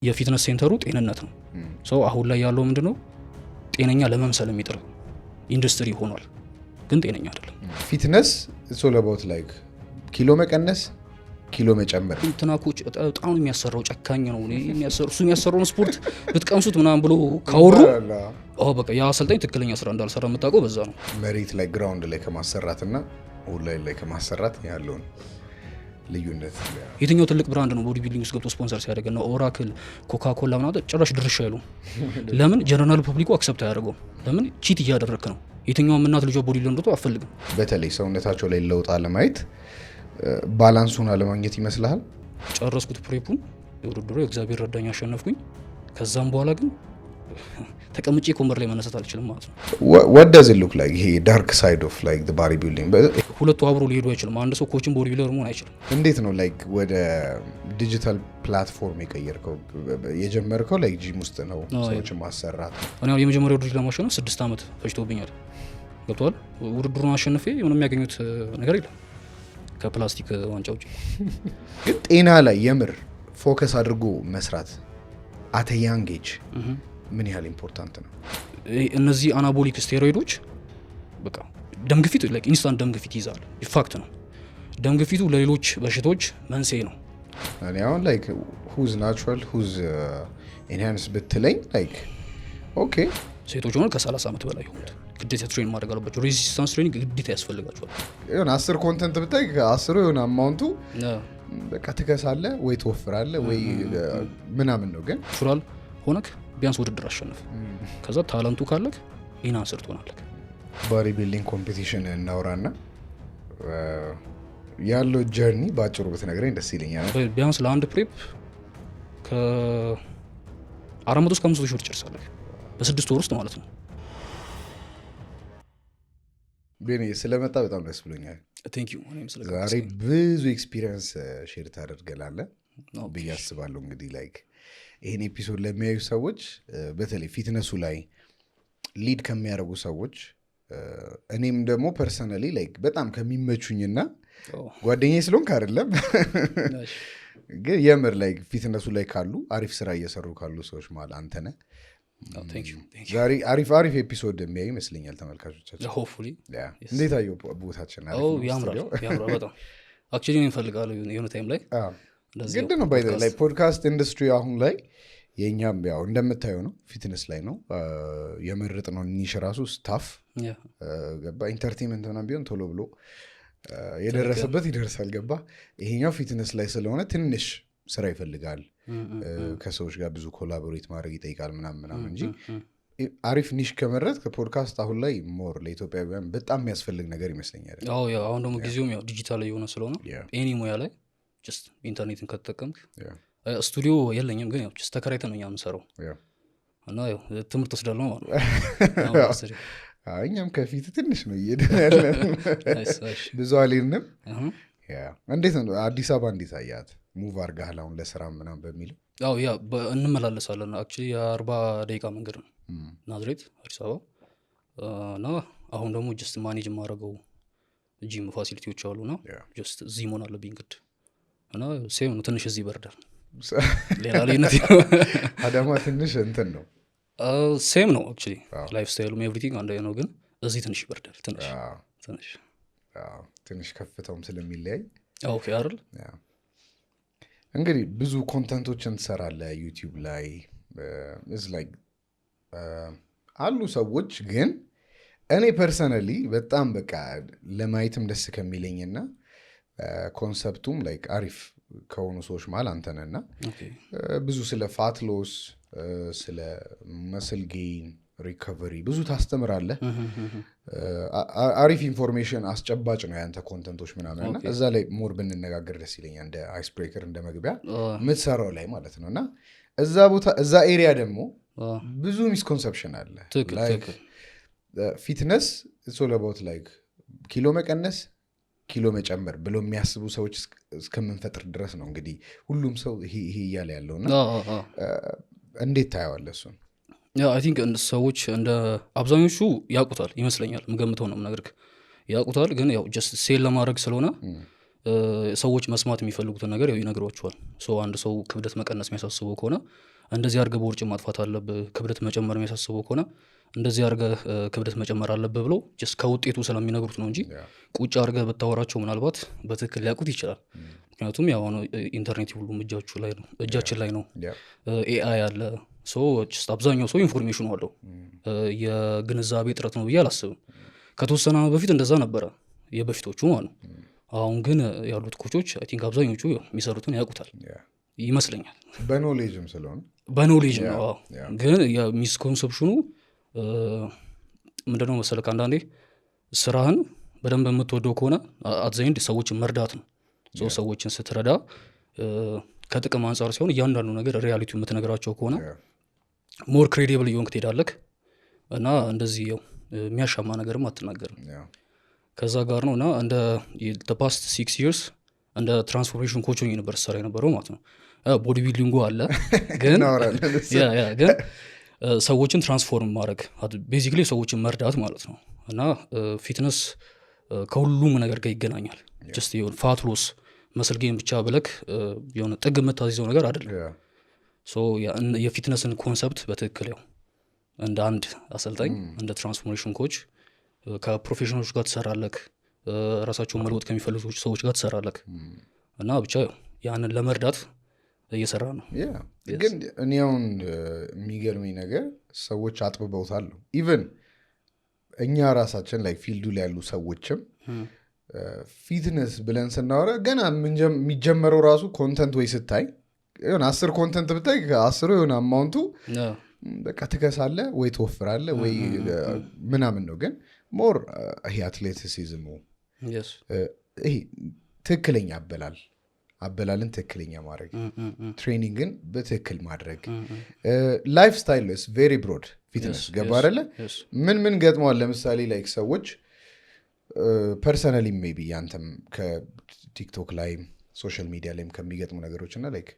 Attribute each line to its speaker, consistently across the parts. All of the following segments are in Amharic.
Speaker 1: የፊትነስ ሴንተሩ ጤንነት ነው። ሰው አሁን ላይ ያለው ምንድነው ጤነኛ ለመምሰል የሚጥር ኢንዱስትሪ ሆኗል፣ ግን ጤነኛ አይደለም።
Speaker 2: ፊትነስ it's all about like ኪሎ መቀነስ ኪሎ መጨመር።
Speaker 1: እንትናኮች በጣም የሚያሰራው ጨካኝ ነው። እሱ የሚያሰራውን ስፖርት ብትቀምሱት ምናምን ብሎ ካወሩ በቃ ያ አሰልጣኝ ትክክለኛ ስራ እንዳልሰራ የምታውቀው በዛ ነው።
Speaker 2: መሬት ላይ ግራውንድ ላይ ከማሰራትና ኦንላይን ላይ ከማሰራት ያለውን ልዩነት
Speaker 1: የትኛው ትልቅ ብራንድ ነው ቦዲ ቢልዲንግ ውስጥ ገብቶ ስፖንሰር ሲያደርግና ኦራክል ኮካ ኮላ ምናምን ጭራሽ ድርሻ አይሉም? ለምን ጀነራል ፐብሊኩ አክሰፕት አያደርገውም? ለምን ቺት እያደረክ ነው። የትኛውም እናት ልጇ ቦዲ ቢልዲንግ አትፈልግም።
Speaker 2: በተለይ ሰውነታቸው ላይ ለውጥ አለማየት ባላንሱን አለማግኘት ይመስላል።
Speaker 1: ጨረስኩት ፕሬፑን የውድድሩ እግዚአብሔር ረዳኝ አሸነፍኩኝ። ከዛም በኋላ ግን ተቀምጬ ኮምበር ላይ መነሳት አልችልም ማለት ነው።
Speaker 2: what does it look like? ይሄ ዳርክ ሳይድ ኦፍ ላይክ the body building
Speaker 1: ሁለቱ አብሮ ሊሄዱ አይችልም። አንድ ሰው ኮችን ቦዲ ቢልደር መሆን አይችልም።
Speaker 2: እንዴት ነው ላይክ ወደ ዲጂታል ፕላትፎርም የቀየርከው? የጀመርከው ላይክ ጂም ውስጥ ነው ሰዎችን ማሰራት?
Speaker 1: እኔ የመጀመሪያው ውድድር ለማሸነፍ 6 ዓመት ፈጅቶብኛል። ገብቷል። ውድድሩን አሸንፌ ምንም የሚያገኙት ነገር የለም ከፕላስቲክ ዋንጫ ውጪ።
Speaker 2: ግን ጤና ላይ የምር ፎከስ አድርጎ መስራት አት ያንግ ኤጅ ምን ያህል ኢምፖርታንት ነው?
Speaker 1: እነዚህ አናቦሊክ ስቴሮይዶች በቃ ደም ግፊት ላይክ ኢንስታንት ደም ግፊት ይዛል። ኢፋክት ነው። ደም ግፊቱ ለሌሎች በሽታዎች መንስኤ ነው።
Speaker 2: እኔ አሁን ላይክ who's natural who's enhanced ብትለኝ ላይክ ኦኬ
Speaker 1: ሴቶች ሆነ ከ30 ዓመት በላይ ሆኑት ግዴታ ትሬን ማድረግ አለባቸው። ሬዚስታንስ ትሬኒንግ ግዴታ ያስፈልጋቸዋል።
Speaker 2: የሆነ 10 ኮንተንት ብታይ 10 የሆነ አማውንቱ በቃ ትከሳለህ ወይ ትወፍራለህ ወይ ምናምን ነው። ግን
Speaker 1: ሹራል ሆነክ ቢያንስ ውድድር አሸንፍ። ከዛ ታለንቱ ካለክ ኢናንስር ትሆናለህ።
Speaker 2: ቦዲ ቢልዲንግ ኮምፒቲሽን እናውራና ያለው ጀርኒ ባጭሩ ብትነግረኝ ደስ ይለኛል።
Speaker 1: ቢያንስ ለአንድ ፕሬፕ ከ400 እስከ 500 ሺህ ብር ጨርሳለህ በ6 ወር ውስጥ ማለት ነው።
Speaker 2: ቤኔ ስለመጣ በጣም ደስ ብሎኛል።
Speaker 1: ቴንክ ዩ።
Speaker 2: ዛሬ ብዙ ኤክስፒሪየንስ ሼር ታደርገላለህ ብዬ አስባለሁ። እንግዲህ ላይክ ይሄን ኤፒሶድ ለሚያዩ ሰዎች በተለይ ፊትነሱ ላይ ሊድ ከሚያደርጉ ሰዎች እኔም ደግሞ ፐርሰናሊ ላይክ በጣም ከሚመቹኝና ጓደኛዬ ስለሆንክ አይደለም ግን የምር ላይክ ፊትነሱ ላይ ካሉ አሪፍ ስራ እየሰሩ ካሉ ሰዎች ማለት አንተ ነህ። ዛሬ አሪፍ ኤፒሶድ የሚያዩ ይመስለኛል ተመልካቾቻችን።
Speaker 1: ሆፕፉሊ
Speaker 2: እንዴት አየው ቦታችን?
Speaker 1: ያምራል በጣም አክቹዋሊ እኔ እፈልጋለሁ የሆነ ታይም ላይ
Speaker 2: ግድ ነው ባይ ላይ ፖድካስት ኢንዱስትሪ አሁን ላይ የኛም ያው እንደምታየው ነው ፊትነስ ላይ ነው የመረጥ ነው ኒሽ ራሱ ስታፍ ገባ ኢንተርቴይንመንት ምናምን ቢሆን ቶሎ ብሎ የደረሰበት ይደርሳል ገባ። ይሄኛው ፊትነስ ላይ ስለሆነ ትንሽ ስራ ይፈልጋል ከሰዎች ጋር ብዙ ኮላቦሬት ማድረግ ይጠይቃል ምናምን እንጂ አሪፍ ኒሽ ከመረጥ ከፖድካስት አሁን ላይ ሞር ለኢትዮጵያውያን በጣም የሚያስፈልግ ነገር ይመስለኛል።
Speaker 1: አሁን ደግሞ ጊዜውም ያው ዲጂታል የሆነ ስለሆነ ኤኒ ሙያ ላይ ጀስት ኢንተርኔትን ከተጠቀምክ ስቱዲዮ የለኝም ግን ያው ጀስት ተከራይተን ነው የምንሰራው እና ያው ትምህርት ወስዳለሁ ማለት ነው።
Speaker 2: እኛም ከፊት ትንሽ ነው እየሄድን ያለን ብዙ አልሄድንም። እንዴት ነው አዲስ አበባ እንዴት አያት? ሙቭ አድርገሃል አሁን ለስራ ምናምን በሚለው?
Speaker 1: ያ እንመላለሳለን። አክቹዋሊ የ40 ደቂቃ መንገድ ነው ናዝሬት አዲስ አበባ እና አሁን ደግሞ ጀስት ማኔጅ የማደርገው ጂም ፋሲሊቲዎች አሉና ጀስት እዚህ መሆን አለብኝ ግድ እና ሴም ነው። ትንሽ እዚህ ይበርዳል። ሌላ ልዩነት
Speaker 2: አዳማ ትንሽ እንትን ነው
Speaker 1: ሴም ነው አክቹዋሊ ላይፍ ስታይሉም ኤቭሪቲንግ አንድ ነው፣ ግን እዚህ ትንሽ ይበርዳል።
Speaker 2: ትንሽ ከፍታውም ስለሚለያይ
Speaker 1: ኦኬ አይደል?
Speaker 2: እንግዲህ ብዙ ኮንተንቶችን ትሰራለህ ዩቲዩብ ላይ is like አሉ ሰዎች ግን እኔ ፐርሰናሊ በጣም በቃ ለማየትም ደስ ከሚለኝና ኮንሰፕቱም ላይክ አሪፍ ከሆኑ ሰዎች ማለት አንተ ነህና ብዙ ስለ ፋት ሎስ ስለ መስል ጌን ሪከቨሪ ብዙ ታስተምራለህ። አሪፍ ኢንፎርሜሽን አስጨባጭ ነው ያንተ ኮንተንቶች ምናምንና እዛ ላይ ሞር ብንነጋገር ደስ ይለኛል። እንደ አይስ ብሬከር እንደ መግቢያ የምትሰራው ላይ ማለት ነውና እዛ ቦታ እዛ ኤሪያ ደግሞ ብዙ ሚስኮንሰፕሽን አለ። ላይክ ፊትነስ it's all about like ኪሎ መቀነስ ኪሎ መጨመር ብሎ የሚያስቡ ሰዎች እስከምንፈጥር ድረስ ነው እንግዲህ ሁሉም ሰው ይሄ እያለ ያለውና እንዴት ታየዋለህ እሱን?
Speaker 1: አይ ቲንክ ሰዎች እንደ አብዛኞቹ ያውቁታል ይመስለኛል። ምገምተው ነው ነገር ያውቁታል፣ ግን ያው ጀስት ሴል ለማድረግ ስለሆነ ሰዎች መስማት የሚፈልጉትን ነገር ያው ይነግሯቸዋል። አንድ ሰው ክብደት መቀነስ የሚያሳስበው ከሆነ እንደዚህ አድርገህ በውርጭ ማጥፋት አለብህ፣ ክብደት መጨመር የሚያሳስበው ከሆነ እንደዚህ አድርገህ ክብደት መጨመር አለብህ ብለው ጀስት ከውጤቱ ስለሚነግሩት ነው እንጂ ቁጭ አድርገህ ብታወራቸው ምናልባት በትክክል ሊያውቁት ይችላል። ምክንያቱም ያው ኢንተርኔት ሁሉም እጃችን ላይ ነው። ኤአይ አለ። አብዛኛው ሰው ኢንፎርሜሽኑ አለው። የግንዛቤ እጥረት ነው ብዬ አላስብም። ከተወሰነ በፊት እንደዛ ነበረ የበፊቶቹ ማለት ነው። አሁን ግን ያሉት ኮቾች አይ ቲንክ አብዛኞቹ የሚሰሩትን ያውቁታል ይመስለኛል።
Speaker 2: በኖሌጅም ስለሆነ
Speaker 1: በኖሌጅ ነው። ግን የሚስኮንሰፕሽኑ ምንድነው መሰለህ አንዳንዴ ስራህን በደንብ የምትወደው ከሆነ አትዘይንድ ሰዎችን መርዳት ነው። ሰዎችን ስትረዳ ከጥቅም አንጻር ሲሆን እያንዳንዱ ነገር ሪያሊቲው የምትነግራቸው ከሆነ ሞር ክሬዲብል እየሆንክ ትሄዳለህ እና እንደዚህ የሚያሻማ ነገርም አትናገርም። ከዛ ጋር ነው እና እንደ ፓስት 6 years እንደ ትራንስፎርሜሽን ኮች ሆኜ ነበር ሰራ የነበረው ማለት ነው። ቦዲ ቢልዲንጉ አለ ግን ግን ሰዎችን ትራንስፎርም ማድረግ ቤዚክሊ ሰዎችን መርዳት ማለት ነው። እና ፊትነስ ከሁሉም ነገር ጋር ይገናኛል። ጀስት የሆነ ፋት ሎስ መስል ጌም ብቻ ብለክ የሆነ ጥግ የምታዘዘው ነገር አይደለም። የፊትነስን ኮንሰፕት በትክክል ያው እንደ አንድ አሰልጣኝ እንደ ትራንስፎርሜሽን ኮች ከፕሮፌሽናሎች ጋር ትሰራለክ፣ ራሳቸውን መለወጥ ከሚፈልጉ ሰዎች ጋር ትሰራለክ እና ብቻ ያንን ለመርዳት እየሰራ ነው።
Speaker 2: ግን እኔ አሁን የሚገርመኝ ነገር ሰዎች አጥብበውታል። ኢቨን እኛ ራሳችን ላይ ፊልዱ ላይ ያሉ ሰዎችም ፊትነስ ብለን ስናወራ ገና የሚጀመረው ራሱ ኮንተንት ወይ ስታይ ሆነ 10 ኮንተንት ብታይ 10 የሆነ አማውንቱ በቃ ትከሳለ ወይ ትወፍራለ ወይ ምናምን ነው። ግን ሞር ይሄ አትሌቲሲዝሙ ይሄ ትክክለኛ አበላልን ትክክለኛ ማድረግ፣ ትሬኒንግን በትክክል ማድረግ፣ ላይፍ ስታይል ስ ቬሪ ብሮድ ፊትነስ ገባ አይደለ? ምን ገጥመዋል? ለምሳሌ ላይክ ሰዎች ፐርሰናሊ ሜይ ቢ ያንተም ከቲክቶክ ላይም ሶሻል ሚዲያ ላይም ከሚገጥሙ ነገሮች እና ላይክ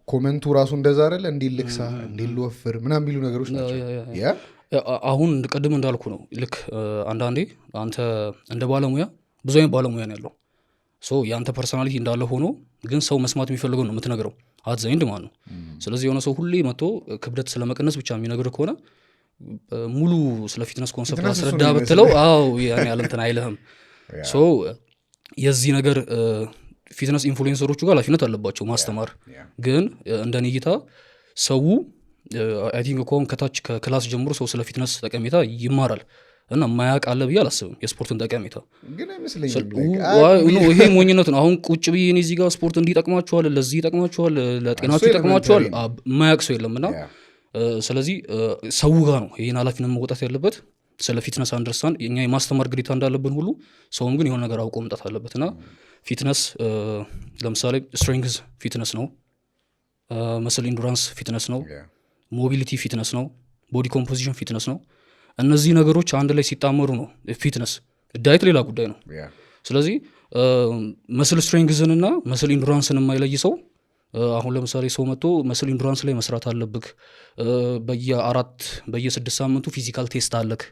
Speaker 2: ኮመንቱ ራሱ እንደዛ አይደለ? እንዲልክሳ እንዲልወፍር ምናምን ቢሉ ነገሮች ናቸው።
Speaker 1: አሁን ቅድም እንዳልኩ ነው። ልክ አንዳንዴ አንተ እንደ ባለሙያ ብዙ አይነት ባለሙያ ነው ያለው። የአንተ ፐርሶናሊቲ እንዳለ ሆኖ ግን ሰው መስማት የሚፈልገው ነው የምትነግረው አትዘይንድ ማለት ነው። ስለዚህ የሆነ ሰው ሁሌ መጥቶ ክብደት ስለመቀነስ ብቻ የሚነግር ከሆነ ሙሉ ስለ ፊትነስ ኮንሰፕት አስረዳ ብትለው ያን ያለ እንትን አይልህም። የዚህ ነገር ፊትነስ ኢንፍሉዌንሰሮቹ ጋር ኃላፊነት አለባቸው ማስተማር። ግን እንደኔ እይታ ሰው አይ ቲንክ እኮ ከታች ከክላስ ጀምሮ ሰው ስለ ፊትነስ ጠቀሜታ ይማራል እና ማያውቅ አለ ብዬ አላስብም። የስፖርትን ጠቀሜታ ይሄ ሞኝነት ነው። አሁን ቁጭ ብዬ እኔ እዚህ ጋር ስፖርት እንዲጠቅማችኋል፣ ለዚህ ይጠቅማችኋል፣ ለጤናችሁ ይጠቅማችኋል ማያውቅ ሰው የለም። እና ስለዚህ ሰው ጋር ነው ይህን ኃላፊነት መወጣት ያለበት። ስለ ፊትነስ አንደርስታንድ እኛ የማስተማር ግዴታ እንዳለብን ሁሉ ሰውም ግን የሆነ ነገር አውቆ መምጣት አለበት። እና ፊትነስ ለምሳሌ ስትሬንግዝ ፊትነስ ነው፣ መስል ኢንዱራንስ ፊትነስ ነው፣ ሞቢሊቲ ፊትነስ ነው፣ ቦዲ ኮምፖዚሽን ፊትነስ ነው። እነዚህ ነገሮች አንድ ላይ ሲጣመሩ ነው ፊትነስ። ዳይት ሌላ ጉዳይ ነው። ስለዚህ መስል ስትሬንግዝን እና መስል ኢንዱራንስን የማይለይ ሰው አሁን ለምሳሌ ሰው መጥቶ መስል ኢንዱራንስ ላይ መስራት አለብክ፣ በየ6 ሳምንቱ ፊዚካል ቴስት አለክ፣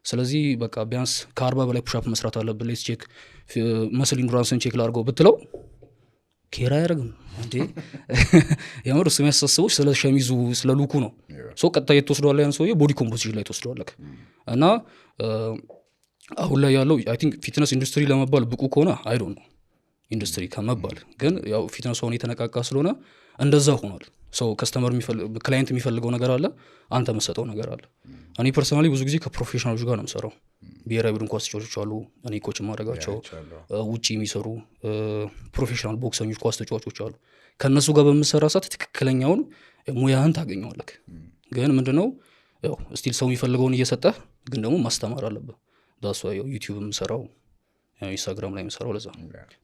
Speaker 1: ስለዚህ በቃ ቢያንስ ከ40 በላይ ፑሻፕ መስራት አለብን፣ ሌስ ቼክ መስል ኢንዱራንስን ቼክ ላድርገው ብትለው ኬራ አያደርግም እንዴ? የምር እሱ የሚያሳስቦች ስለ ሸሚዙ ስለ ሉኩ ነው። ቀጥታ የተወስደዋለ ያን ሰውዬ ቦዲ ኮምፖዚሽን ላይ ተወስደዋለክ። እና አሁን ላይ ያለው አይ ቲንክ ፊትነስ ኢንዱስትሪ ለመባል ብቁ ከሆነ አይዶ ነው ኢንዱስትሪ ከመባል ግን ያው ፊትነስ ሆነ የተነቃቃ ስለሆነ እንደዛ ሆኗል። ከስተመር ክላይንት የሚፈልገው ነገር አለ፣ አንተ መሰጠው ነገር አለ። እኔ ፐርሰናሊ ብዙ ጊዜ ከፕሮፌሽናሎች ጋር ነው የምሰራው። ብሔራዊ ቡድን ኳስ ተጫዋቾች አሉ፣ እኔ ኮች ማድረጋቸው፣ ውጭ የሚሰሩ ፕሮፌሽናል ቦክሰኞች ኳስ ተጫዋቾች አሉ። ከእነሱ ጋር በምሰራ ሰዓት ትክክለኛውን ሙያህን ታገኘዋለክ። ግን ምንድነው ያው ስቲል ሰው የሚፈልገውን እየሰጠህ ግን ደግሞ ማስተማር አለብህ። ዳስ ያው ዩቲዩብ የምሰራው ኢንስታግራም ላይ የምሰራው ለዛ።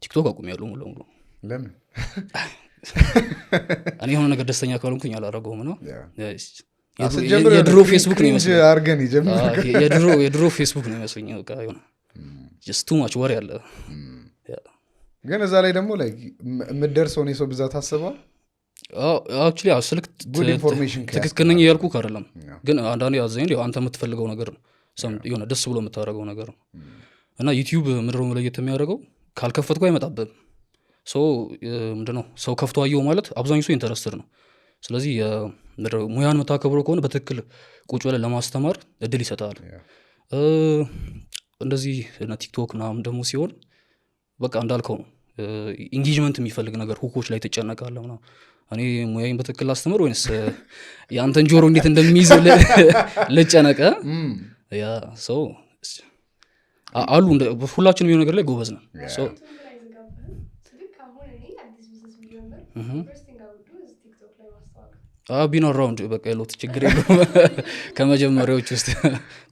Speaker 1: ቲክቶክ አቁሜያለሁ ሙሉ ለሙሉ።
Speaker 2: ለምን?
Speaker 1: እኔ የሆነ ነገር ደስተኛ ካልሆንኩኝ አላደረገውም ነው። የድሮ ፌስቡክ ነው ይመስለኝ የድሮ ፌስቡክ ነው ይመስለኝ። በቃ የሆነ just too much ወሬ አለ።
Speaker 2: ግን እዛ ላይ ደግሞ ላይ የምትደርሰውን የሰው ብዛት አስበዋል።
Speaker 1: አክቹሊ ስልክ ትክክል ነኝ እያልኩህ አይደለም፣ ግን አንዳንዴ አዘኝ አንተ የምትፈልገው ነገር ነው፣ የሆነ ደስ ብሎ የምታደርገው ነገር ነው። እና ዩቲዩብ ምድሮ ለየት የሚያደርገው ካልከፈትኩ አይመጣብህም። ሶ ምንድነው ሰው ከፍቶ አየው ማለት አብዛኛው ሰው ኢንተረስትድ ነው። ስለዚህ ሙያን የምታከብረው ከሆነ በትክክል ቁጭ ብለህ ለማስተማር እድል ይሰጣል። እንደዚህ ቲክቶክ ምናምን ደግሞ ሲሆን በቃ እንዳልከው ነው ኢንጌጅመንት የሚፈልግ ነገር ሁኮች ላይ ትጨነቃለህ ምናምን። እኔ ሙያዬን በትክክል ላስተምር ወይንስ የአንተን ጆሮ እንዴት እንደሚይዝ ልጨነቀ? ያ ሰው አሉ ሁላችንም የሆነ ነገር ላይ ጎበዝ ነን። ቢን አራውንድ በቃ ያለሁት ችግር የለውም። ከመጀመሪያዎች ውስጥ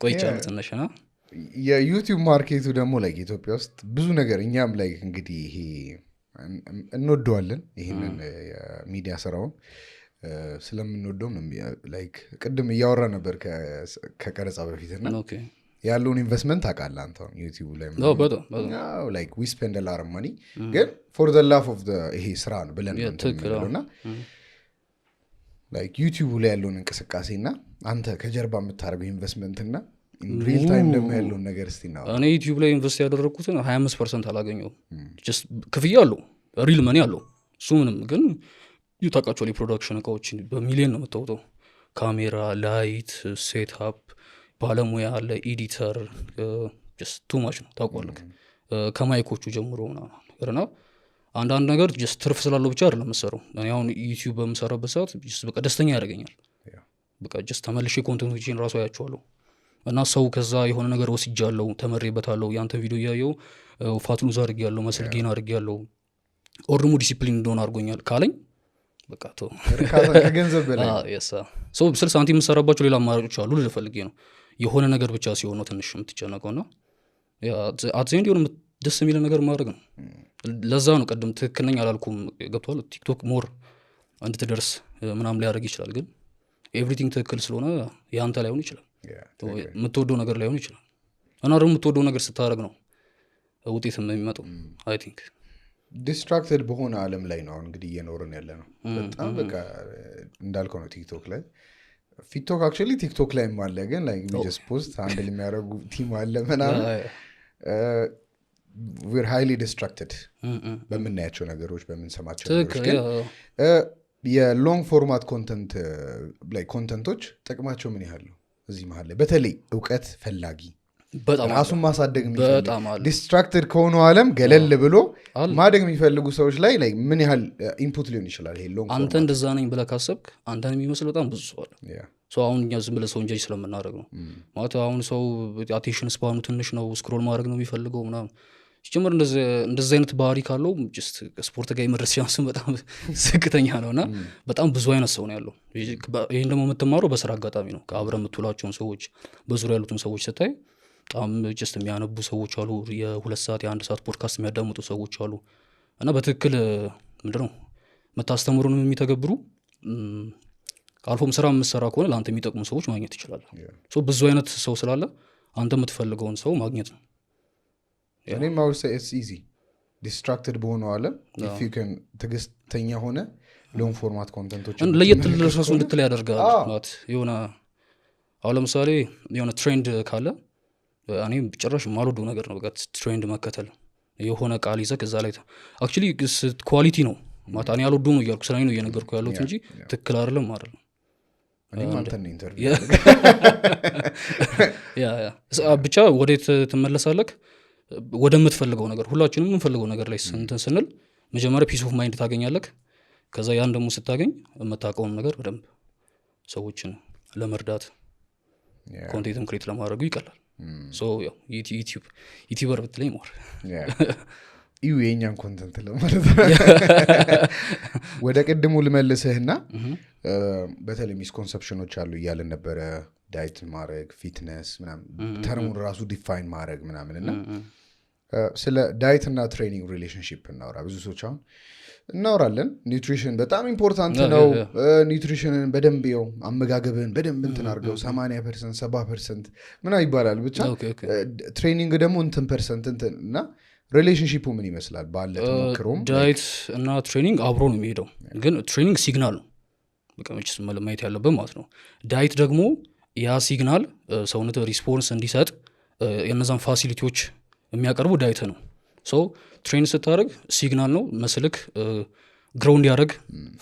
Speaker 1: ቆይቻለሁ ትንሽ ና
Speaker 2: የዩቲዩብ ማርኬቱ ደግሞ ላይ ኢትዮጵያ ውስጥ ብዙ ነገር እኛም ላይ እንግዲህ ይሄ እንወደዋለን ይህንን የሚዲያ ስራውን ስለምንወደው ላይክ ቅድም እያወራ ነበር ከቀረጻ በፊትና ያለውን ኢንቨስትመንት ታውቃለህ አንተ ዩቲዩብ ላይ ላይክ ዊ ስፔንድ a lot of money ግን for the love of the ይሄ ስራ ነው ብለን እንትና ላይክ ዩቲዩብ ላይ ያለውን እንቅስቃሴና አንተ ከጀርባ የምታደርገው ኢንቨስትመንትና ሪል ታይም ደግሞ ያለውን ነገር እስቲ ነው።
Speaker 1: እኔ ዩቲዩብ ላይ ኢንቨስት ያደረኩትን 25% አላገኘው ጀስት ክፍያ አለው ሪል መኒ አለው እሱ ምንም ግን ታውቃቸዋለህ የፕሮዳክሽን እቃዎችን በሚሊዮን ነው የምታወጣው ካሜራ ላይት ሴትአፕ ባለሙያ አለ ኤዲተር ጀስት ቱ ማች ነው ታውቃለህ ከማይኮቹ ጀምሮ ነገርና አንዳንድ ነገር ጀስት ትርፍ ስላለው ብቻ አይደለም የምሰራው። እኔ አሁን ዩቲዩብ በምሰራበት ሰዓት በቃ ደስተኛ ያደርገኛል። በቃ ጀስት ተመልሼ ኮንቴንቶችን ራሱ አያቸዋለሁ እና ሰው ከዛ የሆነ ነገር ወስጃለሁ ተመሬበታለሁ ያንተ ቪዲዮ እያየው ፋትሉዝ አድርጌያለሁ መስል ጌን አድርጌያለሁ ኦርሙ ዲሲፕሊን እንደሆነ አድርጎኛል ካለኝ በቃ ተው
Speaker 2: ከገንዘብ በላይ
Speaker 1: ሰው 60 ሳንቲም የምሰራባቸው ሌላ አማራጮች አሉ ልፈልጌ ነው የሆነ ነገር ብቻ ሲሆን ነው ትንሽ የምትጨነቀውና አትዘንድ የሆነ ደስ የሚል ነገር ማድረግ ነው። ለዛ ነው ቀደም ትክክል ነኝ አላልኩም ገብቷል። ቲክቶክ ሞር እንድትደርስ ምናምን ሊያደርግ ይችላል ግን ኤቭሪቲንግ ትክክል ስለሆነ ያንተ ላይሆን ይችላል የምትወደው ነገር ላይሆን ይችላል እና ደግሞ የምትወደው ነገር ስታደርግ ነው ውጤት የሚመጣው። አይ ቲንክ
Speaker 2: ዲስትራክትድ በሆነ ዓለም ላይ ነው እንግዲህ እየኖርን ያለ ነው በጣም በቃ እንዳልከው ነው። ቲክቶክ ላይ ቲክቶክ አክቹዋሊ ቲክቶክ ላይ አለ ግን ላይክ ዊ ጀስት ፖስት ሃንድል የሚያደርጉ ቲም አለ ምናምን we're highly distracted በምናያቸው ነገሮች በምንሰማቸው ነገሮች ግን የሎንግ ፎርማት ኮንተንት ላይ ኮንተንቶች ጥቅማቸው ምን ያህል ነው እዚህ መሀል ላይ በተለይ እውቀት ፈላጊ ራሱን ማሳደግ የሚፈልግ ዲስትራክትድ ከሆነው ዓለም ገለል ብሎ ማደግ የሚፈልጉ ሰዎች ላይ ምን ያህል ኢንፑት ሊሆን ይችላል ይሄ ሎንግ
Speaker 1: አንተ እንደዛ ነኝ ብለህ ካሰብክ አንተን የሚመስል በጣም ብዙ ሰው አለ። ሰው አሁን እኛ ዝም ብለህ ሰው እንጂ ስለምናደርግ ነው ማለት አሁን ሰው አቴንሽን ስፓኑ ትንሽ ነው ስክሮል ማድረግ ነው የሚፈልገው ምናምን ሲጀምር እንደዚህ አይነት ባህሪ ካለው ጀስት ስፖርት ጋር የመድረስ ቻንሱ በጣም ዝቅተኛ ነውና በጣም ብዙ አይነት ሰው ነው ያለው። ይሄን ደግሞ የምትማረው በስራ አጋጣሚ ነው ከአብረህ የምትውላቸውን ሰዎች በዙሪያ ያሉትን ሰዎች ስታይ በጣም ጀስት የሚያነቡ ሰዎች አሉ የ2 ሰዓት የ1 ሰዓት ፖድካስት የሚያዳምጡ ሰዎች አሉ እና በትክክል ምንድነው መታስተምሩንም የሚተገብሩ አልፎም ስራ የምትሰራ ከሆነ ለአንተ የሚጠቅሙ ሰዎች ማግኘት ትችላለህ። ብዙ አይነት ሰው ስላለ አንተ የምትፈልገውን ሰው ማግኘት ነው።
Speaker 2: እኔም I would say it's easy distracted በሆነው ዓለም if you can ትግስተኛ ሆነ ሎንግ ፎርማት ኮንተንቶች
Speaker 1: ለየት ለራሱ እንድትል ያደርጋል ማለት የሆነ አሁን ለምሳሌ የሆነ ትሬንድ ካለ እኔ ጭራሽ ማልወደው ነገር ነው በቃ ትሬንድ መከተል የሆነ ቃል ይዘህ ከዛ ላይ actually ኳሊቲ ነው ማለት እኔ አልወደውም እያልኩ ስለኔ ነው እየነገርኩ ያለሁት እንጂ ትክክል አይደለም አይደለም።
Speaker 2: እኔ አንተን ኢንተርቪው
Speaker 1: ብቻ ወዴት ትመለሳለህ ወደምትፈልገው ነገር ሁላችንም የምንፈልገው ነገር ላይ ስንል መጀመሪያ ፒስ ኦፍ ማይንድ ታገኛለህ። ከዛ ያን ደግሞ ስታገኝ የምታውቀውን ነገር በደንብ ሰዎችን ለመርዳት ኮንቴንትም ክሬት ለማድረጉ ይቀላል። ዩቲዩበር ብትለኝ ሞር
Speaker 2: ይሁ የእኛን ኮንተንት ለማለት ወደ ቅድሙ ልመልስህና በተለይ ሚስኮንሰፕሽኖች አሉ እያለን ነበረ ዳይት ማድረግ ፊትነስ ምናምን ተርሙን ራሱ ዲፋይን ማድረግ ምናምን እና ስለ ዳይት እና ትሬኒንግ ሪሌሽንሽፕ እናውራ። ብዙ ሰዎች አሁን እናወራለን ኒውትሪሽን በጣም ኢምፖርታንት ነው ኒውትሪሽንን በደንብ ይው አመጋገብን በደንብ እንትን አድርገው 80% 70% ምናምን ይባላል ብቻ ትሬኒንግ ደግሞ እንትን ፐርሰንት እንትን እና ሪሌሽንሺፑ ምን ይመስላል ባለ ተሞክሮም
Speaker 1: ዳይት እና ትሬኒንግ አብሮ ነው የሚሄደው ግን ትሬኒንግ ሲግናል ነው በቃ መቼስ ማየት ያለበት ማለት ነው። ዳይት ደግሞ ያ ሲግናል ሰውነት ሪስፖንስ እንዲሰጥ የነዛን ፋሲሊቲዎች የሚያቀርቡ ዳይት ነው። ሶ ትሬን ስታደረግ ሲግናል ነው መስልክ ግሮው እንዲያደረግ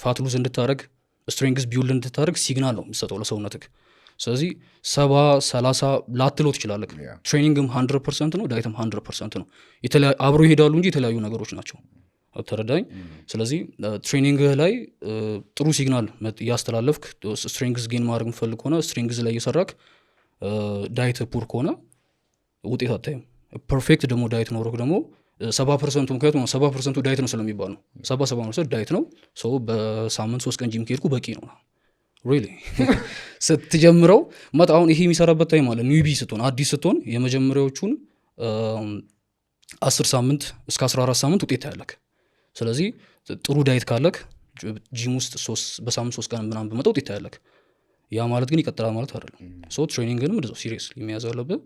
Speaker 1: ፋት ሉዝ እንድታደረግ ስትሬንግዝ ቢውል እንድታደረግ ሲግናል ነው የሚሰጠው ለሰውነትክ ስለዚህ 70-30 ላትሎ ትችላለህ ትሬኒንግም 100% ነው ዳይትም 100% ነው አብሮ ይሄዳሉ እንጂ የተለያዩ ነገሮች ናቸው ተረዳኝ ስለዚህ ትሬኒንግ ላይ ጥሩ ሲግናል ያስተላለፍክ ስትሬንግዝ ጌን ማድረግ ምፈልግ ሆነ ስትሬንግዝ ላይ እየሰራክ ዳይት ፑር ከሆነ ውጤት አታይም ፐርፌክት ደግሞ ዳይት ኖሮክ ደግሞ 70% ምክንያቱም 70% ዳይት ነው ስለሚባል ነው 70% ዳይት ነው ሰው በሳምንት 3 ቀን ጂም ከሄድኩ በቂ ነው ሪሊ ስትጀምረው አሁን ይሄ የሚሰራበት ታይም አለ ኒውቢ ስትሆን አዲስ ስትሆን የመጀመሪያዎቹን 10 ሳምንት እስከ 14 ሳምንት ውጤት ያለክ ስለዚህ ጥሩ ዳይት ካለክ ጂም ውስጥ በሳምንት 3 ቀን ምናምን በመጣ ውጤት ያለክ ያ ማለት ግን ይቀጥላል ማለት አይደለም ሶ ትሬኒንግንም እንደዛው ሲሪየስ የሚያዝ አለብህ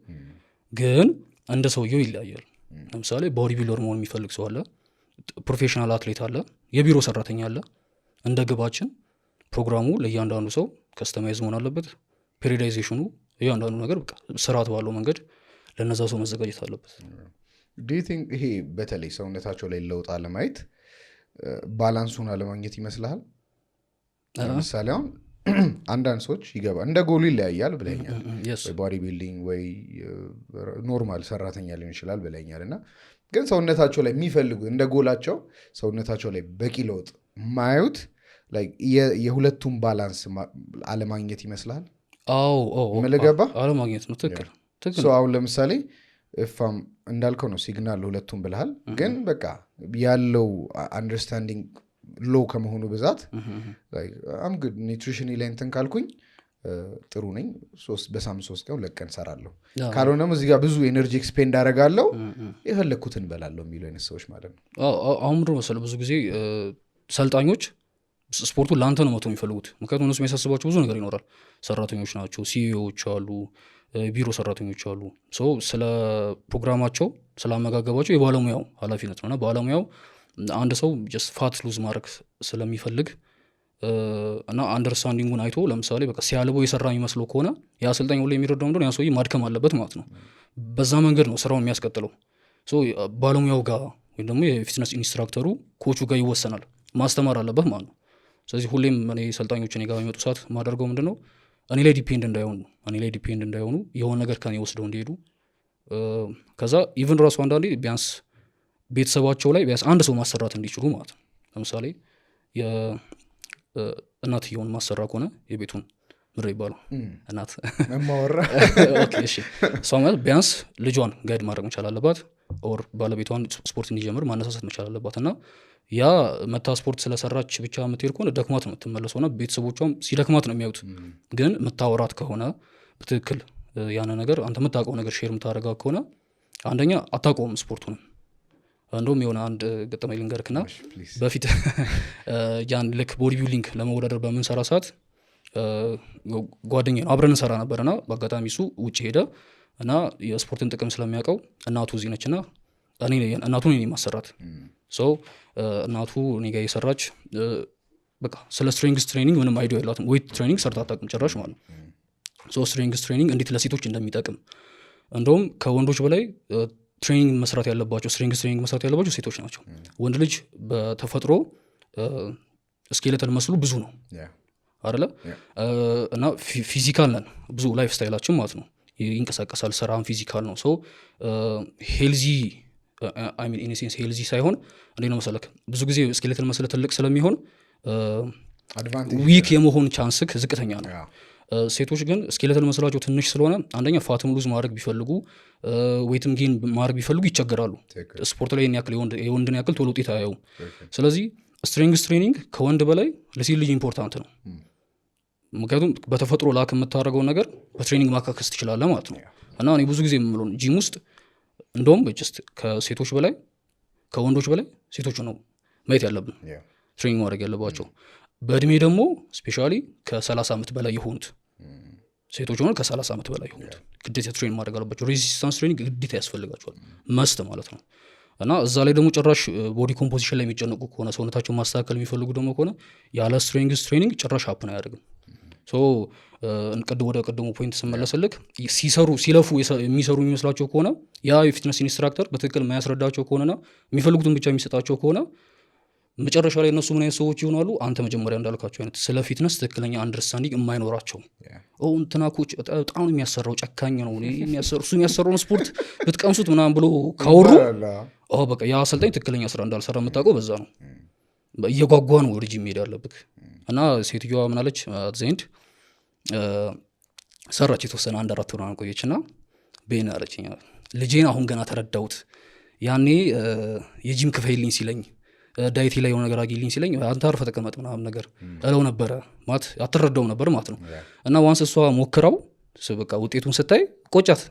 Speaker 1: ግን እንደ ሰውየው ይለያያል ለምሳሌ ቦዲ ቢልደር መሆን የሚፈልግ ሰው አለ ፕሮፌሽናል አትሌት አለ የቢሮ ሰራተኛ አለ እንደ ግባችን ፕሮግራሙ ለእያንዳንዱ ሰው ከስተማይዝ መሆን አለበት ፔሪዳይዜሽኑ እያንዳንዱ ነገር በቃ ስርዓት ባለው መንገድ ለነዛ ሰው መዘጋጀት አለበት
Speaker 2: ዱ ዩ ቲንክ ይሄ በተለይ ሰውነታቸው ላይ ለውጥ አለማየት ባላንሱን አለማግኘት ይመስልሃል ለምሳሌ አሁን አንዳንድ ሰዎች ይገባ እንደ ጎሉ ይለያያል ብለኛል ወይ ቦዲ ቢልዲንግ ወይ ኖርማል ሰራተኛ ሊሆን ይችላል ብለኛል እና ግን ሰውነታቸው ላይ የሚፈልጉ እንደ ጎላቸው ሰውነታቸው ላይ በቂ ለውጥ ማዩት የሁለቱም ባላንስ አለማግኘት ይመስላል መለገባ
Speaker 1: አለማግኘት ነው ትክክል
Speaker 2: አሁን ለምሳሌ እፋም እንዳልከው ነው ሲግናል ሁለቱም ብልሃል ግን በቃ ያለው አንደርስታንዲንግ ሎ ከመሆኑ ብዛት አም ጉድ ኒውትሪሽን ላይ እንትን ካልኩኝ ጥሩ ነኝ በሳምንት 3 ቀን 2 ቀን ሰራለሁ ካልሆነም እዚህ ጋር ብዙ ኤነርጂ ኤክስፔንድ አደርጋለሁ የፈለኩትን በላለሁ የሚሉ አይነት ሰዎች ማለት ነው
Speaker 1: አሁን ድሮ መሰለ ብዙ ጊዜ ሰልጣኞች ስፖርቱን ለአንተ ነው መቶ የሚፈልጉት ምክንያቱም እነሱ የሚያሳስባቸው ብዙ ነገር ይኖራል ሰራተኞች ናቸው ሲኢኦዎች አሉ ቢሮ ሰራተኞች አሉ ስለ ፕሮግራማቸው ስለ አመጋገባቸው የባለሙያው ኃላፊነት ነውና ባለሙያው አንድ ሰው ጀስት ፋት ሉዝ ማድረግ ስለሚፈልግ እና አንደርስታንዲንጉን አይቶ ለምሳሌ በቃ ሲያልበው የሰራ የሚመስለው ከሆነ ያ አሰልጣኝ ሁሉ የሚረዳው እንደሆነ ያ ሰውዬ ማድከም አለበት ማለት ነው በዛ መንገድ ነው ስራውን የሚያስቀጥለው ባለሙያው ጋር ወይም ደግሞ የፊትነስ ኢንስትራክተሩ ኮቹ ጋር ይወሰናል ማስተማር አለበት ማለት ነው ስለዚህ ሁሌም እኔ ሰልጣኞችን ጋር የሚመጡ ሰዓት ማደርገው ምንድነው እኔ ላይ ዲፔንድ እንዳይሆኑ የሆነ ነገር ከኔ ወስደው እንዲሄዱ ከዛ ኢቭን ራሱ አንዳንዴ ቢያንስ ቤተሰባቸው ላይ ቢያንስ አንድ ሰው ማሰራት እንዲችሉ ማለት ነው ለምሳሌ እናትየውን ማሰራ ከሆነ የቤቱን ምድር ይባለው እናት
Speaker 2: መማወራ
Speaker 1: እሷ ማለት ቢያንስ ልጇን ጋይድ ማድረግ መቻል አለባት ኦር ባለቤቷን ስፖርት እንዲጀምር ማነሳሳት መቻል አለባት እና ያ መታ ስፖርት ስለሰራች ብቻ የምትሄድ ከሆነ ደክማት ነው የምትመለሰው እና ቤተሰቦቿም ሲደክማት ነው የሚያዩት ግን የምታወራት ከሆነ በትክክል ያነ ነገር አንተ የምታውቀው ነገር ሼር የምታደርጋ ከሆነ አንደኛ አታውቀውም ስፖርቱንም እንደውም የሆነ አንድ ገጠመኝ ልንገርክና በፊት ያን ልክ ቦዲ ቢልዲንግ ለመወዳደር በምንሰራ ሰዓት ጓደኛዬ ነው አብረን እንሰራ ነበርና በአጋጣሚ እሱ ውጭ ሄደ እና የስፖርትን ጥቅም ስለሚያውቀው እናቱ እዚህ ነችና እናቱን እኔ ማሰራት እናቱ እኔ ጋር የሰራች በቃ ስለ ስትሬንግዝ ትሬኒንግ ምንም አይዲያ የላትም ዌይት ትሬኒንግ ሰርታ አታውቅም ጭራሽ ማለት ነው ስትሬንግዝ ትሬኒንግ እንዴት ለሴቶች እንደሚጠቅም እንደውም ከወንዶች በላይ ትሬኒንግ መስራት ያለባቸው ስትሬንግዝ ትሬኒንግ መስራት ያለባቸው ሴቶች ናቸው ወንድ ልጅ በተፈጥሮ ስኬለተል መስሉ ብዙ ነው አይደለ እና ፊዚካል ነን ብዙ ላይፍ ስታይላችን ማለት ነው ይንቀሳቀሳል ስራም ፊዚካል ነው ሄልዚ ኢንሴንስ ሄልዚ ሳይሆን እንዴት ነው መሰለክ ብዙ ጊዜ ስኬለተል መስለ ትልቅ ስለሚሆን ዊክ የመሆን ቻንስክ ዝቅተኛ ነው ሴቶች ግን ስኬለተል መስላቸው ትንሽ ስለሆነ አንደኛ ፋትም ሉዝ ማድረግ ቢፈልጉ ዌይትም ጌን ማድረግ ቢፈልጉ ይቸገራሉ ስፖርት ላይ የወንድን ያክል ቶሎ ውጤት አያዩም ስለዚህ ስትሬንግዝ ትሬኒንግ ከወንድ በላይ ለሴት ልጅ ኢምፖርታንት ነው ምክንያቱም በተፈጥሮ ላክ የምታደርገው ነገር በትሬኒንግ ማካከስ ትችላለህ ማለት ነው እና እኔ ብዙ ጊዜ የምለውን ጂም ውስጥ እንደውም ጀስት ከሴቶች በላይ ከወንዶች በላይ ሴቶች ነው ማየት ያለብን ትሬኒንግ ማድረግ ያለባቸው በእድሜ ደግሞ ስፔሻሊ ከ30 ዓመት በላይ የሆኑት ሴቶች ሆነ ከ30 ዓመት በላይ የሆኑት ግዴታ ትሬን ማድረግ አለባቸው ሬዚስታንስ ትሬኒንግ ግዴታ ያስፈልጋቸዋል መስት ማለት ነው እና እዛ ላይ ደግሞ ጭራሽ ቦዲ ኮምፖዚሽን ላይ የሚጨነቁ ከሆነ ሰውነታቸውን ማስተካከል የሚፈልጉ ደግሞ ከሆነ ያለ ስትሬንግዝ ትሬኒንግ ጭራሽ ሀፕን አያደርግም ወደ ቀደሙ ፖይንት ስመለስልክ ሲለፉ የሚሰሩ የሚመስላቸው ከሆነ ያ የፊትነስ ኢንስትራክተር በትክክል የማያስረዳቸው ከሆነና የሚፈልጉትን ብቻ የሚሰጣቸው ከሆነ መጨረሻ ላይ እነሱ ምን አይነት ሰዎች ይሆናሉ? አንተ መጀመሪያ እንዳልካቸው አይነት ስለ ፊትነስ ትክክለኛ አንደርስታንዲንግ የማይኖራቸው እንትና ኮች በጣም የሚያሰራው ጨካኝ ነው እሱ የሚያሰራውን ስፖርት ብትቀምሱት ምናምን ብሎ ካወሩ በቃ ያ አሰልጣኝ ትክክለኛ ስራ እንዳልሰራ የምታውቀው በዛ ነው። እየጓጓ ነው ወደ ጂም መሄድ ያለብህ። እና ሴትዮዋ ምናለች ዜንድ ሰራች የተወሰነ 1-4 ወር ቆየች እና ቤን አለችኝ ልጄን አሁን ገና ተረዳሁት። ያኔ የጂም ክፈይልኝ ሲለኝ ዳይቴ ላይ የሆነ ነገር አግኝልኝ ሲለኝ አንተ አርፈህ ተቀመጥ ምናምን ነገር እለው ነበረ ማለት አትረዳው ነበር ማለት ነው። እና ዋንስ እሷ ሞክረው በቃ ውጤቱን ስታይ ቆጫት።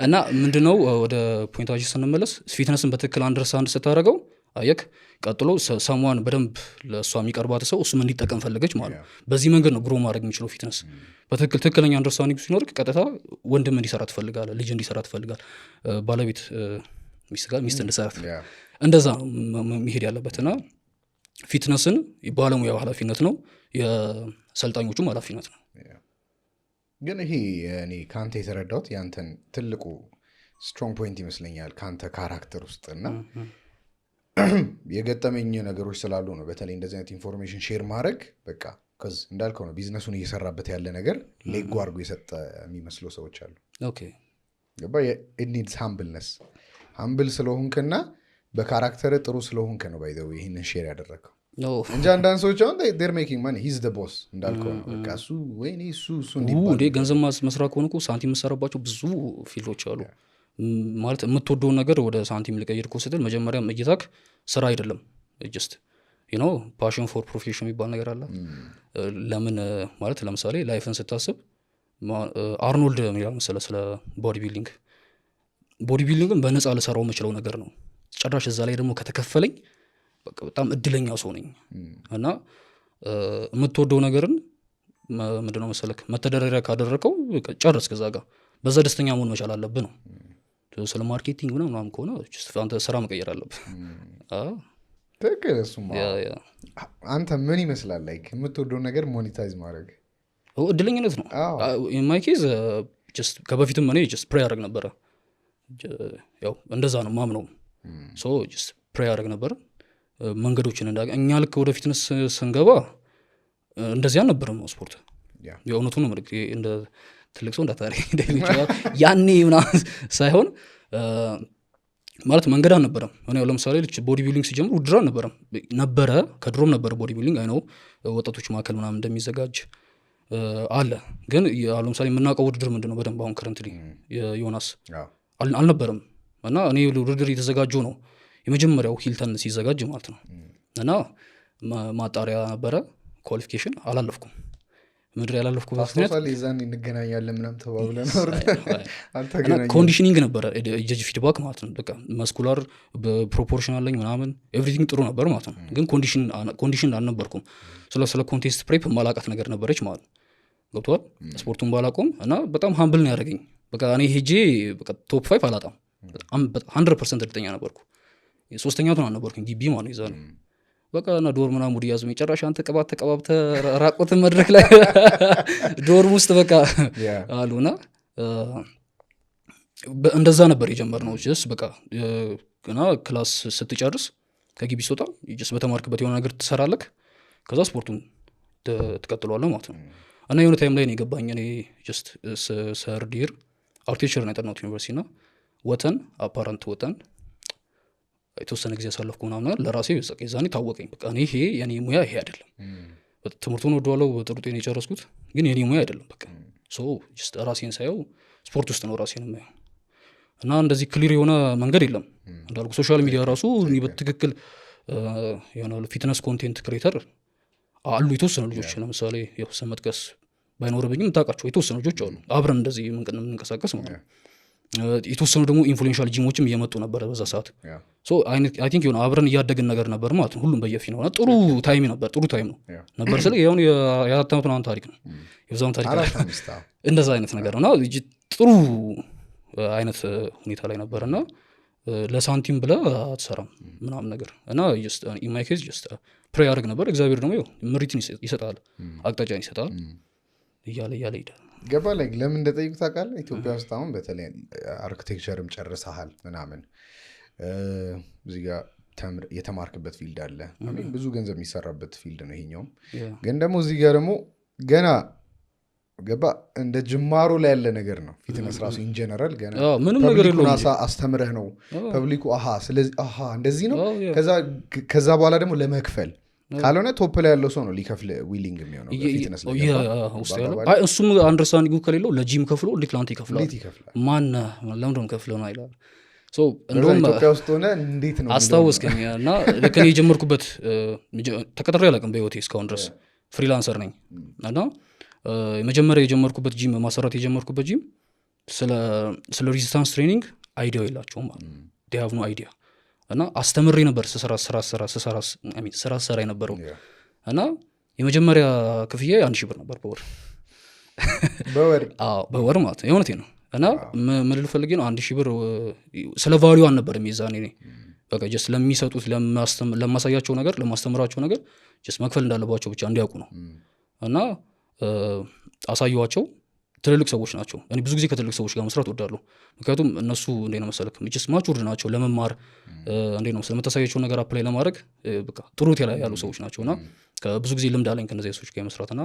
Speaker 1: እና ምንድነው ወደ ፖይንታችን ስንመለስ ፊትነስን በትክክል አንደርስታንድ ስታደርገው አየክ ቀጥሎ ሰሟን በደንብ ለእሷ የሚቀርባት ሰው እሱም እንዲጠቀም ፈለገች ማለት ነው። በዚህ መንገድ ነው ግሮ ማድረግ የሚችለው ፊትነስ። ትክክለኛ አንደርስታንዲንግ ሲኖርክ ቀጥታ ወንድም እንዲሰራ ትፈልጋለህ፣ ልጅ እንዲሰራ ትፈልጋል፣ ባለቤት ሚስት እንዲሰራ እንደዛ ነው መሄድ ያለበትና ፊትነስን ባለሙያው ኃላፊነት ነው፣ የሰልጣኞቹም ኃላፊነት ነው።
Speaker 2: ግን ይሄ እኔ ከአንተ የተረዳሁት ያንተን ትልቁ ስትሮንግ ፖይንት ይመስለኛል ከአንተ ካራክተር ውስጥና የገጠመኝ ነገሮች ስላሉ ነው። በተለይ እንደዚህ አይነት ኢንፎርሜሽን ሼር ማድረግ በቃ ከዚ እንዳልከው ነው ቢዝነሱን እየሰራበት ያለ ነገር ሌጎ አድርጎ የሰጠ የሚመስለው ሰዎች አሉ።
Speaker 1: ኦኬ
Speaker 2: ገባ it needs humbleness humble ስለሆንክና በካራክተር ጥሩ ስለሆንክ ነው ባይዘው ይሄንን ሼር ያደረከው እንጂ አንዳንድ ሰዎች አሁን they're making money he's the boss እንዳልከው ነው በቃ እሱ ወይኔ እሱ
Speaker 1: እንዲባል ገንዘብ መስራት ከሆነ እኮ ሳንቲም መሰራባቸው ብዙ ፊልዶች አሉ። ማለት የምትወደውን ነገር ወደ ሳንቲም ልቀይር እኮ ስትል መጀመሪያ እይታክ ስራ አይደለም ጀስት ፓሽን ፎር ፕሮፌሽን የሚባል ነገር አለ። ለምን ማለት ለምሳሌ ላይፍን ስታስብ አርኖልድ የሚላል መሰለህ ስለ ቦዲ ቢልዲንግን በነፃ ልሰራው የምችለው ነገር ነው። ጭራሽ እዛ ላይ ደግሞ ከተከፈለኝ በጣም እድለኛው ሰው ነኝ። እና የምትወደው ነገርን ምንድነው መሰለክ መተዳደሪያ ካደረከው ጨርስ ከዛ ጋር በዛ ደስተኛ መሆን መቻል አለብህ ነው። ስለ ማርኬቲንግ ምናምን ከሆነ አንተ ስራ መቀየር አለብህ።
Speaker 2: ትክክል። እሱማ አንተ ምን ይመስላል ላይ የምትወደው ነገር ሞኔታይዝ ማድረግ
Speaker 1: እድለኝነት ነው። ማይ ኬዝ ከበፊትም እኔ ፕሬ ያደረግ ነበረ። ያው እንደዛ ነው ማምነው። ፕሬ ያደረግ ነበረ መንገዶችን እኛ ልክ ወደ ፊትነስ ስንገባ እንደዚህ አልነበረም ስፖርት። የእውነቱ ነው መልክ እንደ ትልቅ ሰው እንዳታሪ ያኔ ምናምን ሳይሆን ማለት መንገድ አልነበረም። እኔ ለምሳሌ ቦዲ ቢልዲንግ ሲጀምር ውድድር አልነበረም ነበረ፣ ከድሮም ነበረ ቦዲ ቢልዲንግ አይነው ወጣቶች ማዕከል ምናምን እንደሚዘጋጅ አለ። ግን ለምሳሌ የምናውቀው ውድድር ምንድን ነው በደንብ አሁን ከረንትሊ የዮናስ አልነበረም። እና እኔ ውድድር የተዘጋጀው ነው የመጀመሪያው ሂልተን ሲዘጋጅ ማለት ነው። እና ማጣሪያ ነበረ፣ ኳሊፊኬሽን አላለፍኩም። ምድር ያላለፍኩበት
Speaker 2: ምክንያት ዛን እንገናኛለን ምናምን ተባብለን
Speaker 1: ኮንዲሽኒንግ ነበረ ጀጅ ፊድባክ ማለት ነው። በቃ መስኩላር በፕሮፖርሽናል ላይ ምናምን ኤቭሪቲንግ ጥሩ ነበር ማለት ነው። ግን ኮንዲሽን አልነበርኩም። ስለ ኮንቴስት ፕሬፕ ማላቃት ነገር ነበረች ማለት ነው። ገብቶሃል? ስፖርቱን ባላቆም እና በጣም ሀምብል ነው ያደረገኝ። በቃ እኔ ሄጄ ቶፕ 5 አላጣም 100% እርግጠኛ ነበርኩ። 3ኛው አልነበርኩኝ ግቢ ማለት ይዛል በቃ እና ዶር ምናምን ሙድ ያዙ መጨረሻ አንተ ተቀባብተ ራቆትን መድረክ ላይ ዶር ውስጥ በቃ አሉና እንደዛ ነበር የጀመርነው። በቃ እና ክላስ ስትጨርስ ከግቢ ስትወጣ በተማርክበት የሆነ ነገር ትሰራለህ፣ ከዛ ስፖርቱን ትቀጥለዋለህ ማለት ነው። እና የሆነ ታይም ላይ ነው የገባኝ እኔ ሰርድ ይር አርክቴክቸር ነው የጠናሁት ዩኒቨርሲቲ እና ወተን አፓረንት ወተን የተወሰነ ጊዜ ያሳለፍኩ ምናምን ለራሴ ዛኔ ታወቀኝ። በቃ እኔ ይሄ የኔ ሙያ ይሄ አይደለም። ትምህርቱን ወደዋለው በጥሩ ጤና የጨረስኩት ግን የኔ ሙያ አይደለም። በቃ ራሴን ሳየው ስፖርት ውስጥ ነው ራሴን የማየው። እና እንደዚህ ክሊር የሆነ መንገድ የለም እንዳልኩ ሶሻል ሚዲያ ራሱ በትክክል የሆነ ፊትነስ ኮንቴንት ክሬተር አሉ የተወሰኑ ልጆች። ለምሳሌ ስም መጥቀስ ባይኖርብኝም ታውቃቸው የተወሰኑ ልጆች አሉ አብረን እንደዚህ የምንቀሳቀስ ማለት ነው። የተወሰኑ ደግሞ ኢንፍሉዌንሻል ጂሞችም እየመጡ ነበረ በዛ ሰዓት። አይ ቲንክ የሆነ አብረን እያደግን ነገር ነበር ማለት ነው። ሁሉም በየፊ ነው። ጥሩ ታይም ነው ነበር ስለ ሁን የአራት ዓመት ምናምን ታሪክ ነው የብዛም ታሪክ እንደዛ አይነት ነገር ነው። እና ጥሩ አይነት ሁኔታ ላይ ነበር እና ለሳንቲም ብለህ አትሰራም ምናምን ነገር እና ኢን ማይ ኬዝ ጀስት ፕሬይ አድርግ ነበር። እግዚአብሔር ደግሞ ምሪትን ይሰጣል፣ አቅጣጫን ይሰጣል እያለ ይሄዳል።
Speaker 2: ገባ ላይ ለምን እንደጠይቁ ታውቃለህ? ኢትዮጵያ ውስጥ አሁን በተለይ አርኪቴክቸርም ጨርሰሃል ምናምን እዚህ ጋር የተማርክበት ፊልድ አለ። ብዙ ገንዘብ የሚሰራበት ፊልድ ነው ይሄኛውም። ግን ደግሞ እዚህ ጋር ደግሞ ገና ገባ እንደ ጅማሮ ላይ ያለ ነገር ነው። ፊትነስ ራሱ ኢን ጀነራል ገና
Speaker 1: ምንም ነገር የለውም።
Speaker 2: አስተምረህ ነው ፐብሊኩ ስለዚህ እንደዚህ ነው። ከዛ በኋላ ደግሞ ለመክፈል ካልሆነ ቶፕ ላይ ያለው ሰው ነው ሊከፍል ዊሊንግ የሚሆነው ፊትነስ ላይ
Speaker 1: ውስጥ ያለው። እሱም አንደርስታንዲንጉ ከሌለው ለጂም ከፍሎ እንዴት ለአንተ ይከፍላል? ማን ለምንድነው ከፍለው ነው ይላል። እንደውም
Speaker 2: ኢትዮጵያ ውስጥ ሆነ እንዴት ነው
Speaker 1: አስታወስከኝ። እና ልክ እኔ የጀመርኩበት ተቀጥሬ አላውቅም በህይወቴ እስካሁን ድረስ ፍሪላንሰር ነኝ። እና የመጀመሪያ የጀመርኩበት ጂም ማሰራት የጀመርኩበት ጂም ስለ ሬዚስታንስ ትሬኒንግ አይዲያው የላቸውም። they have no idea። እና አስተምሬ ነበር ስራ የነበረው። እና የመጀመሪያ ክፍያ 1000 ብር ነበር በወር ማለት ነው። የእውነቴን ነው። እና ምን ልል ፈልጌ ነው 1000 ብር ስለ ቫልዩ አልነበረም የዛኔ እኔ በቃ ጀስት ለሚሰጡት ለማሳያቸው ነገር ለማስተምራቸው ነገር ጀስት መክፈል እንዳለባቸው ብቻ እንዲያውቁ ነው። እና አሳየዋቸው። ትልልቅ ሰዎች ናቸው። እኔ ብዙ ጊዜ ከትልልቅ ሰዎች ጋር መስራት እወዳለሁ። ምክንያቱም እነሱ እንዴት ነው መሰለክ ጀስት ማቹርድ ናቸው ለመማር እንዴት ነው ስለምታሳያቸው ነገር አፕላይ ለማድረግ በቃ ጥሩ ሆቴል ላይ ያሉ ሰዎች ናቸው። እና ብዙ ጊዜ ልምድ አለኝ ከነዚህ ሰዎች ጋር መስራት። እና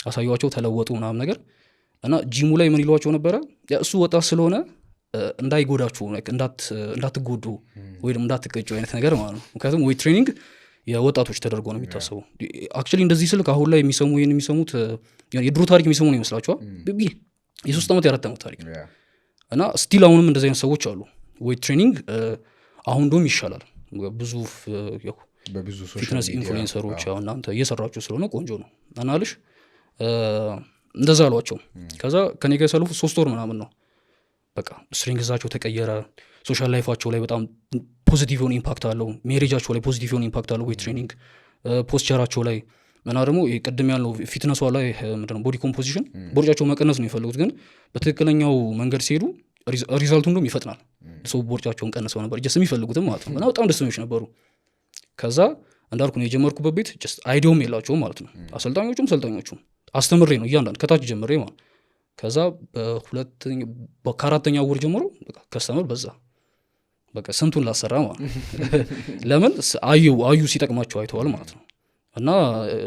Speaker 1: አሳየዋቸው ተለወጡ ምናምን ነገር። እና ጂሙ ላይ ምን ይሏቸው ነበረ እሱ ወጣት ስለሆነ እንዳይጎዳችሁ እንዳትጎዱ ወይም እንዳትቀጩ አይነት ነገር ማለት ነው። ምክንያቱም ዌይት ትሬኒንግ የወጣቶች ተደርጎ ነው የሚታሰበው። አክቹዋሊ እንደዚህ ስልክ አሁን ላይ የሚሰሙት የድሮ ታሪክ የሚሰሙ ነው ይመስላችኋል። የ3 ዓመት የ4 ዓመት ታሪክ። እና ስቲል አሁንም እንደዚህ አይነት ሰዎች አሉ። ዌይት ትሬኒንግ አሁን እንደውም ይሻላል። ብዙ ፊትነስ ኢንፍሉዌንሰሮች እናንተ እየሰራችሁ ስለሆነ ቆንጆ ነው አናልሽ እንደዛ አሏቸው። ከዛ ከኔ ጋር ያሳለፉ 3 ወር ምናምን ነው በቃ ስትሪንግዛቸው ተቀየረ። ሶሻል ላይፋቸው ላይ በጣም ፖዚቲቭ የሆነ ኢምፓክት አለው። ሜሬጃቸው ላይ ፖዚቲቭ የሆነ ኢምፓክት አለው ዌይት ትሬኒንግ። ፖስቸራቸው ላይ እና ደግሞ ቅድም ያለው ፊትነሷ ላይ ምንድነው ቦዲ ኮምፖዚሽን ቦርጫቸው መቀነስ ነው የሚፈልጉት። ግን በትክክለኛው መንገድ ሲሄዱ ሪዛልቱ እንደውም ይፈጥናል። ሰው ቦርጫቸውን ቀንሰው ነበር ጀስት የሚፈልጉትም ማለት ነው። እና በጣም ደስተኞች ነበሩ። ከዛ እንዳልኩ ነው የጀመርኩበት ቤት ጀስት አይዲያውም የላቸውም ማለት ነው። አሰልጣኞቹም ሰልጣኞቹም አስተምሬ ነው እያንዳንድ ከታች ጀምሬ ማለት። ከዛ ከአራተኛ ወር ጀምሮ ከስተመር በዛ በቃ ስንቱን ላሰራ ማለት ለምን አዩ ሲጠቅማቸው አይተዋል ማለት ነው። እና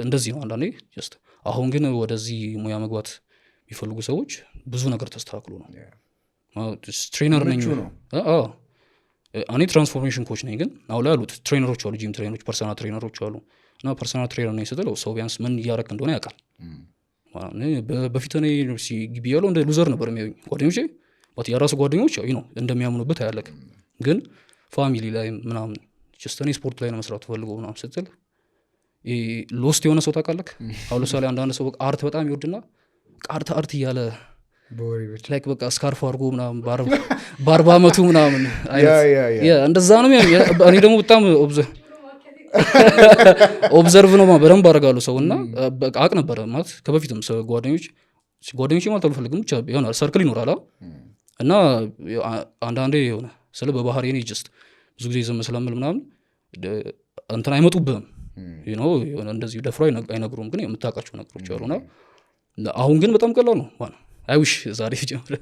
Speaker 1: እንደዚህ ነው አንዳንዴ ጀስት። አሁን ግን ወደዚህ ሙያ መግባት የሚፈልጉ ሰዎች ብዙ ነገር ተስተካክሎ ነው። ትሬነር ነኝ እኔ ትራንስፎርሜሽን ኮች ነኝ። ግን አሁን ላይ ያሉት ትሬነሮች አሉ፣ ጂም ትሬነሮች፣ ፐርሰናል ትሬነሮች አሉ። እና ፐርሰናል ትሬነር ነኝ ስትለው ሰው ቢያንስ ምን እያረክ እንደሆነ ያውቃል። በፊት እኔ ግቢ ያለው እንደ ሉዘር ነበር የሚያዩኝ ጓደኞቼ። የራሱ ጓደኞች ነው እንደሚያምኑበት አያለቅ። ግን ፋሚሊ ላይ ምናምን ጀስት እኔ ስፖርት ላይ ነው መስራት ፈልጎ ምናምን ስትል ሎስት የሆነ ሰው ታውቃለህ። አሁን ለምሳሌ አንዳንድ ሰው አርት በጣም ይወድና አርት እያለ ላይክ በቃ ስካርፍ አድርጎ ምናምን በ40 ዓመቱ ምናምን እንደዛ ነው። እኔ ደግሞ በጣም ኦብዘርቭ ነው በደንብ አደርጋለሁ ሰው። እና አቅ ነበረ ማለት ከበፊትም ጓደኞች ማለት አልፈልግም ብቻ ይሆናል ሰርክል ይኖራል። እና አንዳንዴ የሆነ ስለ በባህሪ እኔ ጀስት ብዙ ጊዜ ዝም ስለምል ምናምን እንትን አይመጡብህም እንደዚህ ደፍሮ አይነግሩም። ግን የምታውቃቸው ነገሮች አሉና አሁን ግን በጣም ቀላል ነው። አይውሽ ዛሬ ጀምረ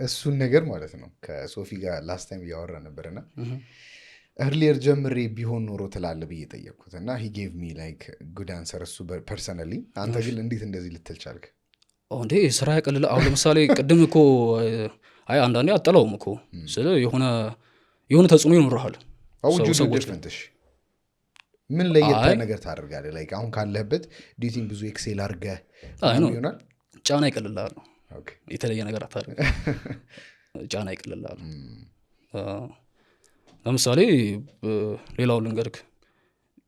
Speaker 2: እሱን ነገር ማለት ነው። ከሶፊ ጋር ላስት ታይም እያወራ ነበርና እርሊየር ጀምሬ ቢሆን ኖሮ ትላለህ ብዬ ጠየቅኩት። እና ሂ ጌቭ ሚ ላይክ ጉድ አንሰር እሱ ፐርሰናሊ። አንተ ግን እንዴት እንደዚህ ልትል ቻልክ?
Speaker 1: እንዴ ስራ ያቀልለ። አሁን ለምሳሌ ቅድም እኮ አንዳንዴ አጠላውም እኮ ስለ የሆነ ተጽዕኖ ይኖርሃል።
Speaker 2: ምን ለየት ነገር ታደርጋለህ? ላይክ አሁን ካለህበት ዲዩቲንግ ብዙ ኤክሴል አድርገህ ይሆናል
Speaker 1: ጫና ይቀልልሃል። የተለየ ነገር አታደርግ፣ ጫና ይቀልልሃል። ለምሳሌ ሌላውን ልንገርክ፣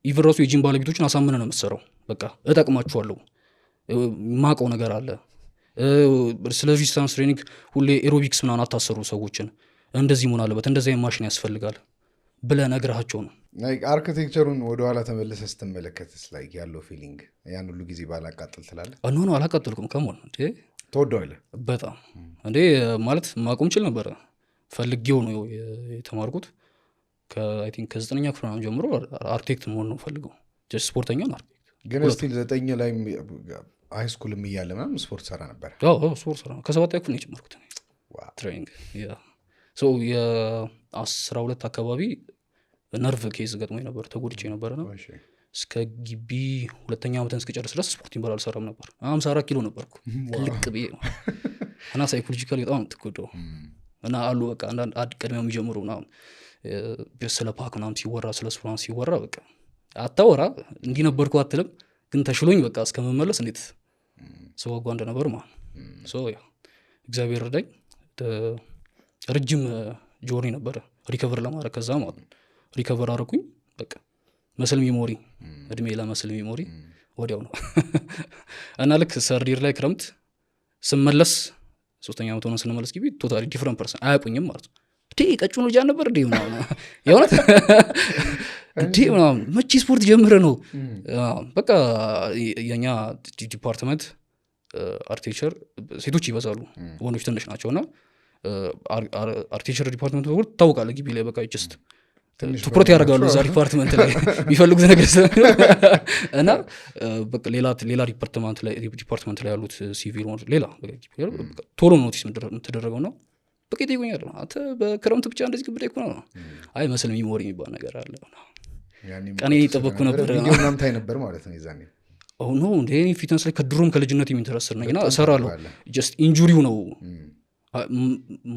Speaker 1: ኢቭን ራሱ የጂም ባለቤቶችን አሳምነ ነው የምትሰራው። በቃ እጠቅማችኋለሁ፣ ማቀው ነገር አለ። ስለ ሬዚስታንስ ትሬኒንግ ሁሌ ኤሮቢክስ ምናምን አታሰሩ ሰዎችን፣ እንደዚህ መሆን አለበት፣ እንደዚህ አይነት ማሽን ያስፈልጋል ብለህ ነግረሃቸው ነው።
Speaker 2: አርኪቴክቸሩን ወደኋላ ተመለሰ ስትመለከትስ ላይ ያለው ፊሊንግ ያን ሁሉ ጊዜ ባላቃጥል ትላለህ?
Speaker 1: ኖ አላቃጥልኩም። ከሞን እንዴ
Speaker 2: ተወደዋለህ
Speaker 1: በጣም እንዴ ማለት ማቆም ችል ነበረ። ፈልጌው ነው የተማርኩት አይ ቲንክ ከ9ኛ ክፍል ምናምን ጀምሮ አርክቴክት መሆን ነው ፈልገው ጀስት ስፖርተኛ ነው አርክቴክት
Speaker 2: ግን ስቲል 9 ላይ ሃይ ስኩልም እያለ ምናምን ስፖርት ሰራ ነበር
Speaker 1: ስፖርት ሰራ ከ7ኛ ክፍል ነው የጀመርኩት ትሬኒንግ ሶ የ12 አካባቢ ነርቭ ኬዝ ገጥሞኝ ነበር ተጎድቼ ነበር ነው እስከ ግቢ 2ኛ ዓመትን እስከጨርስ ድረስ ስፖርት ይባል አልሰራም ነበር 54 ኪሎ ነበርኩ ልቅ ብዬ እና ሳይኮሎጂካሊ በጣም ተጎዳው እና አሉ በቃ አንዳንድ ቀድመው የሚጀምሩ ምናምን ስለ ፓክ ምናምን ሲወራ ስለ ስፖርት ሲወራ በቃ አታወራ እንዲህ ነበርኩ አትልም ግን ተሽሎኝ በቃ እስከመመለስ እንዴት ሰው ጓ እንደነበር ማለት ሶ ያ እግዚአብሔር ረዳኝ ረጅም ጆርኒ ነበር ሪከቨር ለማድረግ ከዛ ማለት ሪከቨር አረኩኝ በቃ መስል ሚሞሪ እድሜ ለመስል ሚሞሪ ወዲያው ነው እና ልክ ሰርዲር ላይ ክረምት ስመለስ 3ኛ ዓመት ሆነን ስንመለስ ግቢ ቶታሊ ዲፈረንት ፐርሰን አያቁኝም ማለት ነው ቀጭኑ ልጅ ነበር እንዴ ምናምን የሆነት እንዴ ምናምን መቼ ስፖርት ጀምረ ነው በቃ የኛ ዲፓርትመንት አርክቴክቸር ሴቶች ይበዛሉ ወንዶች ትንሽ ናቸውና አርክቴክቸር ዲፓርትመንት ወር ታውቃለህ ግቢ ላይ በቃ ጀስት ትኩረት ያደርጋሉ እዛ ዲፓርትመንት ላይ የሚፈልጉት ነገር እና በቃ ሌላ ዲፓርትመንት ላይ ያሉት ሲቪል ወንድ ሌላ ቶሎ ኖቲስ የምትደረገው ነው በቃ ይጠይቁኛል አንተ በክረምት ብቻ እንደዚህ ግብዳ ይኩና ነው አይ መስል ሚሞሪ የሚባል ነገር አለ ቀኔ ይጠበቅኩ ነበር
Speaker 2: ቪዲዮ ምናምን ታይ ነበር ማለት ነው ይዛኔ
Speaker 1: ኖ እንደ ፊትነስ ላይ ከድሮም ከልጅነት የሚንተረስር ነኝና እሰራለሁ ጀስት ኢንጁሪው ነው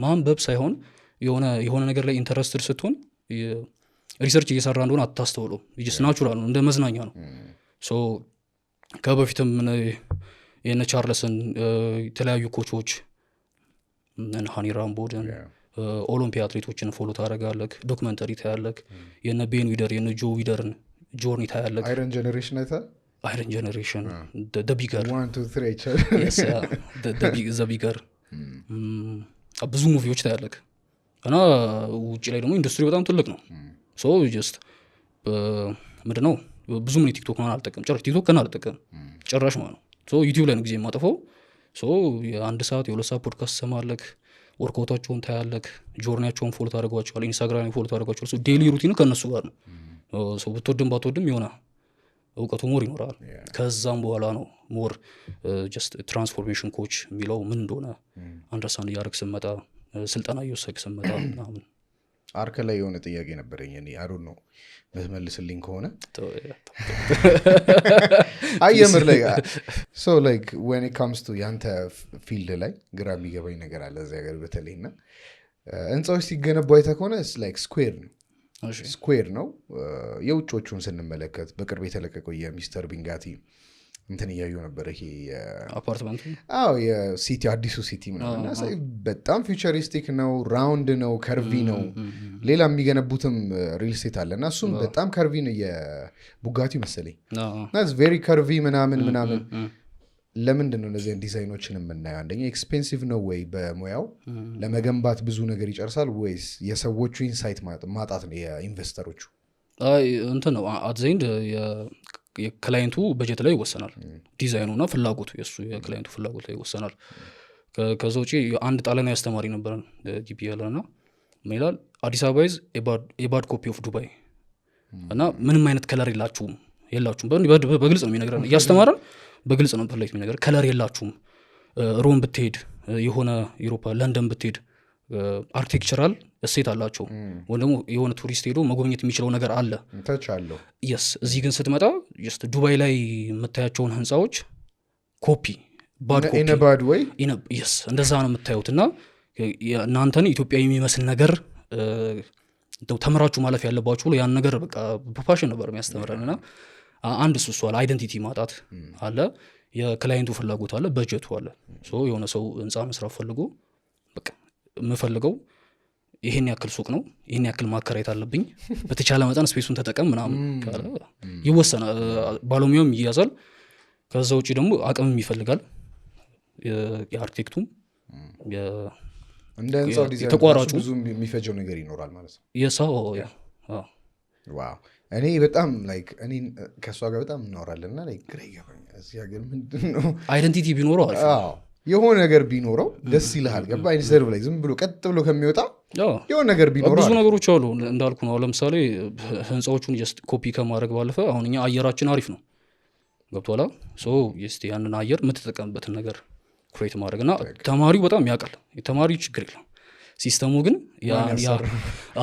Speaker 1: ማንበብ ሳይሆን የሆነ ነገር ላይ ኢንተረስትድ ስትሆን ሪሰርች እየሰራ እንደሆነ አታስተውለው ጀስት ናቹራል ነው እንደ መዝናኛ ነው ሶ ከበፊትም የነ ቻርልስን የተለያዩ ኮቾች ሃኒ ራምቦድን ኦሎምፒያ አትሌቶችን ፎሎ ታደርጋለህ ዶክመንተሪ ታያለህ የነ ቤን ዊደር የነ ጆ ዊደርን ጆርኒ ታያለህ
Speaker 2: አይረን ጀነሬሽን
Speaker 1: አይረን ጀነሬሽን the bigger
Speaker 2: 1 2 3
Speaker 1: yes the bigger ብዙ ሙቪዎች ታያለህ እና ውጪ ላይ ደግሞ ኢንዱስትሪ በጣም ትልቅ ነው ሶ ጀስት ምንድነው ብዙ ምን ቲክቶክ ማን አልጠቀም ጭራሽ ቲክቶክ ከና አልጠቀም ጭራሽ ማለት ነው ሶ ዩቲዩብ ላይ ነው ጊዜ የማጠፋው ሶ የ1 ሰዓት የ2 ሰዓት ፖድካስት ሰማለክ ወርክአውታቸውን ታያለክ ጆርኒያቸውን ፎሎ ታደርጓቸዋል ኢንስታግራም ፎሎ ታደርጓቸዋል ሶ ዴይሊ ሩቲኑ ከነሱ ጋር ነው ሶ ብትወድም ባትወድም ይሆና እውቀቱ ሞር ይኖራል ከዛም በኋላ ነው ሞር ጀስት ትራንስፎርሜሽን ኮች የሚለው ምን እንደሆነ አንደርስታንድ ያደርግ ስመጣ ስልጠና እየወሰድክ ስመጣ ምናምን
Speaker 2: አርክ ላይ የሆነ ጥያቄ ነበረኝ እኔ አይ ዶንት ኖ በመልስልኝ ከሆነ አየምር ላይ so like when it comes to ያንተ ፊልድ ላይ ግራ የሚገባኝ ነገር አለ እዛ ሀገር በተለይና እንጻዎች ሲገነቡ አይተህ ከሆነ like ስኩዌር ነው የውጮቹን ስንመለከት በቅርብ የተለቀቀው የሚስተር ቢንጋቲ እንትን ያዩ ነበር ይሄ
Speaker 1: አፓርትመንቱ
Speaker 2: የሲቲ አዲሱ ሲቲ ምናምን ሳይ በጣም ፊውቸሪስቲክ ነው ራውንድ ነው ከርቪ ነው ሌላ የሚገነቡትም ሪል ስቴት አለና እሱም በጣም ከርቪ ነው የቡጋቲ መሰለኝ that's very curvy ምናምን ለምንድን ነው እነዚህ ዲዛይኖችን የምናየው አንደኛ ኤክስፔንሲቭ ነው ወይ በሙያው ለመገንባት ብዙ ነገር ይጨርሳል ወይስ የሰዎቹ ኢንሳይት ማጣት ነው የኢንቨስተሮቹ
Speaker 1: እንትን ነው አትዘንድ የክላይንቱ በጀት ላይ ይወሰናል ዲዛይኑና ፍላጎቱ የክላይንቱ ፍላጎት ላይ ይወሰናል ከዛ ውጪ አንድ ጣሊያናዊ አስተማሪ ነበር ጂፒ ያለና ምን ይላል አዲስ አበባ is a bad copy of ዱባይ እና ምንም አይነት ከለር የላችሁም በግልጽ ነው የሚነግረን እያስተማረን በግልጽ ነው ፕሌት የሚነገር ከለር የላችሁም ሮም ብትሄድ የሆነ ዩሮፓ ለንደን ብትሄድ አርኪቴክቸራል እሴት አላቸው ወንደሞ የሆነ ቱሪስት ሄዶ መጎብኘት የሚችለው ነገር አለ
Speaker 2: ተቻለው
Speaker 1: yes እዚህ ግን ስትመጣ just ዱባይ ላይ የምታያቸውን ህንጻዎች ኮፒ ባድ ኮፒ
Speaker 2: in a bad way
Speaker 1: yes እንደዛ ነው የምታዩትና እናንተን ኢትዮጵያዊ የሚመስል ነገር ተመራችሁ ማለፍ ያለባችሁ ብሎ ያን ነገር በቃ በፓሽን ነበር የሚያስተምረንና አንድ ሱሷል አይደንቲቲ ማጣት አለ የክላይንቱ ፍላጎት አለ በጀቱ አለ ሶ የሆነ ሰው ህንጻ መስራት ፈልጎ በቃ የምፈልገው ይሄን ያክል ሱቅ ነው ይሄን ያክል ማከራየት አለብኝ በተቻለ መጠን ስፔሱን ተጠቀም ምናምን ካለ ይወሰናል ባለሙያውም ይያዛል ከዛ ውጪ ደግሞ አቅምም ይፈልጋል የአርኪቴክቱም
Speaker 2: እንደ ህንጻው ዲዛይን ብዙ የሚፈጀው ነገር ይኖራል ማለት ነው
Speaker 1: የሳው
Speaker 2: ዋው እኔ በጣም ላይክ እኔ ከሷ ጋር በጣም እናወራለንና ላይክ ግሬ ይገባኛል እዚህ ሀገር ምንድነው
Speaker 1: አይደንቲቲ ቢኖረው
Speaker 2: የሆነ ነገር ቢኖረው ደስ ይልሃል ገባ ኢንሰርቭ ላይ ዝም ብሎ ቀጥ ብሎ ከሚወጣ የሆነ ነገር ቢኖር
Speaker 1: ብዙ ነገሮች አሉ እንዳልኩ ነው። ለምሳሌ ህንፃዎቹን ጀስት ኮፒ ከማድረግ ባለፈ አሁን እኛ አየራችን አሪፍ ነው ገብቶሃል። ሶ ስ ያንን አየር የምትጠቀምበትን ነገር ክሬት ማድረግ እና ተማሪው በጣም ያውቃል። የተማሪው ችግር የለም። ሲስተሙ ግን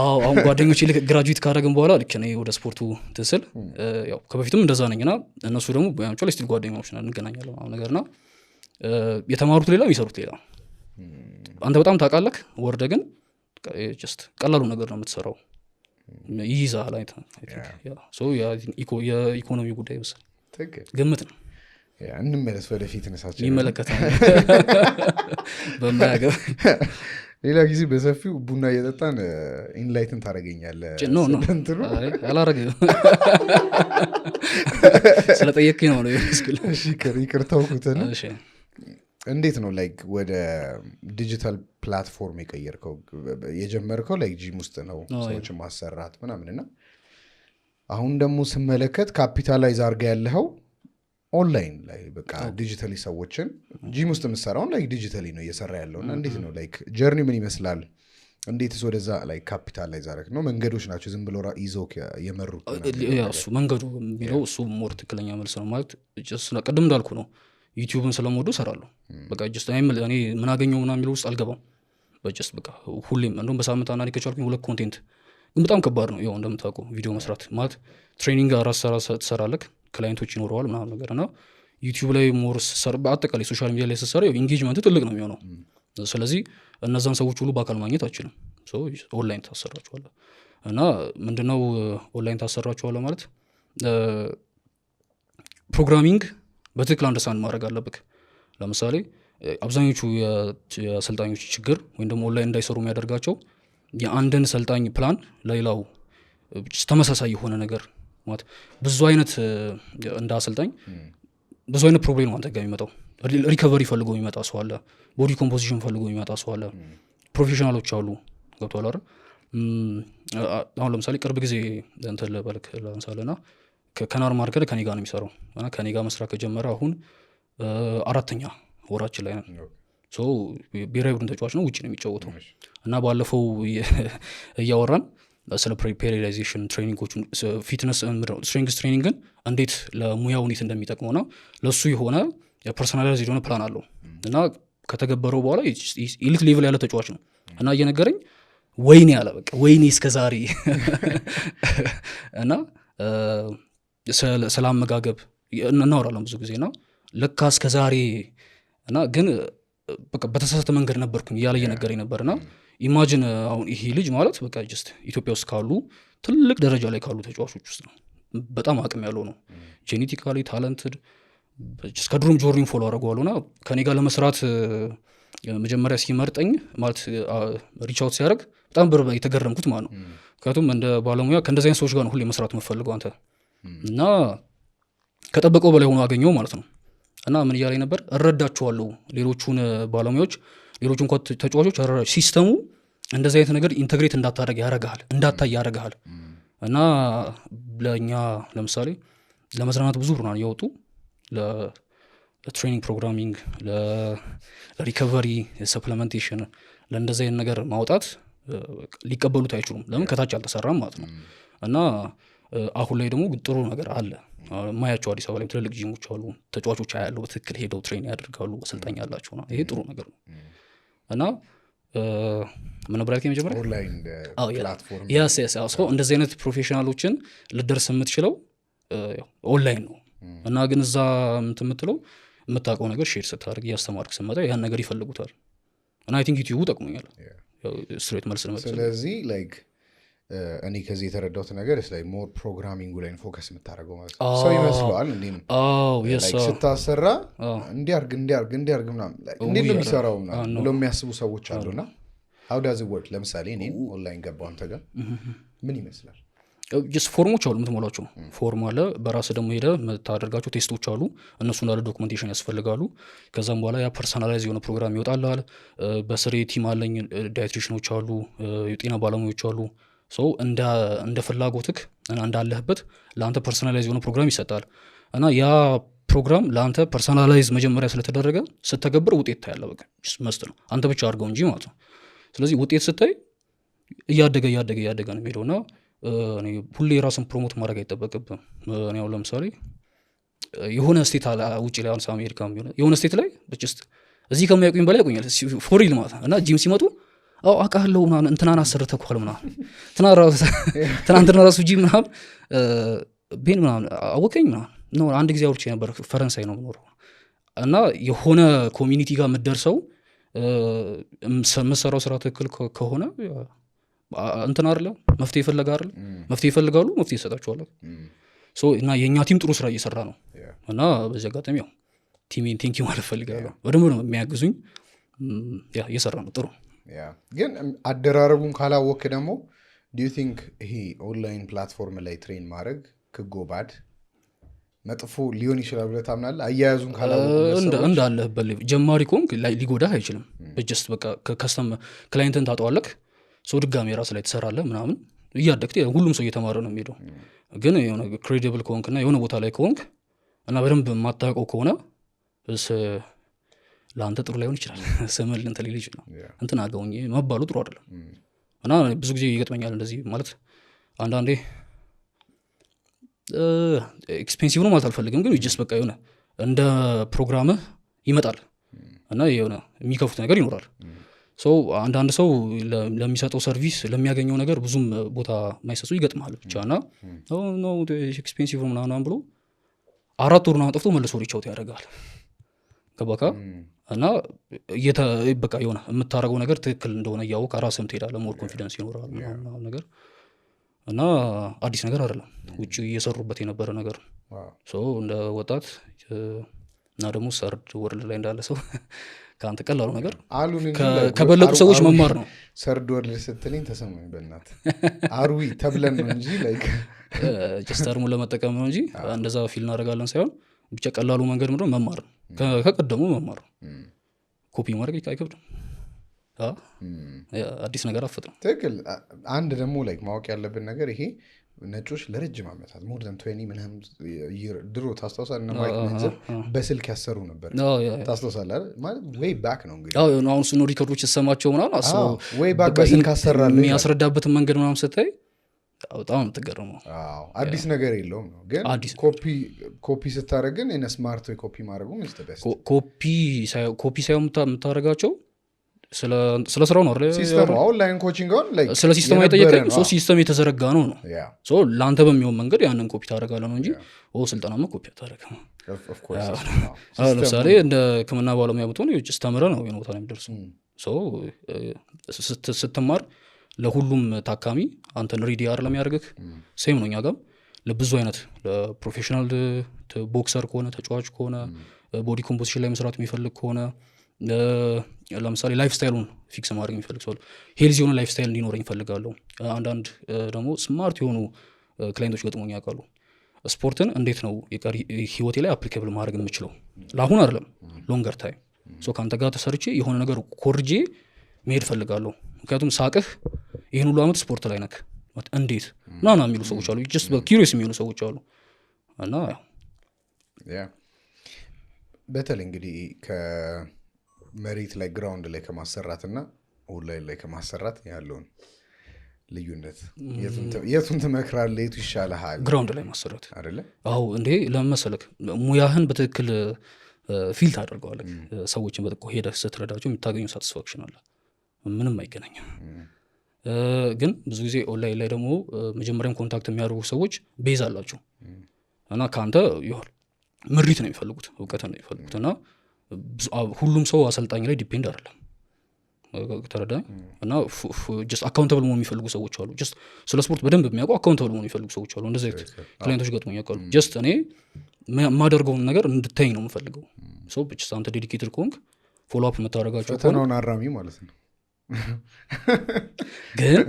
Speaker 1: አሁን ጓደኞች ልክ ግራጁዌት ካደረግን በኋላ ልክ እኔ ወደ ስፖርቱ ትስል ያው ከበፊትም እንደዛ ነኝና እነሱ ደግሞ ያምጫ ላይ ስቲል ጓደኞች ነን እንገናኛለን ነገርና የተማሩት ሌላ የሚሰሩት ሌላ። አንተ በጣም ታውቃለህ፣ ወርደ ግን ጀስት ቀላሉ ነገር ነው የምትሰራው። ይይዛል አይተ የኢኮኖሚ ጉዳይ መሰለኝ ግምት ነው።
Speaker 2: እንመለስ ወደፊት ነሳችን
Speaker 1: ይመለከታል በማያገብ
Speaker 2: ሌላ ጊዜ በሰፊው ቡና እየጠጣን ኢንላይትን ታደርገኛለህ።
Speaker 1: አላረግም ስለጠየቅኝ ነው
Speaker 2: ይቅርታው ኩትን። እንዴት ነው ላይክ ወደ ዲጂታል ፕላትፎርም የቀየርከው? የጀመርከው ላይክ ጂም ውስጥ ነው ሰዎችን ማሰራት ምናምንና አሁን ደግሞ ስመለከት ካፒታላይዝ አድርጋ ያለኸው ኦንላይን ላይ በቃ ዲጂታሊ ሰዎችን ጂም ውስጥ የምትሰራውን ላይክ ዲጂታሊ ነው እየሰራ ያለው እና እንዴት ነው ላይክ ጀርኒ ምን ይመስላል? እንዴትስ ወደዛ ላይክ ካፒታላይዝ አደረግ ነው? መንገዶች ናቸው ዝም ብሎ ይዘው የመሩት?
Speaker 1: እሱ መንገዱ የሚለው እሱ ሞር ትክክለኛ መልስ ነው ማለት ቅድም እንዳልኩ ነው። ዩቲዩብን ስለምወዱ እሰራለሁ በቃ ጀስት እኔ ምን አገኘው ምናምን የሚለው ውስጥ አልገባም። በጀስት በቃ ሁሌም እንደውም በሳምንት አንዴ ከቻልኩኝ 2 ኮንቴንት ግን በጣም ከባድ ነው። ያው እንደምታውቀው ቪዲዮ መስራት ማለት ትሬኒንግ ራስ ትሰራለህ፣ ክላይንቶች ይኖረዋል ምናምን ነገር እና ዩቲዩብ ላይ ሞር በአጠቃላይ ሶሻል ሚዲያ ላይ ስትሰራ ኢንጌጅመንት ትልቅ ነው የሚሆነው። ስለዚህ እነዛን ሰዎች ሁሉ በአካል ማግኘት አችልም። ኦንላይን ታሰራቸዋለህ እና ምንድነው ኦንላይን ታሰራቸዋለህ ማለት ፕሮግራሚንግ በትክክል አንደርስታንድ ማድረግ አለብህ። ለምሳሌ አብዛኞቹ የሰልጣኞች ችግር ወይም ደግሞ ኦንላይን እንዳይሰሩ የሚያደርጋቸው የአንድን ሰልጣኝ ፕላን ለሌላው ተመሳሳይ የሆነ ነገር ማለት ብዙ አይነት እንደ አሰልጣኝ ብዙ አይነት ፕሮብሌም አንተ ጋር የሚመጣው ሪከቨሪ ፈልጎ የሚመጣ ሰው አለ፣ ቦዲ ኮምፖዚሽን ፈልጎ የሚመጣ ሰው አለ፣ ፕሮፌሽናሎች አሉ። ገብቶሃል አይደል? አሁን ለምሳሌ ቅርብ ጊዜ እንትን ለበልክ ላንሳለና ከናር ማርከር ከኔ ጋር ነው የሚሰራው እና ከኔ ጋር መስራት ከጀመረ አሁን 4ኛ ወራችን ላይ ነው። ብሔራዊ ቡድን ተጫዋች ነው፣ ውጭ ነው የሚጫወተው እና ባለፈው እያወራን ስለ ፔሪላይዜሽን ትሬኒንጎቹን ፊትነስ ስትሬንግዝ ትሬኒንግን እንዴት ለሙያው እንዴት እንደሚጠቅመውና ለሱ የሆነ ፐርሶናላይዝ የሆነ ፕላን አለው እና ከተገበረው በኋላ ኢሊት ሌቭል ያለ ተጫዋች ነው እና እየነገረኝ ወይኔ ያለ በቃ ወይኔ እስከዛሬ እና ስለ አመጋገብ እናወራለን ብዙ ጊዜ እና ለካ እስከዛሬ እና ግን በቃ በተሳሳተ መንገድ ነበርኩኝ እያለ እየነገረኝ ነበርና ኢማጂን አሁን ይሄ ልጅ ማለት በቃ ጀስት ኢትዮጵያ ውስጥ ካሉ ትልቅ ደረጃ ላይ ካሉ ተጫዋቾች ውስጥ ነው። በጣም አቅም ያለው ነው፣ ጄኔቲካሊ ታለንትድ። ከድሮም ጆርኒን ፎሎ አደረገዋለሁና ከኔ ጋር ለመስራት መጀመሪያ ሲመርጠኝ ማለት ሪች አውት ሲያደርግ በጣም የተገረምኩት ማለት ነው። ምክንያቱም እንደ ባለሙያ ከእንደዚህ አይነት ሰዎች ጋር ነው ሁሌ መስራት የምፈልገው አንተ እና ከጠበቀው በላይ ሆኖ አገኘው ማለት ነው። እና ምን እያለኝ ነበር? እረዳቸዋለሁ ሌሎቹን ባለሙያዎች ሌሎቹ እንኳን ተጫዋቾች ሲስተሙ እንደዚህ አይነት ነገር ኢንተግሬት እንዳታደርግ ያደርግሃል፣ እንዳታይ ያደርግሃል። እና ለእኛ ለምሳሌ ለመዝናናት ብዙ ብሩናን እያወጡ ለትሬኒንግ ፕሮግራሚንግ፣ ለሪከቨሪ ሰፕሊመንቴሽን ለእንደዚህ አይነት ነገር ማውጣት ሊቀበሉት አይችሉም። ለምን? ከታች አልተሰራም ማለት ነው። እና አሁን ላይ ደግሞ ጥሩ ነገር አለ ማያቸው አዲስ አበባ ላይ ትልልቅ ጂሞች አሉ፣ ተጫዋቾች ያለው በትክክል ሄደው ትሬን ያደርጋሉ፣ አሰልጣኝ ያላቸው ነው። ይሄ ጥሩ ነገር ነው። እና ምን ብራክ የመጀመሪያ
Speaker 2: ኦንላይን ፕላትፎርም
Speaker 1: እንደዚህ አይነት ፕሮፌሽናሎችን ልደርስ የምትችለው ኦንላይን ነው። እና ግን እዛ የምትለው የምታውቀው ነገር ሼር ስታደርግ እያስተማርክ ስመጣ ያን ነገር ይፈልጉታል። እና አይ ቲንክ ዩቲዩቡ ጠቅሞኛል ስትሬት መልስ ለመጠ
Speaker 2: ስለዚህ ላይክ እኔ ከዚህ የተረዳሁት ነገር ላይ ሞር ፕሮግራሚንጉ ላይ ፎከስ የምታደርገው ማለት ነው። ሰው ይመስለዋል እንዴ ነው ስታሰራ እንዲያርግ ምናምን እንዴት ነው የሚሰራው ብሎ የሚያስቡ ሰዎች አሉና how does it work? ለምሳሌ እኔ ኦንላይን ገባሁ አንተ ጋር ምን ይመስላል?
Speaker 1: ጀስት ፎርሞች አሉ የምትሞላቸው ፎርም አለ። በራስህ ደግሞ ሄደህ የምታደርጋቸው ቴስቶች አሉ። እነሱ እንዳለ ዶክመንቴሽን ያስፈልጋሉ። ከዛም በኋላ ያ ፐርሰናላይዝ የሆነ ፕሮግራም ይወጣልሃል። በስሬ ቲም አለኝ፣ ዳይትሪሽኖች አሉ፣ የጤና ባለሙያዎች አሉ። ሰው እንደ ፍላጎትክ እና እንዳለህበት ለአንተ ፐርሰናላይዝ የሆነ ፕሮግራም ይሰጣል። እና ያ ፕሮግራም ለአንተ ፐርሰናላይዝ መጀመሪያ ስለተደረገ ስተገብር ውጤት ታያለህ። በቃ መስት ነው አንተ ብቻ አድርገው እንጂ ማለት ነው። ስለዚህ ውጤት ስታይ እያደገ ነው የሚሄደው እና ሁሌ ራስን ፕሮሞት ማድረግ አይጠበቅብም። እኔ አሁን ለምሳሌ የሆነ ስቴት ውጭ ላይ አሁን አሜሪካ የሆነ ስቴት ላይ ጀስት እዚህ ከማያውቁኝ በላይ ያውቁኛል ፎሪል ማለት እና ጂም ሲመጡ አውቃለሁ ምናምን እንትናን አሰርተኳል ምናምን ትናንትና ራሱ ጂም ምናምን ቤን ምናምን አወቀኝ ምናምን ነው። አንድ ጊዜ አውርቼ ነበር፣ ፈረንሳይ ነው የምኖረው እና የሆነ ኮሚኒቲ ጋር የምትደርሰው የምትሰራው ስራ ትክክል ከሆነ እንትን አይደለ መፍትሄ ይፈልጋሉ፣ መፍትሄ ይሰጣቸዋል። እና የእኛ ቲም ጥሩ ስራ እየሰራ ነው እና በዚህ አጋጣሚ ያው ቲሜን ቴንኪው ማለት ፈልጋለሁ። በደንብ ነው የሚያግዙኝ፣ እየሰራ ነው ጥሩ።
Speaker 2: ግን አደራረቡን ካላወክ ደግሞ ዱ ዩ ቲንክ ይሄ ኦንላይን ፕላትፎርም ላይ ትሬን ማድረግ ክጎባድ መጥፎ ሊሆን ይችላል ብለህ ታምናለህ? አያያዙን ካላወቅ
Speaker 1: እንዳለህበት ጀማሪ ከሆንክ ሊጎዳህ አይችልም። ጀስት በቃ ክላይንትን ታጠዋለክ፣ ሰው ድጋሚ ራስ ላይ ትሰራለህ ምናምን እያደግት ሁሉም ሰው እየተማረ ነው የሚሄደው። ግን የሆነ ክሬዲብል ከሆንክና የሆነ ቦታ ላይ ከሆንክ እና በደንብ የማታውቀው ከሆነ ለአንተ ጥሩ ላይሆን ይችላል። ስምል እንትን ሊል ይችላል። እንትን አገውኝ መባሉ ጥሩ አይደለም እና ብዙ ጊዜ ይገጥመኛል እንደዚህ ማለት አንዳንዴ ኤክስፔንሲቭ ነው ማለት አልፈልግም፣ ግን ጀስት በቃ የሆነ እንደ ፕሮግራምህ ይመጣል እና የሆነ የሚከፉት ነገር ይኖራል። አንዳንድ ሰው ለሚሰጠው ሰርቪስ ለሚያገኘው ነገር ብዙም ቦታ ማይሰጡ ይገጥማል ብቻ እና ነው ኤክስፔንሲቭ ነው ምናምን ብሎ 4 ወር ነው ጠፍቶ መልሶ ሪቻውት ያደርጋል ገባካ እና በቃ የሆነ የምታደርገው ነገር ትክክል እንደሆነ እያወቅ ራስህም ትሄዳለህ፣ ሞር ኮንፊደንስ ይኖራል ምናምን ነገር እና አዲስ ነገር አይደለም፣ ውጭ እየሰሩበት የነበረ ነገር እንደ ወጣት እና ደግሞ ሰርድ ወርልድ ላይ እንዳለ ሰው ከአንተ ቀላሉ ነገር ከበለጡ ሰዎች መማር ነው።
Speaker 2: ሰርድ ወርልድ ስትለኝ ተሰማኝ በእናት አርዊ ተብለን ነው እንጂ
Speaker 1: ጀስተርሙ ለመጠቀም ነው እንጂ እንደዛ ፊል እናደርጋለን ሳይሆን ብቻ ቀላሉ መንገድ ምንድነው መማር ነው። ከቀደሙ መማር ነው። ኮፒ ማድረግ አይከብድም። አዲስ ነገር አፈጥነው
Speaker 2: ትክክል። አንድ ደግሞ ማወቅ ያለብን ነገር ይሄ ነጮች ለረጅም ዓመታት ሞር ዘን 20 ምናምን ድሮ ታስታውሳለህ እና ማይክ መንዘር በስልክ ያሰሩ ነበር። ታስታውሳለህ ማለት ዌይ ባክ ነው እንግዲህ
Speaker 1: አሁን እሱ ነው ሪከርዶች ተሰማቸው ምናምን አስበው
Speaker 2: ዌይ ባክ በስልክ አሰራለህ
Speaker 1: የሚያስረዳበትን መንገድ ምናምን ስታይ በጣም የምትገረመው።
Speaker 2: አዲስ ነገር የለውም ነው ግን ኮፒ ስታደርግ ግን እነ ስማርት ወይ ኮፒ ማድረጉ
Speaker 1: ኮፒ ሳይሆን የምታደርጋቸው ስለ ስራው ነው አይደል?
Speaker 2: ሲስተም ኦንላይን ኮቺንግ አሁን
Speaker 1: ስለ ሲስተም አይጠየቅም። ሲስተም የተዘረጋ ነው ለአንተ በሚሆን መንገድ ያንን ኮፒ ታደርጋለህ ነው እንጂ ስልጠናማ ኮፒ አታደርግም። ለምሳሌ እንደ ሕክምና ባለሙያ ብትሆን ተምረህ ነው የሆነ ቦታ ላይ የሚደርሱ ስትማር ለሁሉም ታካሚ አንተን ሪዲ አር ለሚያደርግህ ሴም ነው። እኛ ጋርም ለብዙ አይነት ለፕሮፌሽናል ቦክሰር ከሆነ ተጫዋች ከሆነ ቦዲ ኮምፖዚሽን ላይ መስራት የሚፈልግ ከሆነ ለምሳሌ ላይፍ ስታይሉን ፊክስ ማድረግ የሚፈልግ ሰው ሄልዚ የሆነ ላይፍ ስታይል እንዲኖረኝ ይፈልጋለሁ። አንዳንድ ደግሞ ስማርት የሆኑ ክላይንቶች ገጥሞኝ ያውቃሉ። ስፖርትን እንዴት ነው ህይወቴ ላይ አፕሊኬብል ማድረግ የምችለው ለአሁን አይደለም ሎንገር ታይም ከአንተ ጋር ተሰርቼ የሆነ ነገር ኮርጄ መሄድ ፈልጋለሁ። ምክንያቱም ሳቅህ ይህን ሁሉ ዓመት ስፖርት ላይ ነክ እንዴት ናና የሚሉ ሰዎች አሉ። ጀስት በኪሪየስ የሚሆኑ ሰዎች አሉ። እና
Speaker 2: በተለይ እንግዲህ ከመሬት ላይ ግራውንድ ላይ ከማሰራትና ኦንላይን ላይ ከማሰራት ያለውን ልዩነት የቱን ትመክራለህ? የቱ ይሻልሃል?
Speaker 1: ግራውንድ ላይ ማሰራት
Speaker 2: አይደለ?
Speaker 1: አዎ እንዴ ለመሰለክ ሙያህን በትክክል ፊል ታደርገዋለህ። ሰዎችን በጥቆ ሄደህ ስትረዳቸው የምታገኘው ሳቲስፋክሽን አለ፣ ምንም አይገናኝም። ግን ብዙ ጊዜ ኦንላይን ላይ ደግሞ መጀመሪያም ኮንታክት የሚያደርጉ ሰዎች ቤዝ አላቸው እና ከአንተ ይሆን ምሪት ነው የሚፈልጉት፣ እውቀት ነው የሚፈልጉት እና ሁሉም ሰው አሰልጣኝ ላይ ዲፔንድ አይደለም። ተረዳኝ። እና ጀስት አካውንታብል መሆን የሚፈልጉ ሰዎች አሉ። ጀስት ስለ ስፖርት በደንብ የሚያውቁ አካውንታብል መሆን የሚፈልጉ ሰዎች አሉ። እንደዚህ አይነት ክላይንቶች ገጥሞኝ ያውቃሉ። ጀስት እኔ የማደርገውን ነገር እንድታይኝ ነው የምፈልገው። ሰው ብቻ አንተ ዴዲኬትድ ከሆንክ ፎሎ አፕ የምታደርጋቸው
Speaker 2: ፈተናውን አራሚ ማለት ነው።
Speaker 1: ግን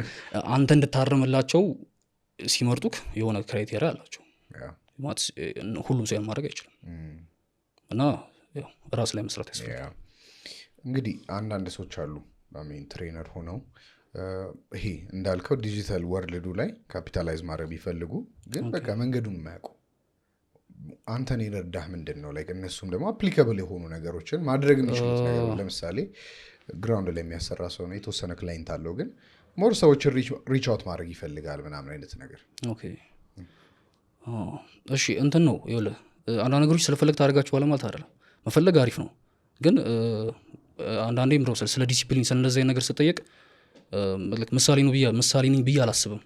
Speaker 1: አንተ እንድታረምላቸው ሲመርጡክ የሆነ ክራይቴሪያ አላቸው። ሁሉም ሰው ያን ማድረግ አይችልም እና ራስ ላይ መስራት ያስፈልጋል።
Speaker 2: እንግዲህ አንዳንድ ሰዎች አሉ ትሬነር ሆነው ይሄ እንዳልከው ዲጂታል ወርልዱ ላይ ካፒታላይዝ ማድረግ ቢፈልጉ ግን በቃ መንገዱን የማያውቁ አንተን የረዳህ ምንድን ነው ላይ እነሱም ደግሞ አፕሊካብል የሆኑ ነገሮችን ማድረግ የሚችሉት ነገር ለምሳሌ ግራውንድ ላይ የሚያሰራ ሰው ነው፣ የተወሰነ ክላይንት አለው፣ ግን ሞር ሰዎች ሪች አውት ማድረግ ይፈልጋል ምናምን አይነት ነገር።
Speaker 1: ኦኬ እሺ እንትን ነው ይኸውልህ አንዳንድ ነገሮች ስለፈለግ ታደርጋቸዋለህ ማለት አይደለም። መፈለግ አሪፍ ነው፣ ግን አንዳንዴ ምረው ስለ ዲሲፕሊን ስለ እንደዚህ ነገር ስጠየቅ ምሳሌ ነኝ ብዬ አላስብም።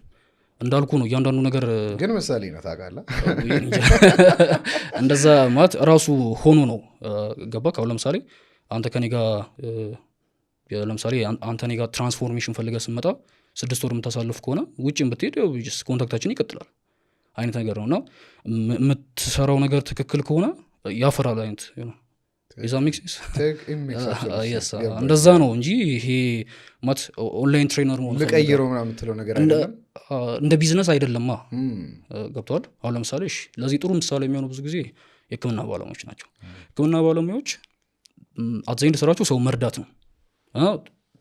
Speaker 1: እንዳልኩ ነው እያንዳንዱ ነገር
Speaker 2: ግን ምሳሌ ነው ታውቃለህ።
Speaker 1: እንደዛ ማለት ራሱ ሆኖ ነው ገባ። ካሁን ለምሳሌ አንተ ከኔ ጋር ለምሳሌ አንተ እኔ ጋር ትራንስፎርሜሽን ፈልገህ ስመጣ 6 ወር የምታሳልፍ ከሆነ ውጭም ብትሄድ ኮንታክታችን ይቀጥላል አይነት ነገር ነው። እና የምትሰራው ነገር ትክክል ከሆነ ያፈራል አይነት ዛ ሜክስ እንደዛ ነው እንጂ ይሄ ማለት ኦንላይን ትሬነር መሆን
Speaker 2: ልቀይረው ምናምን የምትለው ነገር አይደለም፣
Speaker 1: እንደ ቢዝነስ አይደለማ። ገብተዋል። አሁን ለምሳሌ ለዚህ ጥሩ ምሳሌ የሚሆኑ ብዙ ጊዜ የህክምና ባለሙያዎች ናቸው። ህክምና ባለሙያዎች አብዛኛው ስራቸው ሰው መርዳት ነው።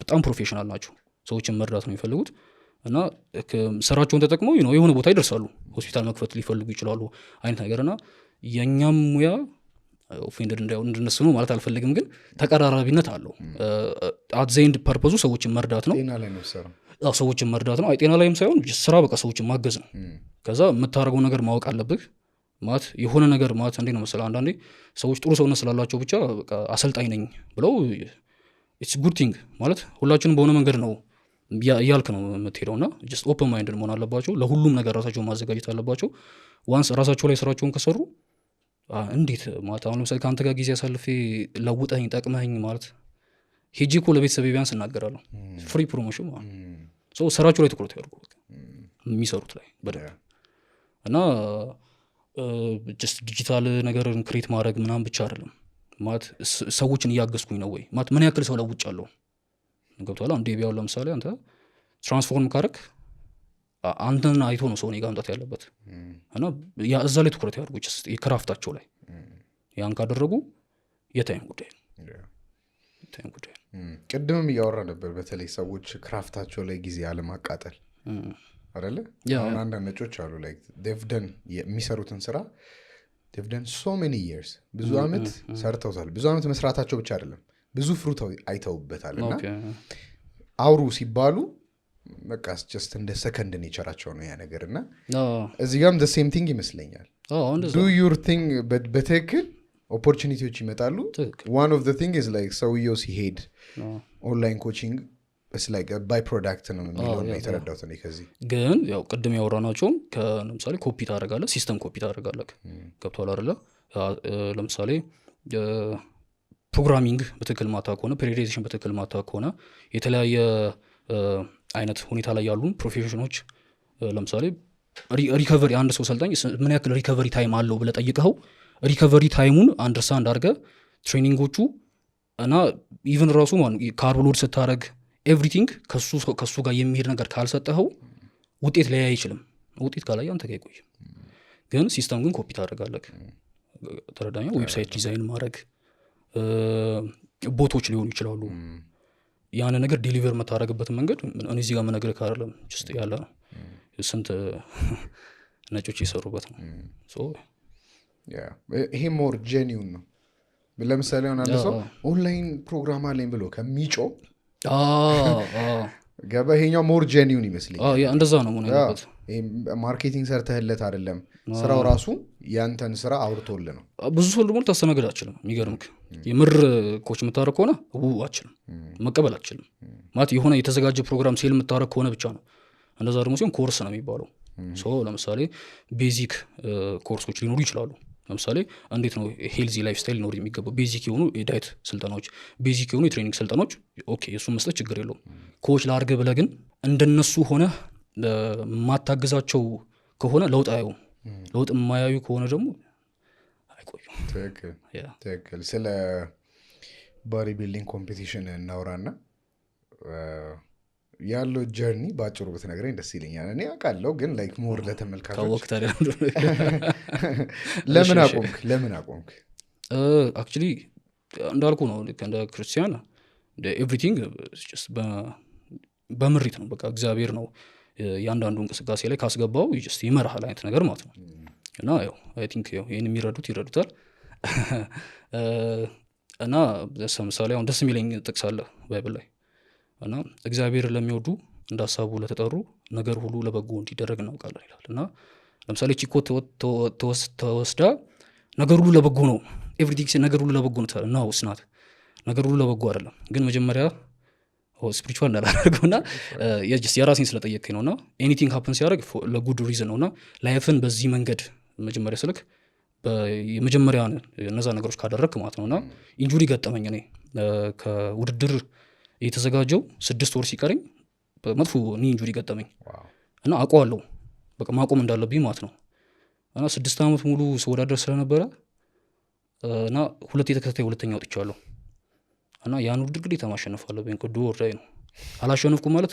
Speaker 1: በጣም ፕሮፌሽናል ናቸው። ሰዎችን መርዳት ነው የሚፈልጉት እና ስራቸውን ተጠቅመው የሆነ ቦታ ይደርሳሉ። ሆስፒታል መክፈት ሊፈልጉ ይችላሉ አይነት ነገር እና የእኛም ሙያ ኦፌንደድ እንድነሱ ነው ማለት አልፈልግም፣ ግን ተቀራራቢነት አለው። አትዘይንድ ፐርፐዙ ሰዎችን መርዳት ነው። ሰዎችን መርዳት ነው። ጤና ላይም ሳይሆን ስራ በቃ ሰዎችን ማገዝ ነው። ከዛ የምታደርገው ነገር ማወቅ አለብህ ማለት የሆነ ነገር ማለት እንዴ ነው መሰለህ፣ አንዳንዴ ሰዎች ጥሩ ሰውነት ስላላቸው ብቻ በቃ አሰልጣኝ ነኝ ብለው ኢትስ ጉድ ቲንግ ማለት ሁላችንም በሆነ መንገድ ነው እያልክ ነው የምትሄደው። እና ጀስት ኦፕን ማይንድድ መሆን አለባቸው። ለሁሉም ነገር ራሳቸውን ማዘጋጀት አለባቸው። ዋንስ ራሳቸው ላይ ስራቸውን ከሰሩ እንዴት ማለት አሁን ለምሳሌ ከአንተ ጋር ጊዜ አሳልፌ ለውጠኝ ጠቅመኝ ማለት ሄጄ እኮ ለቤተሰብ ቢያንስ እናገራለሁ። ፍሪ ፕሮሞሽን ማለት ስራቸው ላይ ትኩረት ያደርጉ የሚሰሩት ላይ በደንብ እና ጀስት ዲጂታል ነገርን ክሬት ማድረግ ምናምን ብቻ አይደለም ማለት ሰዎችን እያገዝኩኝ ነው ወይ ማለት ምን ያክል ሰው ለውጫለሁ ገብቶሃል። አንዴ ቢያው ለምሳሌ አንተ ትራንስፎርም ካረክ አንተን አይቶ ነው ሰው እኔ ጋር መምጣት ያለበት እና እዛ ላይ ትኩረት ያደርጉ የክራፍታቸው ላይ ያን ካደረጉ የታይም ጉዳይ
Speaker 2: ቅድምም እያወራ ነበር። በተለይ ሰዎች ክራፍታቸው ላይ ጊዜ አለማቃጠል አይደለ? አሁን አንዳንድ ነጮች አሉ ላይ ደን የሚሰሩትን ስራ ደን ሶ ሜኒ ይርስ ብዙ አመት ሰርተውታል። ብዙ አመት መስራታቸው ብቻ አይደለም ብዙ ፍሩት አይተውበታል። እና አውሩ ሲባሉ በቃ ጀስት እንደ ሰከንድ ኔቸራቸው ነው ያ ነገር። እና እዚህ ጋርም the same thing ይመስለኛል። do your thing በትክክል ኦፖርቹኒቲዎች ይመጣሉ። one of the thing is like ሰውየው ሲሄድ ኦንላይን ኮቺንግ it's like a byproduct ነው የሚለው ነው የተረዳሁት እኔ። ከዚህ
Speaker 1: ግን ያው ቅድም ያወራናቸውም ለምሳሌ ኮፒ ታደርጋለህ፣ ሲስተም ኮፒ ታደርጋለህ። ገብቶሃል አይደለ? ለምሳሌ ፕሮግራሚንግ በትክክል ማታ ከሆነ ፔሪዮዲዜሽን በትክክል ማታ ከሆነ የተለያየ አይነት ሁኔታ ላይ ያሉ ፕሮፌሽኖች ለምሳሌ ሪከቨሪ አንድ ሰው ሰልጣኝ ምን ያክል ሪከቨሪ ታይም አለው ብለህ ጠይቀኸው ሪከቨሪ ታይሙን አንደርስታንድ አድርገህ ትሬኒንጎቹ እና ኢቭን ራሱ ካርብ ሎድ ስታደርግ ኤቭሪቲንግ ከሱ ጋር የሚሄድ ነገር ካልሰጠኸው ውጤት ላይ አይችልም። ውጤት ካላይ አንተ ጋር ይቆይ። ግን ሲስተም ግን ኮፒ ታደርጋለህ። ተረዳኛ? ዌብሳይት ዲዛይን ማድረግ ቦቶች ሊሆኑ ይችላሉ። ያን ነገር ዴሊቨር መታረግበትን መንገድ እኔ እዚህ ጋር መነገር ካለም ጀስት ያለ ነው። ስንት ነጮች ይሰሩበት ነው።
Speaker 2: ይሄ ሞር ጄኒውን ነው። ለምሳሌ አሁን አንድ ሰው ኦንላይን ፕሮግራም አለኝ ብሎ ከሚጮ ገባ ይሄኛው ሞር ጄኒውን ይመስለኛል።
Speaker 1: እንደዛ ነው መሆን ያለበት።
Speaker 2: ማርኬቲንግ ሰርተህለት አይደለም፣ ስራው ራሱ ያንተን ስራ አውርቶልህ ነው።
Speaker 1: ብዙ ሰው ደግሞ ታስተናግድ አችልም። የሚገርምክ የምር ኮች የምታረግ ከሆነ አችልም መቀበል አችልም ማለት የሆነ የተዘጋጀ ፕሮግራም ሴል የምታረግ ከሆነ ብቻ ነው። እንደዛ ደግሞ ሲሆን ኮርስ ነው የሚባለው። ለምሳሌ ቤዚክ ኮርሶች ሊኖሩ ይችላሉ። ለምሳሌ እንዴት ነው ሄልዚ ላይፍ ስታይል ሊኖር የሚገባው፣ ቤዚክ የሆኑ የዳይት ስልጠናዎች፣ ቤዚክ የሆኑ የትሬኒንግ ስልጠናዎች ኦኬ እሱን መስጠት ችግር የለውም። ኮች ላርግ ብለህ ግን እንደነሱ ሆነ ማታገዛቸው ከሆነ ለውጥ አያዩ። ለውጥ የማያዩ ከሆነ ደግሞ አይቆዩ።
Speaker 2: ትክክል። ስለ ባዲ ቢልዲንግ ኮምፒቲሽን እናውራና ያለው ጀርኒ በአጭሩ ብትነግረኝ ደስ ይለኛል። እኔ አውቃለሁ ግን ላይክ ሞር ለተመልካቾች ለምን አቆምክ?
Speaker 1: አክቹሊ እንዳልኩ ነው እንደ ክርስቲያን ኤቭሪቲንግ በምሪት ነው። በቃ እግዚአብሔር ነው ያንዳንዱ እንቅስቃሴ ላይ ካስገባው ይመራሃል አይነት ነገር ማለት ነው። እና ያው አይ ቲንክ ያው ይሄን የሚረዱት ይረዱታል። እና ለምሳሌ አሁን ደስ የሚለኝ ጥቅስ አለ ባይብል ላይ እና እግዚአብሔር ለሚወዱ እንዳሳቡ ለተጠሩ ነገር ሁሉ ለበጎ እንዲደረግ እናውቃለን ይላል። እና ለምሳሌ ቺኮ ተወስዳ ነገር ሁሉ ለበጎ ነው ኤቭሪቲንግ ነገር ሁሉ ለበጎ ነው ስናት ነገር ሁሉ ለበጎ አይደለም። ግን መጀመሪያ ስፒሪቹዋል እንዳላደርገውና የራሴን ስለጠየቀኝ ነውና ኤኒቲንግ ሀፕን ሲያደርግ ለጉድ ሪዝን ነውና ላይፍን በዚህ መንገድ መጀመሪያ ስልክ የመጀመሪያ እነዛ ነገሮች ካደረግክ ማለት ነውና ኢንጁሪ ገጠመኝ። እኔ ከውድድር የተዘጋጀው 6 ወር ሲቀረኝ መጥፎ ኒ ኢንጁሪ ገጠመኝ እና አውቀዋለሁ በቃ ማቆም እንዳለብኝ ማለት ነው። እና 6 ዓመት ሙሉ ስወዳደር ስለነበረ እና 2 የተከታታይ ሁለተኛ ወጥቻለሁ እና ያን ውድድር ግዴታ ማሸነፍ አለብኝ። ከዶ ወርዳይ ነው አላሸነፍኩ ማለት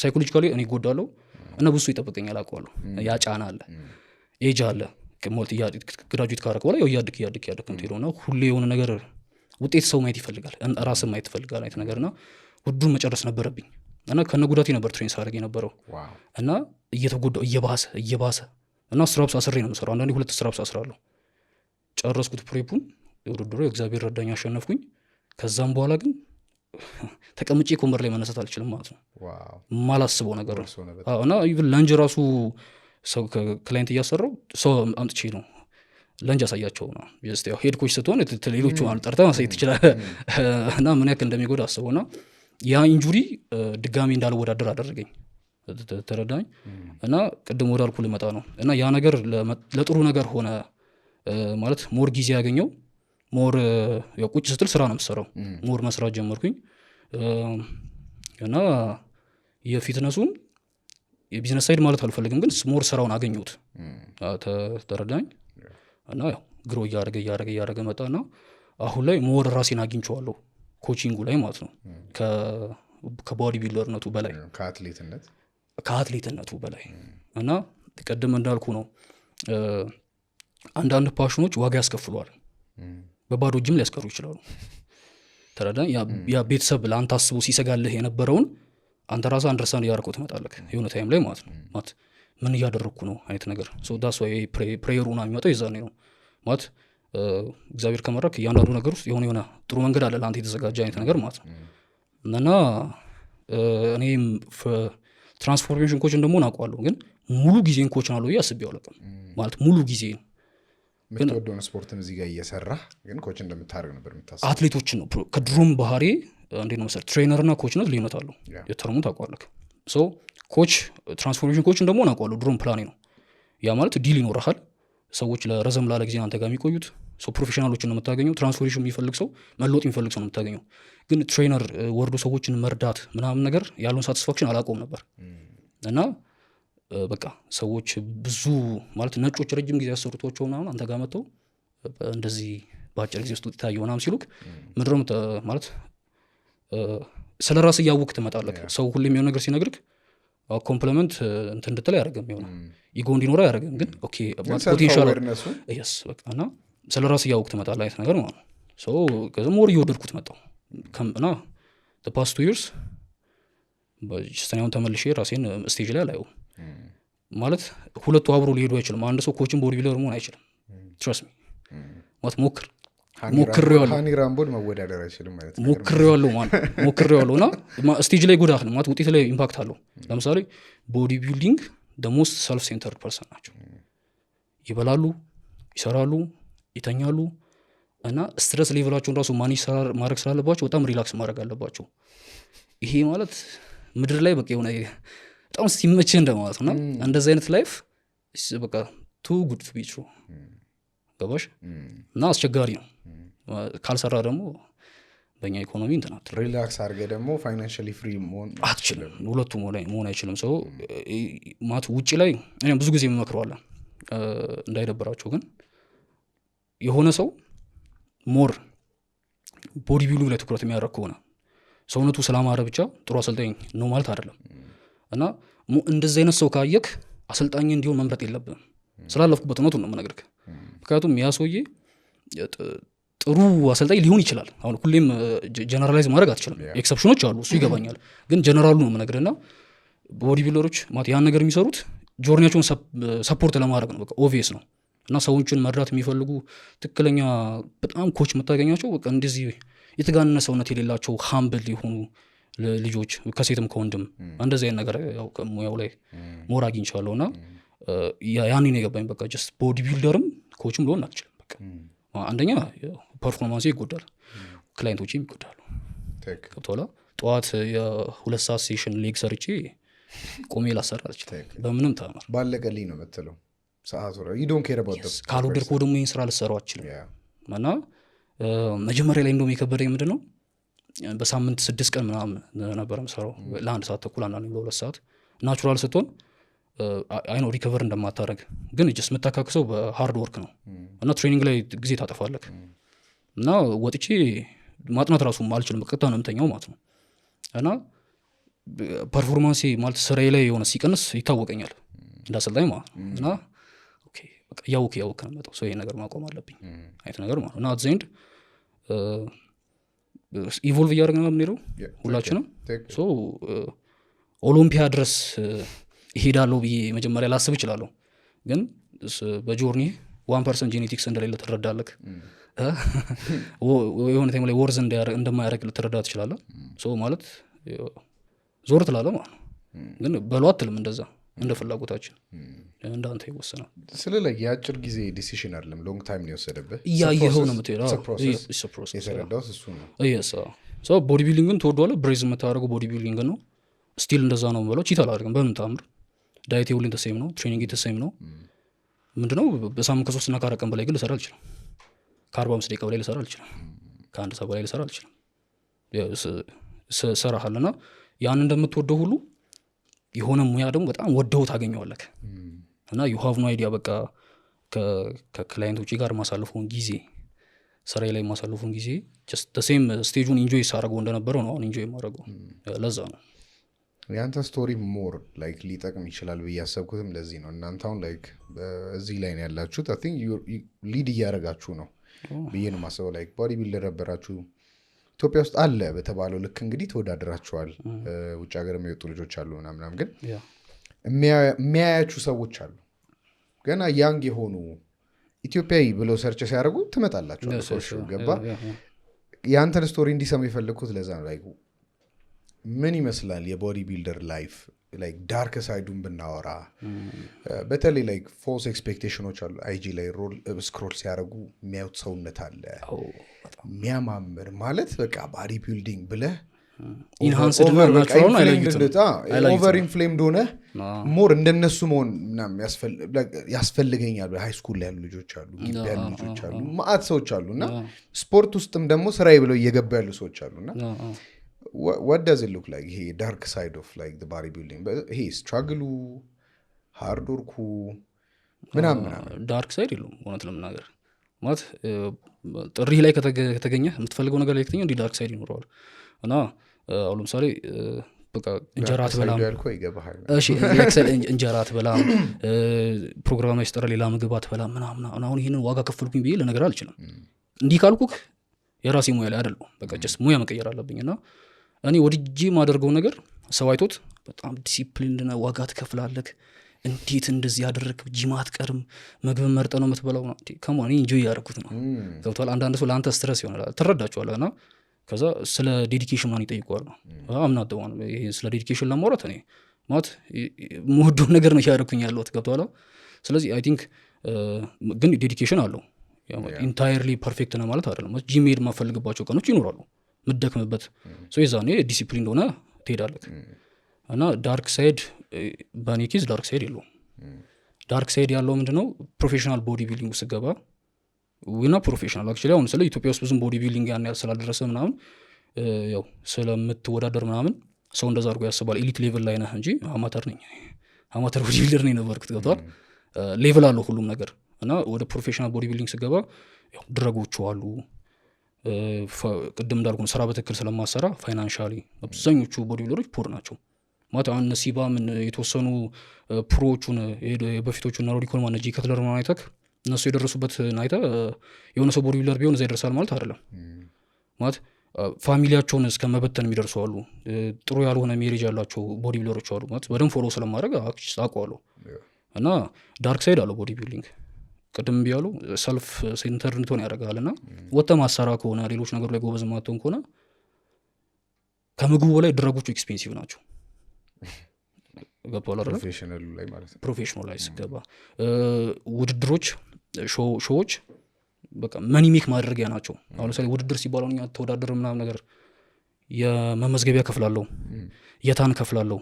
Speaker 1: ሳይኮሎጂካሊ እኔ ጎዳለሁ እና ብዙ ይጠብቀኛል አውቀዋለሁ። ያ ጫና አለ ኤጅ አለ ከሞልት ግራጁዌት ካረክ በኋላ ያድክ እንትሄደውና ሁሌ የሆነ ነገር ውጤት ሰው ማየት ይፈልጋል ራስን ማየት ይፈልጋል አይነት ነገርና ውድድሩን መጨረስ ነበረብኝ እና ከነጉዳቴ ነበር ትሬን ሳደርግ የነበረው እና እየተጎዳው እየባሰ እና ስትራፕስ አስሬ ነው የምሰራው። አንዳንዴ 2 ስትራፕስ አስራለሁ። ጨረስኩት ፕሬፑን የውድድሩ እግዚአብሔር ረዳኝ አሸነፍኩኝ። ከዛም በኋላ ግን ተቀምጬ ኮምበር ላይ መነሳት አልችልም ማለት ነው። ማላስበው ነገር ነው እና ኢቭን ለንጅ ራሱ ሰው ክላይንት እያሰራው ሰው አምጥቼ ነው ለንጅ አሳያቸው ነው ጀስት ያው ሄድ ኮች ስትሆን ሌሎቹ ጠርተህ ማሳየት ትችላለህ እና ምን ያክል እንደሚጎዳ አስበውና ያ ኢንጁሪ ድጋሚ እንዳልወዳደር አደረገኝ። ተረዳኝ እና ቅድም ወዳልኩ ልመጣ ነው እና ያ ነገር ለጥሩ ነገር ሆነ ማለት ሞር ጊዜ ያገኘው ሞር ያው ቁጭ ስትል ስራ ነው የምትሰራው። ሞር መስራት ጀመርኩኝ እና የፊትነሱን የቢዝነስ ሳይድ ማለት አልፈልግም ግን ሞር ስራውን አገኘሁት። ተረዳኝ እና ያው ግሮ እያደረገ መጣና አሁን ላይ ሞር ራሴን አግኝቼዋለሁ ኮቺንጉ ላይ ማለት ነው። ከባዲ ቢልደርነቱ በላይ ከአትሌትነቱ በላይ እና ቀደም እንዳልኩ ነው አንዳንድ ፓሽኖች ዋጋ ያስከፍሏል። በባዶ እጅም ሊያስቀሩ ይችላሉ። ተረዳኝ ያ ቤተሰብ ለአንተ አስቦ ሲሰጋልህ የነበረውን አንተ ራስህ አንደርስታንድ እያደረገው ትመጣለህ የሆነ ታይም ላይ ማለት ነው። ማለት ምን እያደረግኩ ነው አይነት ነገር ዳስ ዋይ ፕሬየሩና የሚመጣው የዛኔ ነው ማለት እግዚአብሔር ከመረክ እያንዳንዱ ነገር ውስጥ የሆነ ጥሩ መንገድ አለ ለአንተ የተዘጋጀ አይነት ነገር ማለት ነው። እና እኔም ትራንስፎርሜሽን ኮች እንደመሆን አውቀዋለሁ ግን ሙሉ ጊዜን ኮች ናለሁ ብዬ አስቤው አላውቅም። ማለት ሙሉ ጊዜን
Speaker 2: የምትወደውን ስፖርትን እዚህ ጋር እየሰራህ ግን ኮች እንደምታደርግ ነበር የምታስበው።
Speaker 1: አትሌቶችን ነው ከድሮም ባህሪ እንዴት ነው መሰለህ ትሬነርና ኮችነት ልዩነት አለው። የተርሙን ታውቀዋለህ። ሶ ኮች ትራንስፎርሜሽን ኮች እንደመሆን አውቀዋለሁ። ድሮም ፕላኔ ነው ያ ማለት ዲል ይኖርሃል ሰዎች ለረዘም ላለ ጊዜ አንተ ጋር የሚቆዩት ሰው ፕሮፌሽናሎችን ነው የምታገኘው። ትራንስፎርሜሽን የሚፈልግ ሰው መለወጥ የሚፈልግ ሰው ነው የምታገኘው። ግን ትሬነር ወርዶ ሰዎችን መርዳት ምናምን ነገር ያለውን ሳቲስፋክሽን አላውቀውም ነበር እና በቃ ሰዎች ብዙ ማለት ነጮች ረጅም ጊዜ ያሰሩቷቸው ምናምን አንተ ጋር መጥተው እንደዚህ በአጭር ጊዜ ውስጥ ይታየው ምናምን ሲሉክ ምድረም ማለት ስለ ራስ እያወቅህ ትመጣለህ። ሰው ሁሌም የሆነ ነገር ሲነግርህ ኮምፕሊመንት እንትን እንድትል አያደርግም የሆነ ኢጎ እንዲኖር አያደርግም። ግን ኦኬ ፖቴንሻል yes በቃ እና ስለ ራስ እያወቅህ ትመጣለህ አይነት ነገር ማለት ነው። ሶ ከዚህ ሞር እየወደድኩት መጣሁ እና the past 2 years በስተኛውን ተመልሼ ራሴን ስቴጅ ላይ አላየው ማለት ሁለቱ አብሮ ሊሄዱ አይችልም። አንድ ሰው ኮችን ቦዲ ቢልደር መሆን አይችልም። ትረስት ሚ ማለት ሞክሬዋለሁ።
Speaker 2: ሃኒ ራምቦን መወዳደር አይችልም ማለት ነው።
Speaker 1: ሞክሬዋለሁ እና ስቴጅ ላይ ጎዳህ ማለት ውጤት ላይ ኢምፓክት አለው። ለምሳሌ ቦዲ ቢልዲንግ the most self centered person ናቸው። ይበላሉ፣ ይሰራሉ፣ ይተኛሉ እና ስትረስ ሌቭላቸውን ራሱ ማኔጅ ማድረግ ስላለባቸው በጣም ሪላክስ ማድረግ አለባቸው። ይሄ ማለት ምድር ላይ በቃ የሆነ በጣም ሲመችህ እንደማለት ነው። እንደዚህ አይነት ላይፍ በቃ ቱ ጉድ ቱ ቢ ትሩ ገባሽ እና አስቸጋሪ ነው። ካልሰራ ደግሞ በእኛ ኢኮኖሚ እንትናት
Speaker 2: ሪላክስ አድርገህ ደግሞ ፋይናንሻሊ ፍሪ መሆን
Speaker 1: አትችልም። ሁለቱ መሆን አይችልም። ሰው ማለት ውጭ ላይ እኔም ብዙ ጊዜ የምመክረዋለን እንዳይደበራቸው። ግን የሆነ ሰው ሞር ቦዲ ቢልዲንግ ላይ ትኩረት የሚያደርግ ከሆነ ሰውነቱ ስላማረ ብቻ ጥሩ አሰልጣኝ ነው ማለት አይደለም። እና እንደዚህ አይነት ሰው ካየክ አሰልጣኝ እንዲሆን መምረጥ የለብንም። ስላለፍኩበት እውነቱን ነው የምነግርህ። ምክንያቱም ያ ሰውዬ ጥሩ አሰልጣኝ ሊሆን ይችላል። አሁን ሁሌም ጀነራላይዝ ማድረግ አትችልም። ኤክሰፕሽኖች አሉ፣ እሱ ይገባኛል። ግን ጀነራሉ ነው የምነግርህና ቦዲ ቢልደሮች ማለት ያን ነገር የሚሰሩት ጆርኒያቸውን ሰፖርት ለማድረግ ነው። በቃ ኦቪየስ ነው። እና ሰዎችን መርዳት የሚፈልጉ ትክክለኛ በጣም ኮች የምታገኛቸው በቃ እንደዚህ የተጋነነ ሰውነት የሌላቸው ሃምብል የሆኑ ልጆች ከሴትም ከወንድም እንደዚህ አይነት ነገር ያው ሙያው ላይ ሞር አግኝቻለሁ እና ያኔ ነው የገባኝ በቃ ጀስት ቦዲ ቢልደርም ኮችም ልሆን አልችልም በቃ አንደኛ ፐርፎርማንስ ይጎዳል ክላይንቶችም ይጎዳሉ ገብቶሃል ጠዋት የ2 ሰዓት ሴሽን ሌግ ሰርቼ ቆሜ ላሰራ አልችልም በምንም ተአምር
Speaker 2: ባለቀልኝ ነው የምትለው ሰዓቱ you don't care about the
Speaker 1: ካልወደድከው ደግሞ ይህን ስራ ልሰራው አልችልም እና መጀመሪያ ላይ እንደውም የከበደኝ ምንድን ነው በሳምንት 6 ቀን ምናምን ነበር የምሰራው ለ1 ሰዓት ተኩል አንዳንዴ ለ2 ሰዓት ናቹራል ስትሆን አይኖ ሪከቨር እንደማታረግ ግን ጀስት የምታካክሰው በሃርድ ወርክ ነው እና ትሬኒንግ ላይ ጊዜ ታጠፋለክ እና ወጥቼ ማጥናት ራሱ አልችልም በቀጥታ ነው የምተኛው ማለት ነው እና ፐርፎርማንሴ ማለት ስራዬ ላይ የሆነ ሲቀንስ ይታወቀኛል እንዳሰልጣኝ ማለት ነው እና ኦኬ በቃ ያውክ ነው መጣው ይሄ ነገር ማቆም አለብኝ አይነት ነገር ማለት ነው እና አት ዘ ኤንድ ኢቮልቭ እያደረግን ነው የምንሄደው ሁላችንም ሶ ኦሎምፒያ ድረስ ይሄዳለሁ ብዬ መጀመሪያ ላስብ እችላለሁ ግን በጆርኒ 1% ጄኔቲክስ እንደሌለ ትረዳለህ የሆነ ታይም ላይ ወርዝ እንደማያደርግ ልትረዳ ትችላለህ ሶ ማለት ዞር ትላለህ ማለት ነው ግን በሉ አትልም እንደዛ እንደ ፍላጎታችን እንዳንተ ይወሰናል
Speaker 2: ስለ ላይ የአጭር ጊዜ ዲሲሽን አይደለም ሎንግ ታይም ነው የወሰደብህ
Speaker 1: እያየኸው ነው የምትሄደው
Speaker 2: የተረዳሁት እሱ ነው
Speaker 1: ሶ ቦዲ ቢልዲንግን ትወደዋለህ ብሬዝ የምታደርገው ቦዲ ቢልዲንግ ነው ስቲል እንደዛ ነው የምለው ቺት አላደርግም በምን ታምር ዳይቴ ሁሉ ተሴም ነው ትሬኒንግ ተሴም ነው ምንድነው በሳምንት ከ3 እና ከ4 ቀን በላይ ግን ልሰራ አልችልም ከ45 ደቂቃ በላይ ልሰራ አልችልም ከአንድ ሰዓት በላይ ልሰራ አልችልም ሰራሃልና ያን እንደምትወደው ሁሉ የሆነ ሙያ ደግሞ በጣም ወደው ታገኘዋለህ እና you have no idea በቃ ከክላይንቶች ጋር ማሳለፈውን ጊዜ ስራዬ ላይ ማሳለፈውን ጊዜ just the same ስቴጁን ኢንጆይ ሳደርገው እንደነበረው ነው አሁን ኢንጆይ ማድረገው ለዛ ነው
Speaker 2: ያንተ ስቶሪ ሞር ላይክ ሊጠቅም ይችላል ብዬ ያሰብኩትም ለዚህ ነው እናንተ አሁን ላይክ እዚህ ላይ ነው ያላችሁት I think you ሊድ እያደረጋችሁ ነው ብዬ ነው ማሰበው ላይክ ቦዲ ቢልደር ነበራችሁ ኢትዮጵያ ውስጥ አለ በተባለው ልክ እንግዲህ ተወዳድራችኋል ውጭ ሀገር የሚወጡ ልጆች አሉ ምናምን ግን የሚያያችሁ ሰዎች አሉ ገና ያንግ የሆኑ ኢትዮጵያዊ ብለው ሰርች ሲያደርጉ ትመጣላችሁ ሰዎች ገባ ያንተን ስቶሪ እንዲሰሙ የፈለግኩት ለዛ ነው ላይክ ምን ይመስላል የቦዲ ቢልደር ላይፍ ላይክ ዳርክ ሳይዱን ብናወራ በተለይ ላይክ ፎልስ ኤክስፔክቴሽኖች አሉ አይጂ ላይ ስክሮል ሲያደርጉ የሚያዩት ሰውነት አለ የሚያማምር ማለት በቃ ቦዲ ቢልዲንግ ብለህ
Speaker 1: ኢንሃንስድ ናቹራል
Speaker 2: ኦቨር ኢንፍሌምድ ሆነ ሞር እንደነሱ መሆን ያስፈልገኛል ሃይ ስኩል ላይ ያሉ ልጆች አሉ ግቢ ያሉ ልጆች አሉ ማአት ሰዎች አሉና ስፖርት ውስጥም ደግሞ ስራዬ ብለው እየገባ ያሉ ሰዎች አሉና what does it look like he dark side of like the bodybuilding but he struggle hard work ምናምን
Speaker 1: ዳርክ ሳይድ የለውም እውነት ለምናገር ማለት ጥሪ ላይ ከተገኘ የምትፈልገው ነገር ላይ ከተገኘ እንዲ ዳርክ ሳይድ ይኖረዋል እና አሁን ለምሳሌ በቃ እንጀራ አትበላም እሺ ኤክሰል እንጀራ አትበላም ፕሮግራም ላይ ስጠራ ሌላ ምግብ አትበላም ምናምን አሁን ይሄንን ዋጋ ከፈልኩኝ ብዬ ለነገር አልችልም እንዲህ ካልኩክ የራሴ ሙያ ላይ አይደለም በቃ ጀስት ሙያ መቀየር አለብኝና እኔ ወድጄ ማደርገው ነገር ሰው አይቶት በጣም ዲሲፕሊን እና ዋጋ ትከፍላለህ እንዴት እንደዚህ ያደረክ ጂም አትቀርም ምግብ መርጠ ነው የምትበላው ነው ከማን ኢንጆይ ያደርኩት ነው ገብቷል አንዳንድ ሰው ለአንተ ስትረስ ይሆናል ትረዳቸዋለህና ከዛ ስለ ዴዲኬሽን ማን ይጠይቀዋል ነው አምናደዋን ይሄ ስለ ዴዲኬሽን ለማውራት እኔ ማለት ሙህዶ ነገር ነው ያደርኩኝ ያለሁት ገብቷል ስለዚህ አይ ቲንክ ግን ዴዲኬሽን አለው ኢንታየርሊ ፐርፌክት ነው ማለት አይደለም ጂም ሄድ ማፈልግባቸው ቀኖች ይኖራሉ ምደክምበት ሶ የዛኔ ዲሲፕሊን ሆነ ትሄዳለህ እና ዳርክ ሳይድ በኔ ኬዝ ዳርክ ሳይድ የለውም ዳርክ ሳይድ ያለው ምንድነው ፕሮፌሽናል ቦዲ ቢልዲንግ ስገባ ወይና ፕሮፌሽናል አክቹሊ አሁን ስለ ኢትዮጵያ ውስጥ ብዙም ቦዲ ቢልዲንግ ያን ያህል ስላልደረሰ ምናምን ያው ስለምትወዳደር ምናምን ሰው እንደዛ አድርጎ ያስባል ኤሊት ሌቭል ላይ ነህ እንጂ አማተር ነኝ አማተር ቦዲ ቢልደር ነኝ ነበርኩት ገብቷል ሌቭል አለው ሁሉም ነገር እና ወደ ፕሮፌሽናል ቦዲ ቢልዲንግ ስገባ ያው ድረጎቹ አሉ ቅድም እንዳልኩ ስራ በትክክል ስለማሰራ ፋይናንሻሊ አብዛኞቹ ቦዲ ቢልደሮች ፖር ናቸው ማለት አሁን ነሲባ ምን የተወሰኑ ፕሮዎቹን በፊቶቹና ሮዲ ኮልማን እጂ ከተለር ማይተክ እነሱ የደረሱበት ናይታ የሆነ ሰው ቦዲ ቢልደር ቢሆን እዛ ይደርሳል ማለት አይደለም ማለት ፋሚሊያቸውን እስከ መበተን የሚደርሱ አሉ ጥሩ ያልሆነ ሜሬጅ ያላቸው ቦዲ ቢልደሮች አሉ ማለት በደንብ ፎሎ ስለማድረግ አውቀዋለሁ እና ዳርክ ሳይድ አለው ቦዲ ቢልዲንግ ቅድም ቢያሉ ሰልፍ ሴንተር እንትን ያደርጋልና ወጣ ማሰራ ከሆነ ሌሎች ነገር ላይ ጎበዝ ማተውን ከሆነ ከምግቡ በላይ ድረጎቹ ኤክስፔንሲቭ ናቸው ገብቷል አይደል
Speaker 2: ፕሮፌሽናሉ ላይ ማለት ነው
Speaker 1: ፕሮፌሽናል ላይ ሲገባ ውድድሮች ሾዎች በቃ መኒ ሜክ ማድረጊያ ናቸው አሁን ለምሳሌ ውድድር ሲባል እኛ ተወዳደር ምናምን ነገር የመመዝገቢያ ከፍላለሁ የታን ከፍላለሁ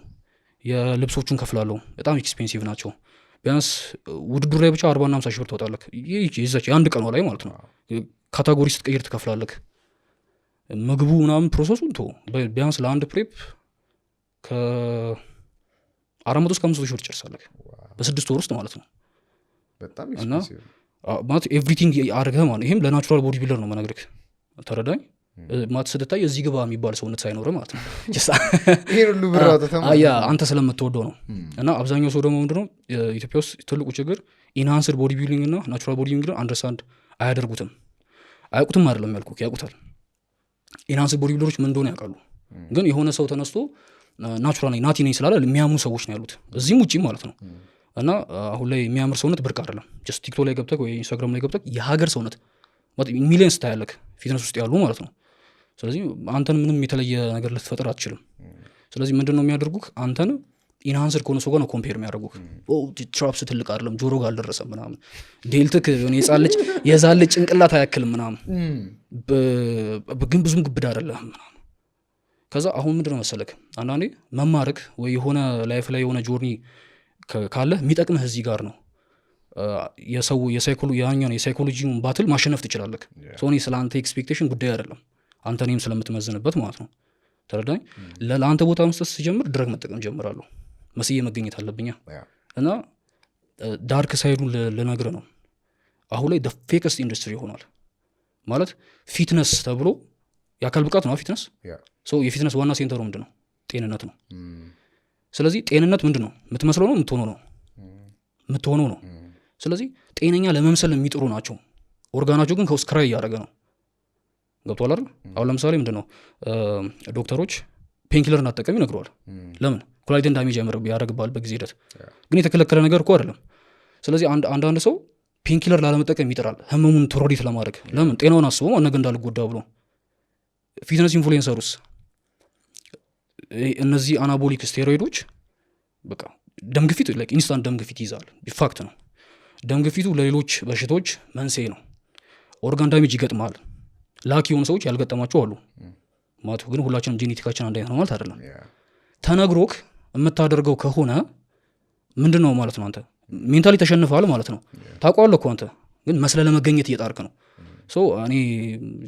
Speaker 1: የልብሶቹን ከፍላለሁ በጣም ኤክስፔንሲቭ ናቸው ቢያንስ ውድድር ላይ ብቻ 40 እና 50 ሺህ ብር ታወጣለህ ይዘች አንድ ቀን ላይ ማለት ነው ካታጎሪ ስትቀይር ትከፍላለህ ምግቡ ምናምን ፕሮሰሱን ቶ ቢያንስ ለአንድ ፕሬፕ ከ400 እስከ 500 ሺህ ብር ትጨርሳለህ በ6 ወር ውስጥ ማለት ነው
Speaker 2: በጣም ኤክስፔንሲቭ
Speaker 1: ማለት ኤቭሪቲንግ አድርገህ ማለት ይሄም ለናቹራል ቦዲ ቢልደር ነው መነግርህ ተረዳኝ ማለት ስትታይ እዚህ ግባ የሚባል ሰውነት ሳይኖር ማለት ነው
Speaker 2: ይሄ ሁሉ ብር አውጥተህ
Speaker 1: አንተ ስለምትወደው ነው እና አብዛኛው ሰው ደግሞ ምንድነው ኢትዮጵያ ውስጥ ትልቁ ችግር ኢንሃንስድ ቦዲ ቢልዲንግ እና ናቹራል ቦዲ ቢልዲንግ አንደርስታንድ አያደርጉትም አይደለም ያልኩህ ያውቁታል ኢንሃንስድ ቦዲ ቢልደሮች ምን እንደሆነ ያውቃሉ ግን የሆነ ሰው ተነስቶ ናቹራል ነኝ ናቲ ነኝ ስላለ የሚያምኑ ሰዎች ነው ያሉት እዚህም ውጪ ማለት ነው እና አሁን ላይ የሚያምር ሰውነት ብርቅ አይደለም ጀስት ቲክቶክ ላይ ገብተህ ወይ ኢንስታግራም ላይ ገብተህ የሀገር ሰውነት ማለት ሚሊየንስ ታያለህ ፊትነስ ውስጥ ያሉ ማለት ነው ስለዚህ አንተን ምንም የተለየ ነገር ልትፈጥር አትችልም ስለዚህ ምንድነው የሚያደርጉህ አንተን ኢንሃንስድ ከሆነ ሰው ጋር ነው ኮምፔር የሚያደርጉህ ትራፕስ ትልቅ አይደለም ጆሮ ጋር አልደረሰም ምናምን ዴልትክ የሆነ የዛል ጭንቅላት አያክልም ምናምን ግን ብዙም ግብድ አይደለም ምናምን ከዛ አሁን ምንድነው መሰለክ አንዳንዴ መማረክ ወይ የሆነ ላይፍ ላይ የሆነ ጆርኒ ካለ የሚጠቅምህ እዚህ ጋር ነው የሰው የሳይኮሎጂውን ባትል ማሸነፍ ትችላለህ ሶኒ ስለ አንተ ኤክስፔክቴሽን ጉዳይ አይደለም አንተ እኔም ስለምትመዝንበት ማለት ነው ተረዳኝ ለአንተ ቦታ መስጠት ሲጀምር ድረግ መጠቀም ጀምራለሁ መስዬ መገኘት አለብኛ እና ዳርክ ሳይዱን ልነግርህ ነው አሁን ላይ ፌከስት ኢንዱስትሪ ይሆናል ማለት ፊትነስ ተብሎ የአካል ብቃት ነው ፊትነስ የፊትነስ ዋና ሴንተሩ ምንድን ነው ጤንነት ነው ስለዚህ ጤንነት ምንድን ነው የምትመስለው ነው የምትሆነው ነው ስለዚህ ጤነኛ ለመምሰል የሚጥሩ ናቸው ኦርጋናቸው ግን ከውስጥ ክራይ እያደረገ ነው ገብቷል አይደል አሁን ለምሳሌ ምንድነው ዶክተሮች ፔንኪለር እንዳትጠቀም ይነግረዋል ለምን ኩላሊትን ዳሜጅ ያደርግባል በጊዜ ሂደት ግን የተከለከለ ነገር እኮ አይደለም ስለዚህ አንዳንድ ሰው ፔንኪለር ላለመጠቀም ይጥራል ህመሙን ቶሎዲት ለማድረግ ለምን ጤናውን አስበው ነገ እንዳልጎዳ ብሎ ፊትነስ ኢንፍሉዌንሰሩስ እነዚህ አናቦሊክ ስቴሮይዶች በቃ ደም ግፊት ላይክ ኢንስታንት ደም ግፊት ይዛል ፋክት ነው ደም ግፊቱ ለሌሎች በሽቶች መንስኤ ነው ኦርጋን ዳሜጅ ይገጥማል ላኪ የሆኑ ሰዎች ያልገጠማቸው አሉ ማለት ግን ሁላችንም ጄኔቲካችን አንድ አይነት ነው ማለት አይደለም ተነግሮክ የምታደርገው ከሆነ ምንድነው ማለት ነው አንተ ሜንታሊ ተሸንፈዋል ማለት ነው ታውቀዋለህ እኮ አንተ ግን መስለ ለመገኘት እየጣርክ ነው ሶ እኔ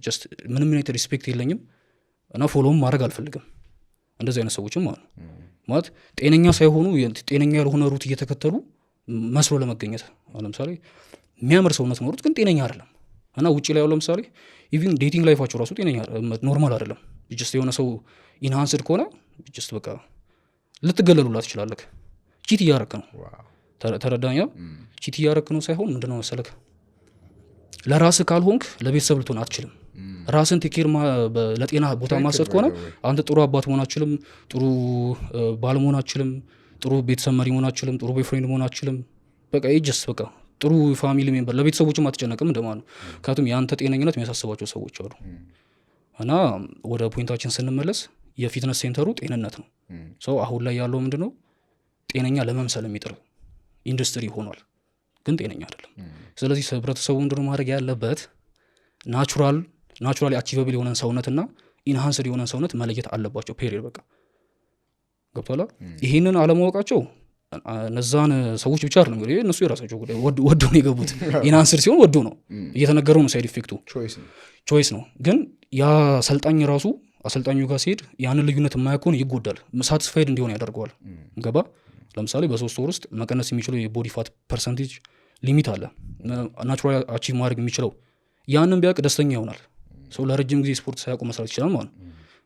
Speaker 1: ጀስት ምንም አይነት ሪስፔክት የለኝም እና ፎሎውም ማድረግ አልፈልግም እንደዚህ አይነት ሰዎችም አሉ ማለት ጤነኛ ሳይሆኑ ጤነኛ ያልሆነ ሩት እየተከተሉ መስሎ ለመገኘት ለምሳሌ የሚያምር ሰውነት ኖሩት ግን ጤነኛ አይደለም እና ውጪ ላይ ያው ለምሳሌ ኢቭን ዴቲንግ ላይፋቸው ራሱ ጤነኛ ኖርማል አይደለም ጀስት የሆነ ሰው ኢንሃንስድ ከሆነ ጀስት በቃ ልትገለሉላት ትችላለህ ቺት እያረክ ነው ተረዳኛ ቺት እያረክ ነው ሳይሆን ምንድነው መሰለህ ለራስህ ካልሆንክ ለቤተሰብ ልትሆን አትችልም ራስን ቴኬር ለጤና ቦታ ማሰጥ ከሆነ አንተ ጥሩ አባት መሆን አትችልም ጥሩ ባል መሆን አትችልም ጥሩ ቤተሰብ መሪ መሆን አትችልም ጥሩ ቦይፍሬንድ መሆን አትችልም በቃ ጀስት በቃ ጥሩ ፋሚሊ ሜምበር ለቤተሰቦችም አትጨነቅም እንደማለት ነው ምክንያቱም የአንተ ጤነኝነት የሚያሳስባቸው ሰዎች አሉ እና ወደ ፖይንታችን ስንመለስ የፊትነስ ሴንተሩ ጤንነት ነው ሰው አሁን ላይ ያለው ምንድነው ጤነኛ ለመምሰል የሚጥር ኢንዱስትሪ ሆኗል ግን ጤነኛ አይደለም ስለዚህ ህብረተሰቡ ምንድነው ማድረግ ያለበት ናቹራሊ አቺቨብል የሆነን ሰውነትና ኢንሃንስድ የሆነን ሰውነት መለየት አለባቸው ፔሪድ በቃ ገብቷላ ይሄንን አለማወቃቸው እነዛን ሰዎች ብቻ አይደለም እንግዲህ እነሱ የራሳቸው ጉዳይ ወዶ ነው የገቡት ኢንሃንስድ ሲሆን ወዶ ነው እየተነገረው ነው ሳይድ ኢፌክቱ ቾይስ ነው ግን ያ አሰልጣኝ ራሱ አሰልጣኙ ጋር ሲሄድ ያንን ልዩነት የማያውቀውን ይጎዳል ሳቲስፋይድ እንዲሆን ያደርገዋል ገባ ለምሳሌ በ3 ወር ውስጥ መቀነስ የሚችለው የቦዲ ፋት ፐርሰንቴጅ ሊሚት አለ ናቹራሊ አቺቭ ማድረግ የሚችለው ያንን ቢያውቅ ደስተኛ ይሆናል ሰው ለረጅም ጊዜ ስፖርት ሳያውቁ መስራት ይችላል ማለት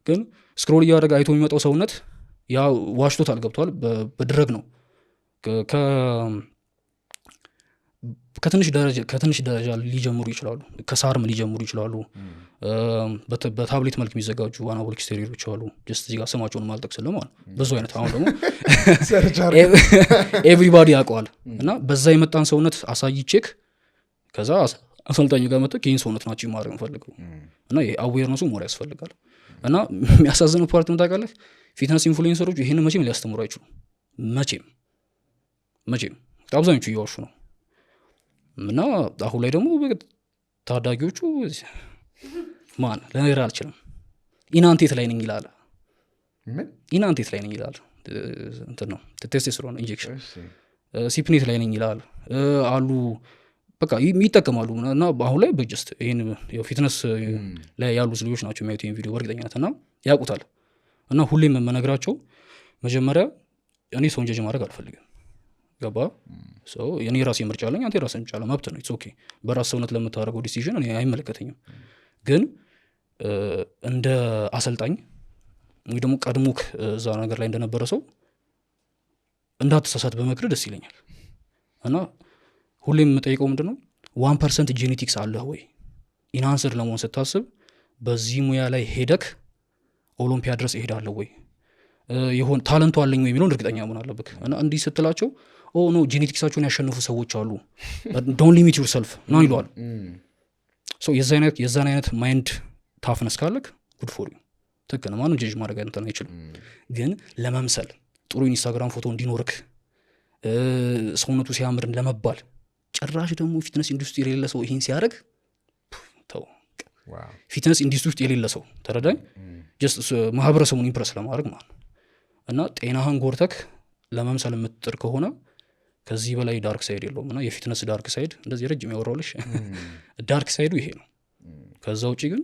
Speaker 1: ግን ስክሮል እያደረገ አይቶ የሚመጣው ሰውነት ያ ዋሽቶታል ገብቷል በድረግ ነው ከትንሽ ደረጃ ሊጀምሩ ይችላሉ ከሳርም ሊጀምሩ ይችላሉ በታብሌት መልክ የሚዘጋጁ አናቦሊክ ስቴሮይዶች አሉ ጀስት እዚህ ጋር ስማቸውን ማልጠቅስልህ ማለት ብዙ አይነት አሁን ደግሞ ኤቭሪባዲ ያውቀዋል እና በዛ የመጣን ሰውነት አሳይቼክ ከዛ አሰልጣኙ ጋር መጥተህ ይህን ሰውነት ናቸው ማድረግ እንፈልገው እና አዌርነሱ ሞር ያስፈልጋል እና የሚያሳዝነው ፓርት ምን ታውቃለህ? ፊትነስ ኢንፍሉዌንሰሮች ይሄን መቼም ሊያስተምሩ አይችሉም። መቼም አብዛኞቹ እያዋሹ ነው። እና አሁን ላይ ደግሞ ታዳጊዎቹ ማን ለነገር አልችልም ኢናንቴት ላይ ነኝ ይላል። ኢናንቴት ላይ ነኝ ይላል። እንትን ነው ቴስቴስትሮን ኢንጀክሽን ሲፕኔት ላይ ነኝ ይላል አሉ። በቃ ይጠቀማሉ። እና አሁን ላይ በጀስት ይሄን ፊትነስ ላይ ያሉ ልጆች ናቸው የሚያዩት ይሄን ቪዲዮ በእርግጠኝነት እና ያውቁታል። እና ሁሌም የምነግራቸው መጀመሪያ እኔ ሰውን ጀጅ ማድረግ አልፈልግም። ገባ ሰው የኔ ራሴ ምርጫ አለኝ፣ አንተ ራስህ ምርጫ አለ፣ መብት ነው። ኢትስ ኦኬ። በራስ ሰውነት ለምታደርገው ዲሲዥን እኔ አይመለከተኝም። ግን እንደ አሰልጣኝ ወይ ደግሞ ቀድሞክ እዛ ነገር ላይ እንደነበረ ሰው እንዳትሳሳት በመክር ደስ ይለኛል። እና ሁሌም የምጠይቀው ምንድነው 1% ጄኔቲክስ አለህ ወይ? ኢንሃንስድ ለመሆን ስታስብ በዚህ ሙያ ላይ ሄደክ ኦሎምፒያ ድረስ እሄዳለሁ ወይ ይሆን ታለንቱ አለኝ ወይ የሚለውን እርግጠኛ መሆን አለብክ። እና እንዲህ ስትላቸው ኦ ኖ ጄኔቲክሳቸውን ያሸነፉ ሰዎች አሉ ዶንት ሊሚት ዩርሰልፍ ነው ይለዋል። ሶ የዛን አይነት ማይንድ ታፍነስ ካለክ ጉድ ፎር ዩ ትክክል ነው። ማንም ጀጅ ማድረግ እንትን አይችልም። ግን ለመምሰል ጥሩ ኢንስታግራም ፎቶ እንዲኖርክ ሰውነቱ ሲያምርን ለመባል ጭራሽ ደግሞ ፊትነስ ኢንዱስትሪ የሌለ ሰው ይሄን ሲያደርግ ተው። ፊትነስ ኢንዱስትሪ ውስጥ የሌለ ሰው ተረዳኝ ጀስት ማህበረሰቡን ኢምፕረስ ለማድረግ ማለት ነው። እና ጤናህን ጎርተክ ለመምሰል የምትጥር ከሆነ ከዚህ በላይ ዳርክ ሳይድ የለውም። እና የፊትነስ ዳርክ ሳይድ እንደዚህ ረጅም ያወራውልሽ ዳርክ ሳይዱ ይሄ ነው። ከዛ ውጪ ግን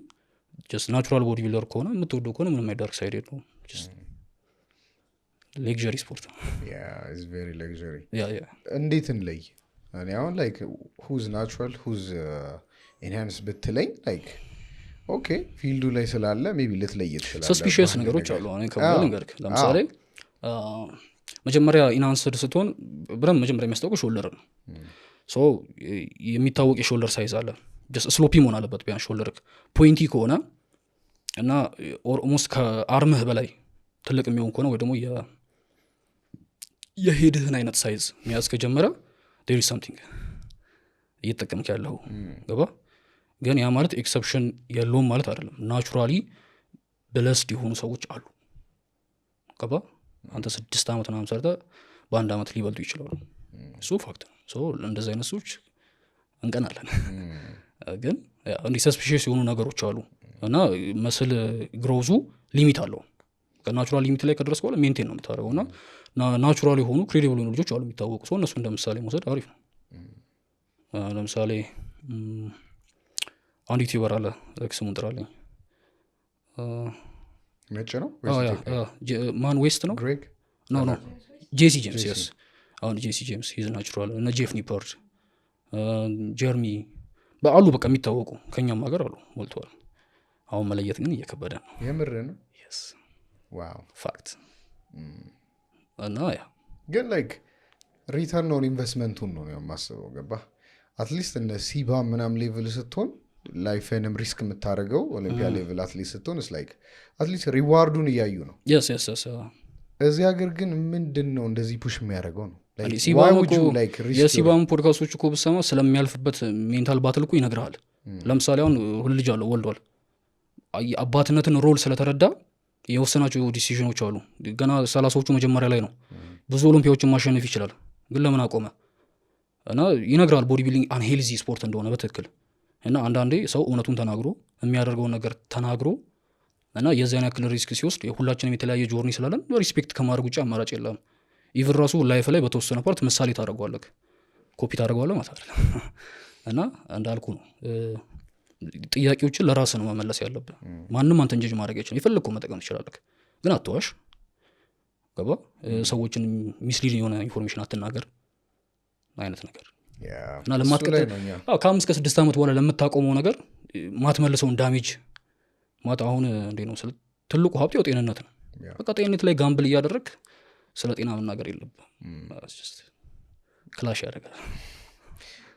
Speaker 1: ጀስት ናቹራል ቦዲ ቢልደር ከሆነ የምትወደው ከሆነ ምንም ዳርክ ሳይድ የለውም። ጀስት ሌክዠሪ ስፖርት ነው።
Speaker 2: ኢትስ ቬሪ ሌክዠሪ። እንዴት እንለይ? እኔ አሁን ላይክ ሁዝ ናቹራል ሁዝ ኢንሃንስ ብትለኝ ላይክ ኦኬ ፊልዱ ላይ ስላለ ሜቢ ልትለይ ትችላለህ።
Speaker 1: ሰስፒሺየስ ነገሮች አሉ። እኔ ከበል እንገርክ ለምሳሌ መጀመሪያ ኢንሃንስድ ስትሆን ብረም መጀመሪያ የሚያስታውቀው ሾልደር ነው። ሶ የሚታወቅ የሾልደር ሳይዝ አለ። ጀስት ስሎፒ መሆን አለበት። ቢያንስ ሾልደርክ ፖይንቲ ከሆነ እና ኦልሞስት ከአርምህ በላይ ትልቅ የሚሆን ከሆነ ወይ ደግሞ የሄድህን አይነት ሳይዝ መያዝ ከጀመረ there is something እየተጠቀምክ ያለው ገባ። ግን ያ ማለት ኤክሰፕሽን የለውም ማለት አይደለም። ናቹራሊ ብለስድ የሆኑ ሰዎች አሉ ገባ። አንተ 6 ዓመት ምናምን ሰርተህ በአንድ ዓመት ሊበልጡ ይችላሉ። እሱ ፋክት ነው። ሶ እንደዚህ አይነት ሰዎች እንቀናለን። ግን እንዲህ ሰስፒሺየስ የሆኑ ነገሮች አሉ እና መስል ግሮዙ ሊሚት አለው። ከናቹራል ሊሚት ላይ ከደረስ በኋላ ሜንቴን ነው የምታደርገው። እና ናቹራል የሆኑ ክሬዲብል የሆኑ ልጆች አሉ የሚታወቁ ሰው እነሱ እንደ ምሳሌ መውሰድ አሪፍ ነው። ለምሳሌ አንድ ዩቲዩበር አለ ስሙን ጥራለኝ።
Speaker 2: ነጭ ነው
Speaker 1: ማን ዌስት ነው ኖ ጄሲ ጄምስ ስ አሁን ጄሲ ጄምስ ሂዝ ናቹራል እና ጄፍ ኒፐርድ ጀርሚ በአሉ በቃ የሚታወቁ ከኛም ሀገር አሉ ሞልተዋል። አሁን መለየት ግን እየከበደ ነው።
Speaker 2: የምር ነው
Speaker 1: ዋው ፋክት። እና ያ
Speaker 2: ግን ላይክ ሪተርን ኦን ኢንቨስትመንቱን ነው የማስበው ገባ። አትሊስት እንደ ሲባ ምናም ሌቭል ስትሆን ላይፍንም ሪስክ የምታደርገው ኦሊምፒያ ሌቭል አትሊስት ስትሆን ስ ላይክ አትሊስት ሪዋርዱን እያዩ ነው። እዚህ ሀገር ግን ምንድን ነው እንደዚህ ፑሽ የሚያደርገው ነው።
Speaker 1: የሲባም ፖድካስቶች እኮ ብሰማ ስለሚያልፍበት ሜንታል ባትል እኮ ይነግርሃል። ለምሳሌ አሁን ሁል ልጅ አለው ወልዷል። አባትነትን ሮል ስለተረዳ የወሰናቸው ዲሲዥኖች አሉ። ገና 30ዎቹ መጀመሪያ ላይ ነው። ብዙ ኦሎምፒያዎችን ማሸነፍ ይችላል። ግን ለምን አቆመ? እና ይነግራል ቦዲ ቢልዲንግ አንሄልዚ ስፖርት እንደሆነ በትክክል። እና አንዳንዴ ሰው እውነቱን ተናግሮ የሚያደርገውን ነገር ተናግሮ እና የዚያን ያክል ሪስክ ሲወስድ ሁላችንም የተለያየ ጆርኒ ስላለን ሪስፔክት ከማድረግ ውጭ አማራጭ የለም። ኢቭን ራሱ ላይፍ ላይ በተወሰነ ፓርት ምሳሌ ታደርገዋለህ፣ ኮፒ ታደርገዋለህ ማለት አይደለም። እና እንዳልኩ ነው ጥያቄዎችን ለራስህ ነው መመለስ ያለብህ። ማንም አንተን ጀጅ ማድረግ አይችልም። የፈለግከው መጠቀም ትችላለህ፣ ግን አትዋሽ ገባ። ሰዎችን ሚስሊድ የሆነ ኢንፎርሜሽን አትናገር አይነት ነገር እና ለማትቀጥል ከ5-6 ዓመት በኋላ ለምታቆመው ነገር ማትመልሰውን ዳሜጅ ማት አሁን እንዴ ነው ስለ ትልቁ ሀብት ያው ጤንነት ነው። በቃ ጤንነት ላይ ጋምብል እያደረግ ስለ ጤና መናገር የለብህም። ክላሽ ያደርጋል።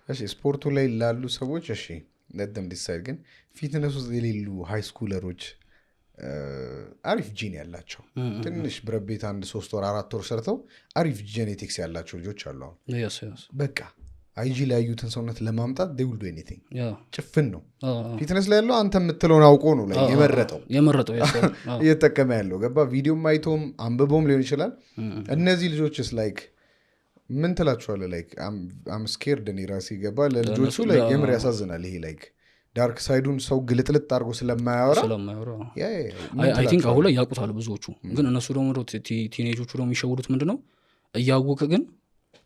Speaker 2: እሺ ስፖርቱ ላይ ላሉ ሰዎች እሺ ለደም ዲሳይድ ግን ፊትነስ ውስጥ የሌሉ ሃይ ስኩለሮች አሪፍ ጂን ያላቸው ትንሽ ብረት ቤት 1 3 ወር 4 ወር ሰርተው አሪፍ ጄኔቲክስ ያላቸው ልጆች አሉ። አሁን በቃ አይጂ ላይ ያዩትን ሰውነት ለማምጣት they will do anything ጭፍን ነው ፊትነስ ላይ ያለው አንተ የምትለውን አውቆ ነው ላይ የመረጠው እየተጠቀመ ያለው ገባ ቪዲዮም አይቶም አንብቦም ሊሆን ይችላል እነዚህ ልጆችስ ላይክ ምን ትላቸዋለህ ላይክ I'm scared እኔ ራሴ ገባ ለልጆቹ ላይክ የምር ያሳዝናል ይሄ ላይክ ዳርክ ሳይዱን ሰው ግልጥልጥ አድርጎ ስለማያወራ
Speaker 1: አይ ቲንክ አሁን ላይ ያውቁታል ብዙዎቹ ግን እነሱ ደግሞ ቲኔጆቹ ደግሞ የሚሸውዱት ምንድነው እያወቀ ግን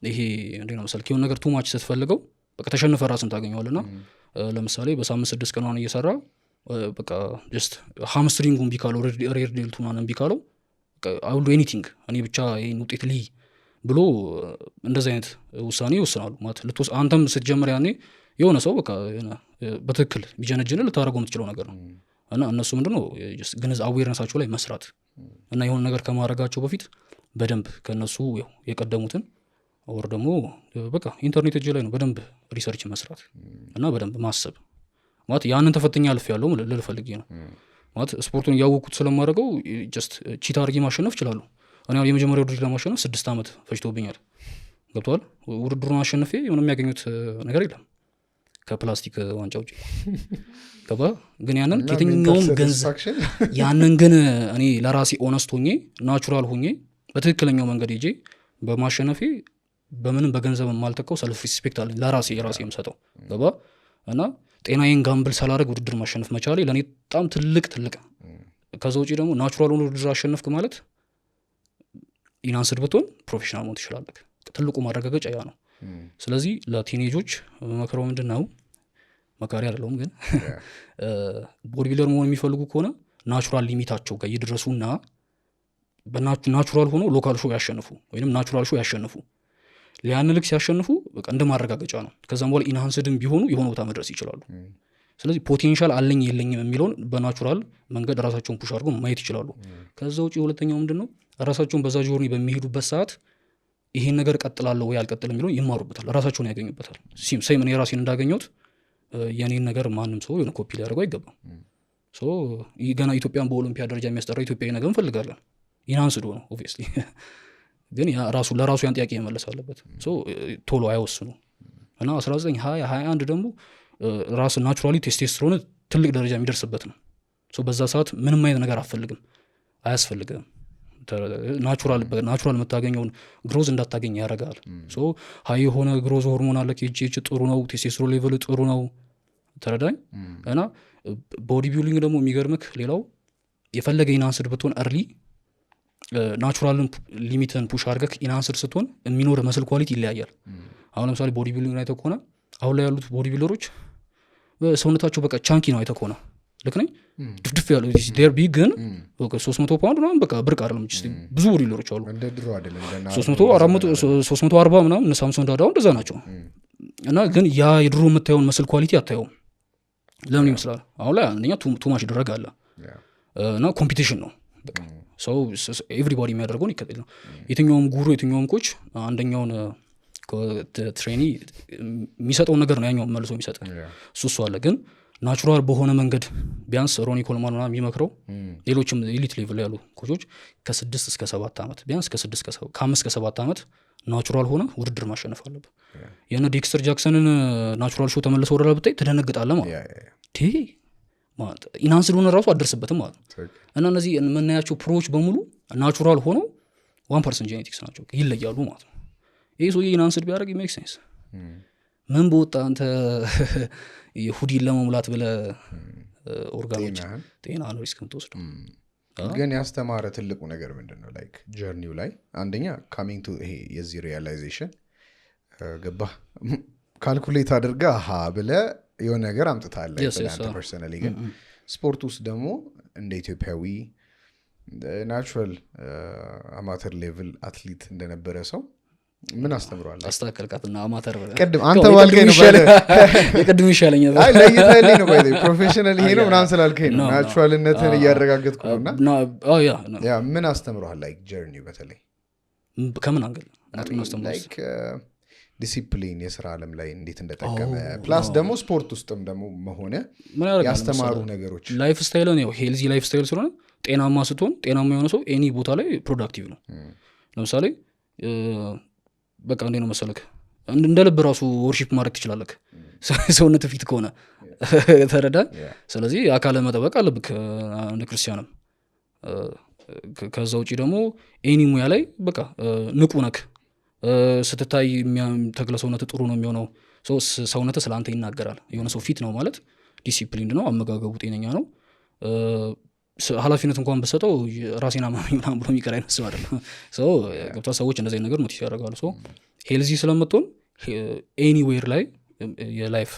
Speaker 1: ይሄ እንደና መሰል ከሆነ ነገር ቱ ማች ስትፈልገው በቃ ተሸነፈ ራስን ታገኘዋለና ለምሳሌ በሳምንት 6 ቀን አሁን እየሰራ በቃ just ሃምስትሪንጉን ቢካለው ሬር ዴልቱናን ቢካለው በቃ I will do anything እኔ ብቻ ይሄን ውጤት ልይ ብሎ እንደዚህ አይነት ውሳኔ ይወስናሉ ማለት አንተም ስትጀምር ያኔ የሆነ ሰው በቃ በትክክል ቢጀነጅን ልታረጋው የምትችለው ነገር ነው እና እነሱ ምንድነው ግንዝ አዌርነሳቸው ላይ መስራት እና የሆነ ነገር ከማረጋቸው በፊት በደንብ ከነሱ የቀደሙትን ወር ደግሞ በቃ ኢንተርኔት እጅ ላይ ነው በደንብ ሪሰርች መስራት እና በደንብ ማሰብ ማለት ያንን ተፈተኛ አልፍ ያለው ልፈልግ ነው ማለት ስፖርቱን ያወቁት ስለማረጋው just ቺታ አርጊ ማሸነፍ ይችላል እኔ የመጀመሪያው ውድድር ለማሸነፍ 6 አመት ፈጅቶብኛል ገብቷል ውድድሩን አሸነፌ ምንም የሚያገኙት ነገር የለም ከፕላስቲክ ዋንጫ ውጪ ገባ ግን ያንን የትኛውም ገንዘብ ያንን ግን እኔ ለራሴ ኦነስት ሆኜ ናቹራል ሆኜ በትክክለኛው መንገድ ሄጄ በማሸነፌ በምንም በገንዘብ ማልተከው ሰልፍ ሪስፔክት አለኝ ለራሴ የራሴም ሰጠው ገባ እና ጤናዬን ጋምብል ሳላረግ ውድድር ማሸነፍ መቻሌ ለኔ በጣም ትልቅ ከዛ ውጪ ደግሞ ናቹራል ሆኖ ውድድር አሸነፍክ ማለት ኢናንስድ ብትሆን ፕሮፌሽናል መሆን ትችላለህ ትልቁ ማረጋገጫ ያ ነው ስለዚህ ለቲኔጆች መከራው ምንድነው መካሪ አይደለም ግን ቦዲ ቢልደር መሆን የሚፈልጉ ከሆነ ናቹራል ሊሚታቸው ጋር ይድረሱና በናቹራል ሆኖ ሎካል ሾው ያሸንፉ ወይንም ናቹራል ሾው ያሸንፉ ሊያንልክ ሲያሸንፉ በቃ እንደማረጋገጫ ነው ከዛም በኋላ ኢንሃንስድም ቢሆኑ የሆነ ቦታ መድረስ ይችላሉ ስለዚህ ፖቴንሻል አለኝ የለኝም የሚለውን በናቹራል መንገድ ራሳቸውን ፑሽ አድርገው ማየት ይችላሉ ከዛ ውጪ ሁለተኛው ምንድነው ራሳቸውን በዛ ጆርኒ በሚሄዱበት ሰዓት ይሄን ነገር ቀጥላለሁ ወይ አልቀጥልም የሚለው ይማሩበታል ራሳቸውን ያገኙበታል ሴም እኔ ራሴን እንዳገኘሁት የኔን ነገር ማንም ሰው የሆነ ኮፒ ሊያደርገው አይገባም ሶ ገና ኢትዮጵያን በኦሎምፒያድ ደረጃ የሚያስጠራ ኢትዮጵያዊ ነገር እንፈልጋለን ኢንሃንስድ ነው ኦብቪየስሊ ግን ያ ራሱ ለራሱ ያን ጥያቄ መመለስ አለበት ሶ ቶሎ አይወስኑ እና 19 20 21 ደግሞ ራሱ ናቹራሊ ቴስቶስትሮን ትልቅ ደረጃ የሚደርስበት ነው ሶ በዛ ሰዓት ምንም አይነት ነገር አያስፈልግም ናቹራል የምታገኘውን ግሮዝ እንዳታገኝ ያደርጋል ሶ ሃይ የሆነ ግሮዝ ሆርሞን አለ ኬጂኤች ጥሩ ነው ቴስቶስትሮን ሌቭል ጥሩ ነው ተረዳኝ እና ቦዲ ቢልዲንግ ደግሞ የሚገርምክ ሌላው የፈለገ ኢንሃንስድ ብትሆን early ናቹራልን ሊሚትን ፑሽ አድርገህ ኢንሃንስድ ስትሆን የሚኖር መስል ኳሊቲ ይለያያል አሁን ለምሳሌ ቦዲ ቢልዲንግ ላይ ተኮና አሁን ላይ ያሉት ቦዲ ቢልደሮች ሰውነታቸው በቃ ቻንኪ ነው አይተኮና ልክ ነኝ ድፍድፍ ያለው ዴር ቢግ ግን 300 ፓውንድ ምናምን በቃ ብርቅ አይደለም ብዙ ቦዲ ቢልደሮች አሉ
Speaker 2: እንደ ድሮ አይደለም
Speaker 1: 340 ምናምን ሳምሶን ዳዳው እንደዛ ናቸው እና ግን ያ የድሮ የምታየውን መስል ኳሊቲ አታየውም ለምን ይመስላል አሁን ላይ አንደኛ ቱማሽ ድረግ አለ እና ኮምፒቲሽን ነው በቃ ሰው ኤቭሪባዲ የሚያደርገውን ይከተል ነው የትኛውም ጉሩ የትኛውም ኮች አንደኛውን ትሬኒ የሚሰጠውን ነገር ነው ያኛው መልሶ የሚሰጠው እሱ አለ ግን ናቹራል በሆነ መንገድ ቢያንስ ሮኒ ኮልማን ምናምን የሚመክረው ሌሎችም ኤሊት ሌቭል ያሉ ኮቾች ከ6 እስከ 7 አመት ቢያንስ ከ5 እስከ 7 አመት ናቹራል ሆነ ውድድር ማሸነፍ አለበት የነ ዴክስተር ጃክሰንን ናቹራል ሾው ተመልሶ ወደላ ብታይ ተደነግጣለህ ማለት ኢንሃንስድ ሆነ ራሱ አደርስበትም ማለት እና እነዚህ የምናያቸው ፕሮዎች በሙሉ ናቹራል ሆኖ 1% ጄኔቲክስ ናቸው ይለያሉ ማለት ነው ይሄ ሰው ኢንሃንስድ ቢያደርግ ሜክ ሴንስ ምን በወጣ አንተ የሁዲን ለመሙላት ብለ ኦርጋኖች ጤና ነው ሪስክ ምትወስደው
Speaker 2: ግን ያስተማረ ትልቁ ነገር ምንድነው ላይክ ጀርኒው ላይ አንደኛ ካሚንግ ቱ ይሄ የዚህ ሪያላይዜሽን ገባ ካልኩሌት አድርጋ ብለ የሆነ ነገር አምጥታለ አንተ ፐርሰናሊ ግን ስፖርት ውስጥ ደግሞ እንደ ኢትዮጵያዊ ናቹራል አማተር ሌቭል አትሌት እንደነበረ ሰው ምን አስተምሯል
Speaker 1: አስተካከልካትና አማተር
Speaker 2: ቀድም አንተ ባልከኝ ነው
Speaker 1: የቀድም ይሻለኛል
Speaker 2: አይ ለይታልኝ ነው ባይ ፕሮፌሽናል ይሄ ነው ምናምን ስላልከኝ ነው ናቹራልነትን እያረጋገጥኩ ነውና ያ ምን አስተምሯል ላይክ ጀርኒ በተለይ
Speaker 1: ከምን አንገል እናቱን አስተምሯል
Speaker 2: ላይክ ዲሲፕሊን የሥራ ዓለም ላይ እንዴት እንደተጠቀመ ፕላስ ደግሞ ስፖርት ውስጥም ደግሞ መሆነ ያስተማሩ ነገሮች
Speaker 1: ላይፍ ስታይል ነው ሄልዚ ላይፍ ስታይል ስለሆነ ጤናማ ስትሆን ጤናማ የሆነ ሰው ኤኒ ቦታ ላይ ፕሮዳክቲቭ ነው ለምሳሌ በቃ እንዴ ነው መሰለክ እንደ ልብ ራሱ ወርሺፕ ማድረግ ትችላለህ ሰውነት ፊት ከሆነ ተረዳ ስለዚህ አካለ መጠበቅ አለብክ እንደ ክርስቲያንም ከዛ ውጪ ደግሞ ኤኒ ሙያ ላይ በቃ ንቁ ነክ ስትታይ ተክለ ሰውነት ጥሩ ነው የሚሆነው ሰውነት ስለአንተ ይናገራል የሆነ ሰው ፊት ነው ማለት ዲሲፕሊን ነው አመጋገቡ ጤነኛ ነው ኃላፊነት እንኳን በሰጠው ራሴን አማኝ ምናምን ብሎ የሚቀር አይነት ሰው አይደለም ሰው ገብታ ሰዎች እንደዚህ ነገር ኖቲስ ያደርጋሉ ሰው ሄልዚ ስለምትሆን ኤኒዌር ላይ የላይፍ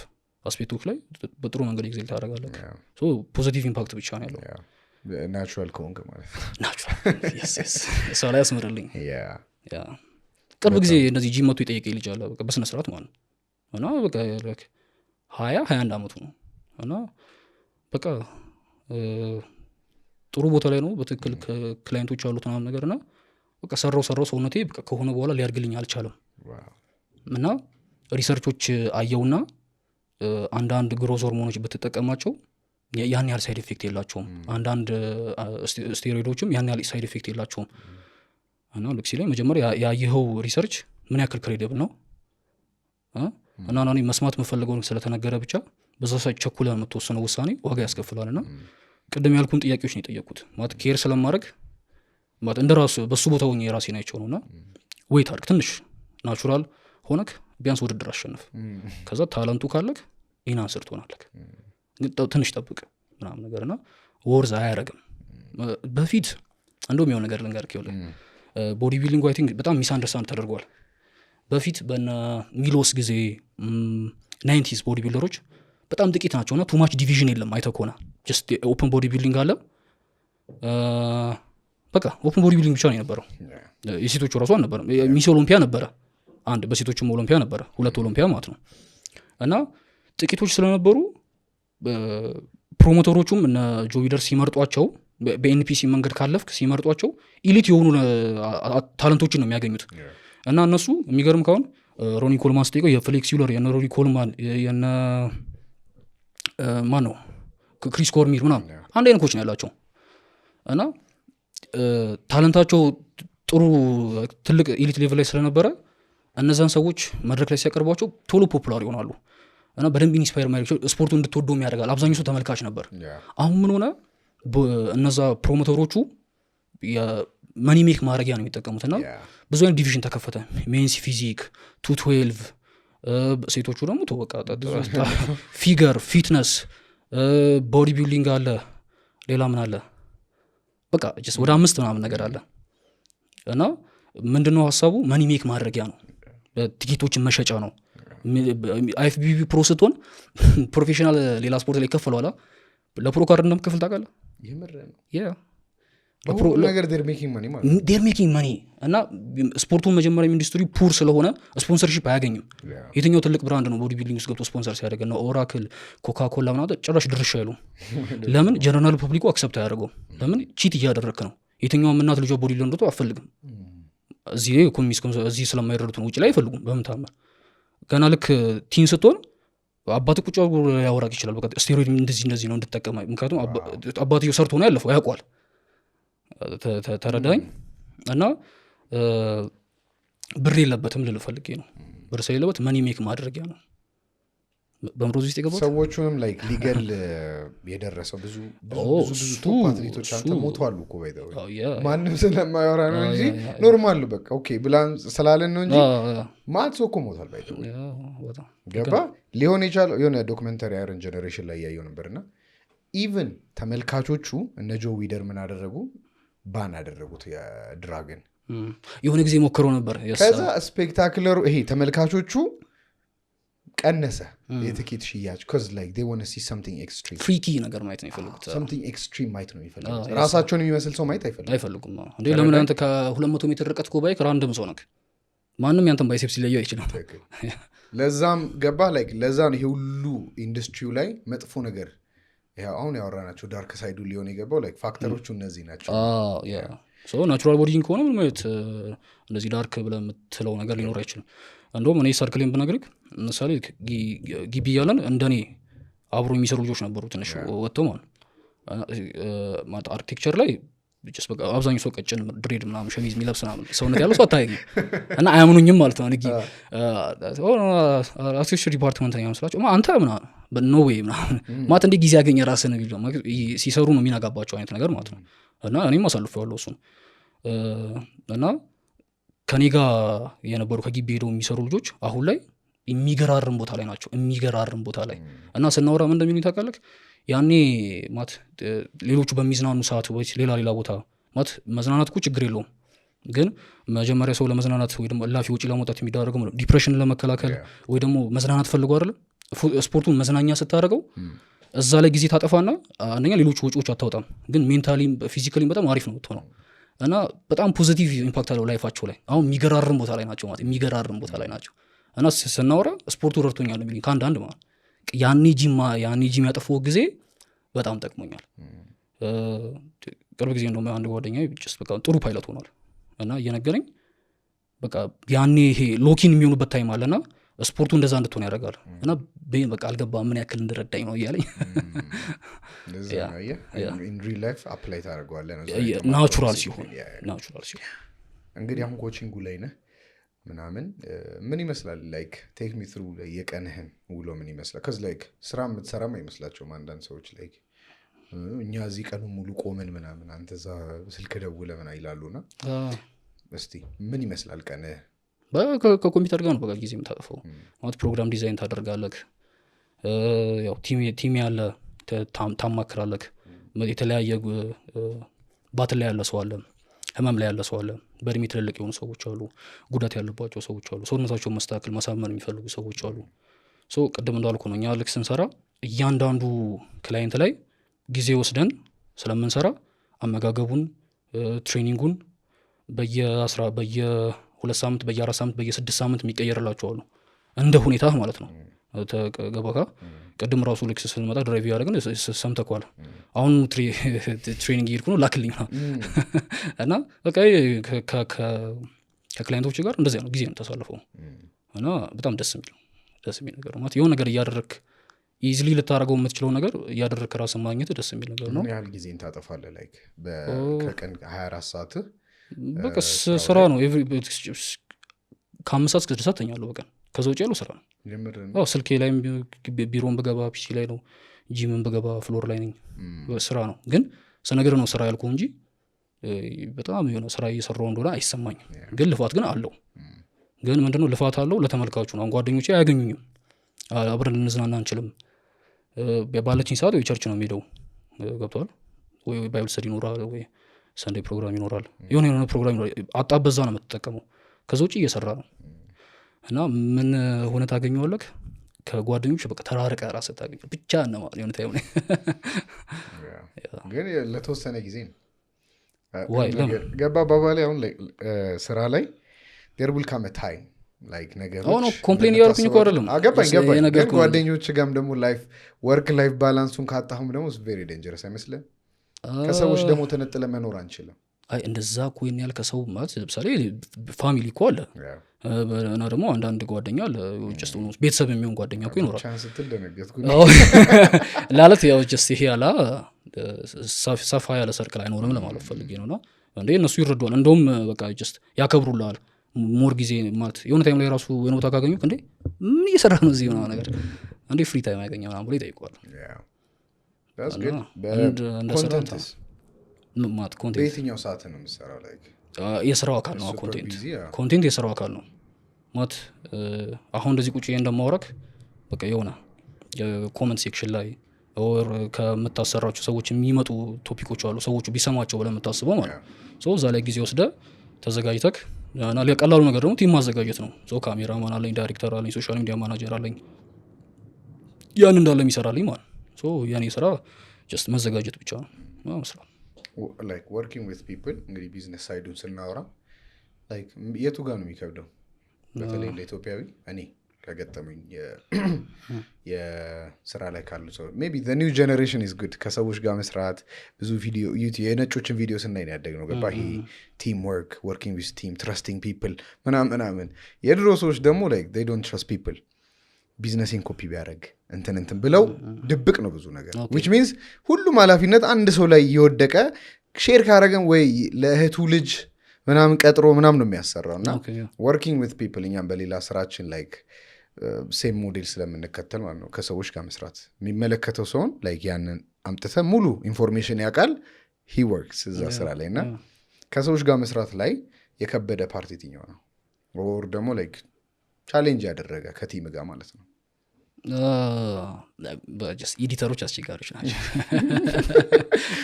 Speaker 1: አስፔክቶች ላይ በጥሩ መንገድ ኤግዜል ታደርጋለህ ሶ ፖዚቲቭ ኢምፓክት ብቻ ነው ያለው
Speaker 2: ናቹራል ከሆንክ ማለት
Speaker 1: ናቹራል yes ሰው ላይ አስመረልኝ ያ ቅርብ ጊዜ እንደዚህ ጂም መጥቶ የጠየቀኝ ልጅ አለ በቃ በስነ ስርዓት ማለት ነው እና በቃ 21 አመቱ ነው እና በቃ ጥሩ ቦታ ላይ ነው በትክክል ክላይንቶች አሉት ምናምን ነገርና በቃ ሰራው ሰውነቴ በቃ ከሆነ በኋላ ሊያድግልኝ አልቻለም እና ሪሰርቾች አየውና አንዳንድ ግሮዝ ሆርሞኖች በተጠቀማቸው ያን ያህል ሳይድ ኢፌክት የላቸውም አንዳንድ ስቴሮይዶችም ያን ያህል ሳይድ ኢፌክት የላቸውም እና ልክሲ ላይ መጀመሪያ ያየኸው ሪሰርች ምን ያክል ክሬዲብል ነው እና እኔ መስማት የምፈልገውን ስለተነገረ ብቻ በዛ ሳይድ ቸኩለህ የምትወስነው ውሳኔ ዋጋ ያስከፍላልና ቅድም ያልኩን ጥያቄዎች ነው የጠየቁት ማለት ኬር ስለማድረግ ማለት እንደራሱ በሱ ቦታ ሆኜ የራሴን አይቼው ነውና ዌይት አድርግ ትንሽ ናቹራል ሆነክ ቢያንስ ውድድር አሸንፍ ከዛ ታለንቱ ካለክ ኢናንስር ትሆናለክ ትንሽ ጠብቅ ምናምን ነገርና ወርዝ አያረግም በፊት እንደውም የሆነ ነገር ልንገርክ ይኸውልህ ቦዲ ቢልዲንግ አይ ቲንክ በጣም ሚስ አንደርስታንድ ተደርጓል በፊት በነ ሚሎስ ጊዜ 90s ቦዲ ቢልደሮች በጣም ጥቂት ናቸውና ቱ ማች ዲቪዥን የለም አይተህ ከሆነ ጀስት ኦፕን ቦዲ ቢልዲንግ አለ በቃ ኦፕን ቦዲ ቢልዲንግ ብቻ ነው የነበረው የሴቶቹ ራሱ አልነበረም ሚስ ኦሎምፒያ ነበረ አንድ በሴቶችም ኦሎምፒያ ነበረ 2 ኦሎምፒያ ማለት ነው እና ጥቂቶች ስለነበሩ ፕሮሞተሮቹም እነ ጆዊደር ሲመርጧቸው በኤንፒሲ መንገድ ካለፍክ ሲመርጧቸው ኢሊት የሆኑ ታለንቶችን ነው የሚያገኙት እና እነሱ የሚገርም ካሁን ሮኒ ኮልማን ስጠይቀው የፍሌክስ ዩለር የነ ሮኒ ኮልማን የነ ማን ነው ክሪስ ኮርሚር ምናምን አንድ አይነት ኮች ነው ያላቸው እና ታለንታቸው ጥሩ ትልቅ ኢሊት ሌቭል ላይ ስለነበረ እነዛን ሰዎች መድረክ ላይ ሲያቀርቧቸው ቶሎ ፖፑላር ይሆናሉ እና በደንብ ኢንስፓየር ማድረግ ስፖርቱ እንድትወደው ያደርጋል አብዛኛው ሰው ተመልካች ነበር አሁን ምን ሆነ እነዛ ፕሮሞተሮቹ የመኒ ሜክ ማድረጊያ ነው የሚጠቀሙትና ብዙ አይነት ዲቪዥን ተከፈተ ሜንስ ፊዚክ 212 ሴቶቹ ደግሞ ተወቃ ፊገር ፊትነስ ቦዲ ቢልዲንግ አለ ሌላ ምን አለ በቃ ጀስት ወደ 5 ምናምን ነገር አለ እና ምንድነው ሐሳቡ መኒ ሜክ ማድረጊያ ነው ቲኬቶችን መሸጫ ነው አይኤፍቢቢ ፕሮ ስትሆን ፕሮፌሽናል ሌላ ስፖርት ላይ ከፈለዋላ ለፕሮ ካርድ እንደምከፍል ታውቃለህ
Speaker 2: ይምር ነው
Speaker 1: ያ
Speaker 2: ለፕሮ ነገር they're
Speaker 1: making money እና ስፖርቱን መጀመሪያ ኢንዱስትሪ ፑር ስለሆነ ስፖንሰርሺፕ አያገኝም የትኛው ትልቅ ብራንድ ነው ቦዲ ቢልዲንግ ውስጥ ገብቶ ስፖንሰር ሲያደርግ ነው ኦራክል ኮካኮላ ምናምን ጭራሽ ድርሻ አይሉም ለምን ጀነራል ፐብሊኩ አክሰፕት አያደርገውም ለምን ቺት እያደረክ ነው የትኛው እናት ልጇ ቦዲ ቢልዲንግ አትፈልግም እዚህ ኢኮኖሚክስ እዚህ ስለማይረዱት ነው ውጪ ላይ አይፈልጉም በመታመር ገና ልክ ቲን ስትሆን አባቱ ቁጭ ብሎ ያወራክ ይችላል በቃ ስቴሮይድ እንደዚህ ነው እንድትጠቀም ምክንያቱም አባትየው ሰርቶ ነው ያለፈው ያውቃል ተረዳኝ እና ብር የለበትም ልል ፈልጌ ነው ብር ሳይለበት መኒ ሜክ ማድረጊያ ነው በምሮዝ ውስጥ የገባው
Speaker 2: ሰዎቹንም ላይክ ሊገል የደረሰው ብዙ ቶፕ አትሌቶች አንተ ሞተዋል እኮ ባይደው ማንም ስለማያወራ ነው እንጂ ኖርማል በቃ ኦኬ ብላን ስላለን ነው እንጂ ማት ሰው እኮ ሞተዋል ባይደው ገባ ሊሆን ይችላል የሆነ ዶክመንተሪ አይረን ጀነሬሽን ላይ ያየው ነበርና ኢቭን ተመልካቾቹ እነ ጆ ዊደር ምን አደረጉ ባን አደረጉት የድራገን
Speaker 1: የሆነ ጊዜ ሞክረው ነበር
Speaker 2: ከዛ ስፔክታክለሩ ይሄ ተመልካቾቹ ቀነሰ የትኬት ሽያጭ cuz like they want to see something extreme
Speaker 1: ፍሪኪ ነገር ማየት ነው ይፈልጉት
Speaker 2: something extreme ማየት ነው ይፈልጉት ራሳቸውን የሚመስል ሰው ማየት
Speaker 1: አይፈልጉም እንዴ ለምን አንተ ከ200 ሜትር ርቀት ኮባይክ ራንደም ሰው ነክ ማንንም ያንተን ባይሴፕስ ሊለየው አይችልም
Speaker 2: ለዛም ገባ like ለዛ ነው ይሄ ሁሉ ኢንዱስትሪው ላይ መጥፎ ነገር ያው አሁን ያወራናቸው ዳርክ ሳይዱ ሊሆን የገባው like ፋክተሮቹ እነዚህ ናቸው
Speaker 1: ያ ሶ ናቹራል ቦዲንግ ከሆነ ምን ማለት እንደዚህ ዳርክ ብለህ የምትለው ነገር ሊኖር አይችልም እንደውም እኔ ሰርክሌን ብነግርህ ለምሳሌ ግቢ ያለን እንደኔ አብሮ የሚሰሩ ልጆች ነበሩ ትንሽ ወጥተው ማለት አርኪቴክቸር ላይ ጀስት በቃ አብዛኛው ሰው ቀጭን ድሬድ ምናምን ሸሚዝ የሚለብስ ምናምን ሰውነት ያለው ሰው አታገኝም እና አያምኑኝም ማለት ነው። ንጊ አርቲፊሻል ዲፓርትመንት ነው መስላቸው አንተ ምናምን በኖ ዌይ ምናምን ማለት እንደ ጊዜ ያገኘ ራስን ቢሉ ሲሰሩ ነው የሚናጋባቸው አይነት ነገር ማለት ነው። እና እኔም አሳልፌዋለሁ እሱን እና ከኔ ጋር የነበሩ ከግቢ ሄደው የሚሰሩ ልጆች አሁን ላይ የሚገራርም ቦታ ላይ ናቸው። የሚገራርም ቦታ ላይ እና ስናወራ ምን እንደሚሉኝ ታውቃለህ? ያኔ ማለት ሌሎቹ በሚዝናኑ ሰዓት ወይ ሌላ ቦታ ማለት መዝናናት እኮ ችግር የለውም፣ ግን መጀመሪያ ሰው ለመዝናናት ወይ ደግሞ እላፊ ወጪ ለማውጣት የሚደረገው ዲፕሬሽን ለመከላከል ወይ ደግሞ መዝናናት ፈልጎ አይደለም ስፖርቱን መዝናኛ ስታደርገው እዛ ላይ ጊዜ ታጠፋና አንደኛ ሌሎቹ ወጪዎች አታወጣም፣ ግን ሜንታሊም ፊዚካሊም በጣም አሪፍ ነው የምትሆነው እና በጣም ፖዚቲቭ ኢምፓክት አለው ላይፋቸው ላይ። አሁን የሚገራርም ቦታ ላይ ናቸው ማለት የሚገራርም ቦታ ላይ ናቸው እና ስናወራ ስፖርቱ ረድቶኛል የሚሉኝ ከአንድ ማለት ያኔ ጂም ያጠፋው ጊዜ በጣም ጠቅሞኛል። ቅርብ ጊዜ እንደውም አንድ ጓደኛዬ በቃ ጥሩ ፓይለት ሆኗል እና እየነገረኝ በቃ ያኔ ይሄ ሎኪን የሚሆኑበት ታይም አለና ስፖርቱ እንደዛ እንድትሆን ያደርጋል እና በቃ አልገባም ምን ያክል እንደረዳኝ ነው እያለኝ ናቹራል ሲሆን
Speaker 2: እንግዲህ አሁን ኮቺንጉ ላይ ነህ ምናምን ምን ይመስላል? ላይክ ቴክ ሚ ትሩ የቀንህን ውሎ ምን ይመስላል? ከዚ ላይክ ስራ የምትሰራም አይመስላቸውም አንዳንድ ሰዎች ላይክ እኛ እዚህ ቀኑ ሙሉ ቆመን ምናምን አንተ እዛ ስልክ ደውለህ ምናምን ይላሉና እስቲ ምን ይመስላል ቀንህ?
Speaker 1: ከኮምፒውተር ጋር ነው በቃ ጊዜ የምታጠፈው ማለት ፕሮግራም ዲዛይን ታደርጋለህ፣ ያው ቲም ያለ ታማክራለህ፣ የተለያየ ባትል ላይ ያለ ሰው አለ፣ ህመም ላይ ያለ ሰው አለ፣ በእድሜ ትልልቅ የሆኑ ሰዎች አሉ፣ ጉዳት ያለባቸው ሰዎች አሉ፣ ሰውነታቸውን መስተካከል ማሳመን የሚፈልጉ ሰዎች አሉ። ሶ ቅድም እንዳልኩ ነው እኛ ልክ ስንሰራ እያንዳንዱ ክላይንት ላይ ጊዜ ወስደን ስለምንሰራ አመጋገቡን ትሬኒንጉን በየ2 ሳምንት በየ4 ሳምንት በየ6 ሳምንት የሚቀየርላቸው አሉ እንደ ሁኔታ ማለት ነው። ተገባካ ቅድም ራሱ ልክ ስንመጣ ድራይቭ ያደረግን ሰምተኳል አሁን ትሬኒንግ ይልኩ ነው ላክልኝ እና በቃ ከክላይንቶች ጋር እንደዚህ ነው ጊዜ ነው ተሳልፈው እና በጣም ደስ የሚል ነገር ማለት የሆነ ነገር እያደረክ ኢዚሊ ልታደርገው የምትችለው ነገር እያደረክ ራስን ማግኘት ደስ የሚል ነገር ነው።
Speaker 2: ያህል ጊዜ ታጠፋለህ ላይክ ከቀን 24 ሰዓት
Speaker 1: በቃ ስራ ነው ከ5 ሰዓት እስከ 6 ሰዓት ተኛለሁ በቀን። ከዛ ውጭ ያለው ስራ ነው። ስልኬ ላይም ቢሮን በገባ ፒሲ ላይ ነው፣ ጂምን በገባ ፍሎር ላይ ነኝ። ስራ ነው ግን ስነግር ነው ስራ ያልኩ እንጂ በጣም የሆነ ስራ እየሰራው እንደሆነ አይሰማኝም። ግን ልፋት ግን አለው። ግን ምንድነው ልፋት አለው ለተመልካቹ ነው። ጓደኞቼ አያገኙኝም፣ አብረን ልንዝናና አንችልም። ባለችኝ ሰዓት ወይ ቸርች ነው የሚሄደው ገብቷል፣ ወይ ባይብል ስተዲ ይኖራል፣ ወይ ሰንዴይ ፕሮግራም ይኖራል፣ የሆነ ፕሮግራም ይኖራል። አጣበዛ ነው የምትጠቀመው። ከዛ ውጭ እየሰራ ነው እና ምን ሆነ ታገኘዋለህ ከጓደኞች በቃ ተራርቀ ራስህ ታገኘው ብቻ ነው ማለት የሆነ ታይም
Speaker 2: ግን ለተወሰነ ጊዜ ነው ገባ ባባሌ አሁን ስራ ላይ there will come a time like ነገሮች
Speaker 1: አሁን ኮምፕሌን ያርኩኝ እኮ አይደለም
Speaker 2: አገባኝ ጓደኞች ጋርም ደግሞ ላይፍ ወርክ ላይፍ ባላንሱን ካጣሁም ደግሞ is very dangerous አይመስልም? ከሰዎች ደግሞ ተነጥለ መኖር አንችልም።
Speaker 1: አይ እንደዛ እኮ ያል ከሰው ማለት ለምሳሌ ፋሚሊ እኮ አለ እና ደግሞ አንዳንድ ጓደኛ አለ ጀስት ሆኖ ቤተሰብ የሚሆን ጓደኛ እኮ ይኖራል።
Speaker 2: ቻንስ ስትል ደነገጥኩ
Speaker 1: ላለት ያው ጀስት ይሄ ያላ ሰፋ ያለ ሰርክል አይኖርም ለማለት ፈልጌ ነውና እንዴ እነሱ ይረዷል። እንደውም በቃ ጀስት ያከብሩልሃል ሞር ጊዜ ማለት የሆነ ታይም ላይ ራሱ የሆነ ቦታ ካገኙት እንዴ ምን እየሰራ ነው እዚህ ነው ነገር እንዴ ፍሪ ታይም ያገኘ ምናምን ብሎ ይጠይቋል።
Speaker 2: that's good
Speaker 1: ኮንቴንት
Speaker 2: በየትኛው ሰዓት ነው የምትሰራው? ላይክ
Speaker 1: የስራው አካል ነው ኮንቴንት የስራው አካል ነው ማለት አሁን እንደዚህ ቁጭ እንደማወራክ በቃ የሆነ የኮመንት ሴክሽን ላይ ኦር ከምታሰራቸው ሰዎች የሚመጡ ቶፒኮች አሉ ሰዎቹ ቢሰማቸው ብለህ የምታስበው ማለት ነው። እዛ ላይ ጊዜ ወስደህ ተዘጋጅተክ እና ለቀላሉ ነገር ደግሞ ቲም ማዘጋጀት ነው። ካሜራማን አለኝ፣ ዳይሬክተር አለኝ፣ ሶሻል ሚዲያ ማናጀር አለኝ፣ ያን እንዳለ የሚሰራልኝ ማለት ነው። ያኔ ስራ ጀስት መዘጋጀት ብቻ ነው መስራት
Speaker 2: like working with people እንግዲህ ቢዝነስ ሳይዱን ስናወራ like የቱ ጋር ነው የሚከብደው? በተለይ ለኢትዮጵያዊ እኔ ከገጠመኝ የስራ ላይ ካሉ ሰው maybe the new generation is good ከሰዎች ጋር መስራት ብዙ ቪዲዮ ዩቲዩብ የነጮችን ቪዲዮ ስናይ ነው ያደግነው ገባ ይሄ ቲም ወርክ working with team trusting people ምናምን የድሮ ሰዎች ደግሞ like they don't trust people ቢዝነስን ኮፒ ቢያደርግ እንትን ብለው ድብቅ ነው ብዙ ነገር which means ሁሉም ኃላፊነት አንድ ሰው ላይ እየወደቀ ሼር ካረገም ወይ ለእህቱ ልጅ ምናምን ቀጥሮ ምናምን ነው የሚያሰራው እና ወርኪንግ ዊዝ ፒፕል እኛም በሌላ ስራችን ላይክ ሴም ሞዴል ስለምንከተል ማለት ነው ከሰዎች ጋር መስራት የሚመለከተው ሰውን ላይክ ያንን አምጥተ ሙሉ ኢንፎርሜሽን ያውቃል ሂ ወርክስ እዛ ስራ ላይ እና ከሰዎች ጋር መስራት ላይ የከበደ ፓርቲ የትኛው ነው ኦር ደግሞ ላይክ ቻሌንጅ ያደረገ ከቲም ጋር ማለት ነው
Speaker 1: ኤዲተሮች አስቸጋሪዎች ናቸው